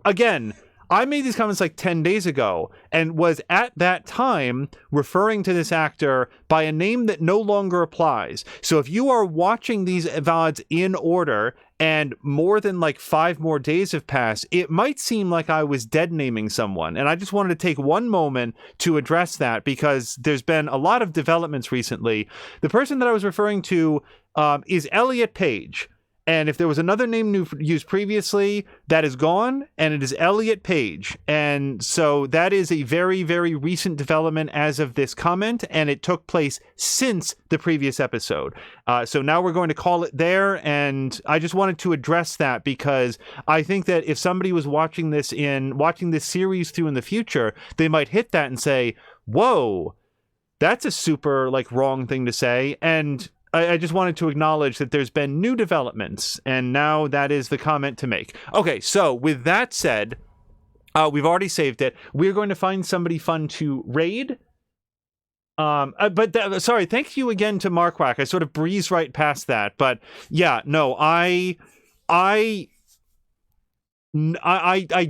Again, I made these comments like 10 days ago and was at that time referring to this actor by a name that no longer applies. So if you are watching these VODs in order and more than like 5 more days have passed, it might seem like I was dead naming someone. And I just wanted to take one moment to address that because there's been a lot of developments recently. The person that I was referring to is Elliot Page. And if there was another name used previously, that is gone, and it is Elliot Page. And so that is a very, very recent development as of this comment, and it took place since the previous episode. So now we're going to call it there, and I just wanted to address that because I think that if somebody was watching this series through in the future, they might hit that and say, whoa, that's a super, like, wrong thing to say, and I just wanted to acknowledge that there's been new developments, and now that is the comment to make. Okay, so with that said, we've already saved it. We're going to find somebody fun to raid. Sorry, thank you again to Marquack. I sort of breezed right past that, but yeah, no, I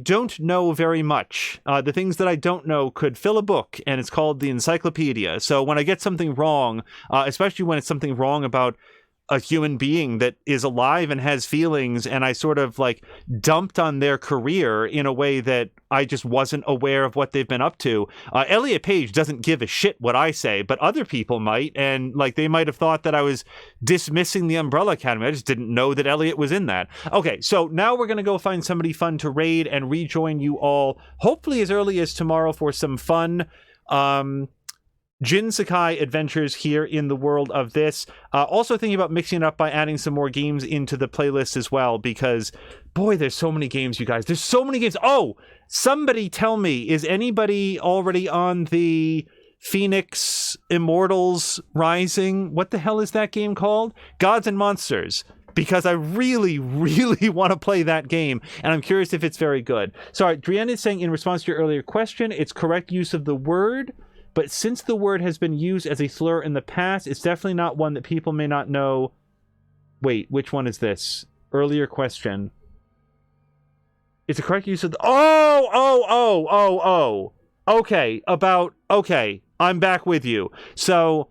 don't know very much. The things that I don't know could fill a book, and it's called the encyclopedia. So when I get something wrong, especially when it's something wrong about a human being that is alive and has feelings, and I sort of like dumped on their career in a way that I just wasn't aware of what they've been up to. Elliot Page doesn't give a shit what I say, but other people might, and like they might have thought that I was dismissing the Umbrella Academy. I just didn't know that Elliot was in that. Okay, so now we're gonna go find somebody fun to raid and rejoin you all, hopefully as early as tomorrow for some fun Jin Sakai adventures here in the world of this. Also thinking about mixing it up by adding some more games into the playlist as well, because boy, there's so many games, you guys. There's so many games. Oh, somebody tell me, is anybody already on the Phoenix Immortals Rising? What the hell is that game called? Gods and Monsters. Because I really, really want to play that game, and I'm curious if it's very good. Sorry, Drienne is saying in response to your earlier question, it's correct use of the word, but since the word has been used as a slur in the past, it's definitely not one that people may not know. Wait, which one is this? Earlier question. It's a correct use of the... Oh! Okay, I'm back with you. So,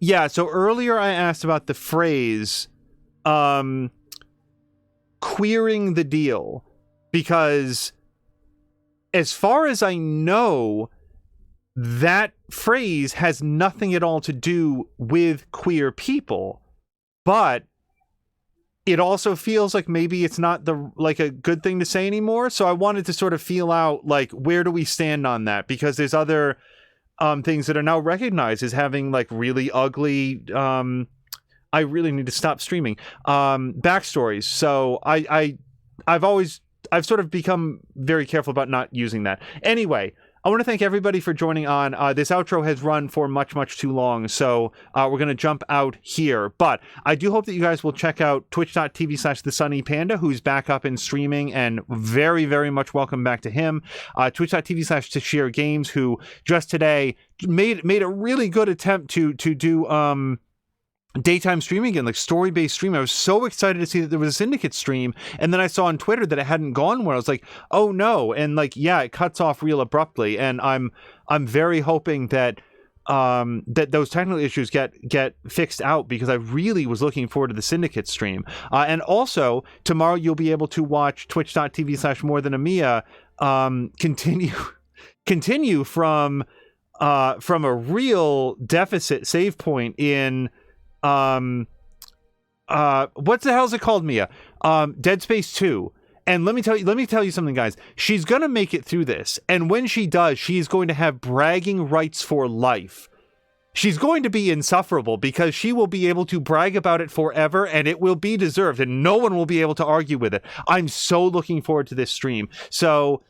yeah, so earlier I asked about the phrase, queering the deal, because as far as I know, that phrase has nothing at all to do with queer people, but it also feels like maybe it's not a good thing to say anymore. So I wanted to sort of feel out like where do we stand on that, because there's other things that are now recognized as having like really ugly I really need to stop streaming backstories. So I've sort of become very careful about not using that. Anyway, I want to thank everybody for joining on. This outro has run for much, much too long, so we're going to jump out here. But I do hope that you guys will check out twitch.tv/thesunnypanda, who's back up and streaming, and very, very much welcome back to him. Twitch.tv/Tashir Games, who just today made a really good attempt to do daytime streaming again, like story-based stream. I was so excited to see that there was a Syndicate stream, and then I saw on Twitter that it hadn't gone well. I was like, oh no, and like, yeah, it cuts off real abruptly, and I'm very hoping that that those technical issues get fixed out, because I really was looking forward to the Syndicate stream. And also tomorrow you'll be able to watch twitch.tv/morethanamiya continue from a real deficit save point in what the hell is it called, Mia? Dead Space 2. And let me tell you something, guys. She's gonna make it through this, and when she does, she's going to have bragging rights for life. she's going to be insufferable because she will be able to brag about it forever, and it will be deserved, and no one will be able to argue with it. I'm so looking forward to this stream. So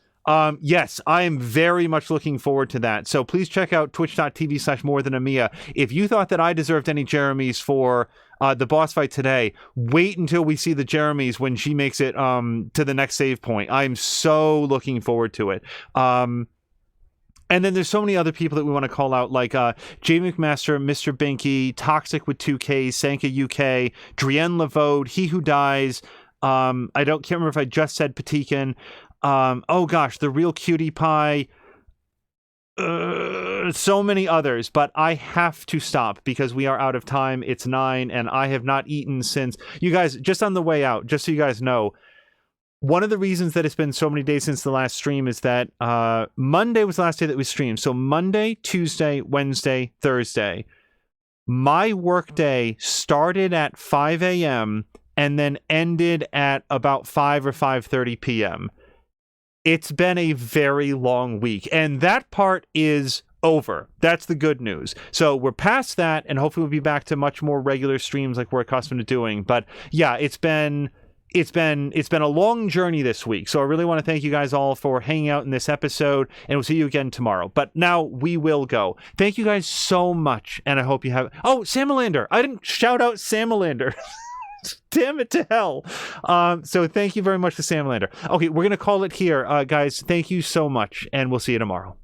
yes, I am very much looking forward to that. So please check out twitch.tv/morethanamiya. If you thought that I deserved any Jeremys for the boss fight today, wait until we see the Jeremys when she makes it to the next save point. I'm so looking forward to it. And then there's so many other people that we want to call out, like Jay McMaster, Mr. Binky, Toxic with 2K, Sanka UK, Drienne Lavode, He Who Dies. Can't remember if I just said Patikin. Oh gosh, The Real Cutie Pie. So many others, but I have to stop because we are out of time. It's 9 and I have not eaten since. You guys, just on the way out, just so you guys know, one of the reasons that it's been so many days since the last stream is that Monday was the last day that we streamed. So Monday, Tuesday, Wednesday, Thursday. My work day started at 5 a.m. and then ended at about 5 or 5:30 p.m. It's been a very long week, and that part is over. That's the good news. So we're past that, and hopefully we'll be back to much more regular streams like we're accustomed to doing. But yeah, it's been a long journey this week. So I really want to thank you guys all for hanging out in this episode, and we'll see you again tomorrow. But now we will go. Thank you guys so much, and I hope you have... Oh, Samalander! I didn't shout out Samalander. Damn it to hell. So thank you very much to Samalander. Okay, we're going to call it here. Guys, thank you so much, and we'll see you tomorrow.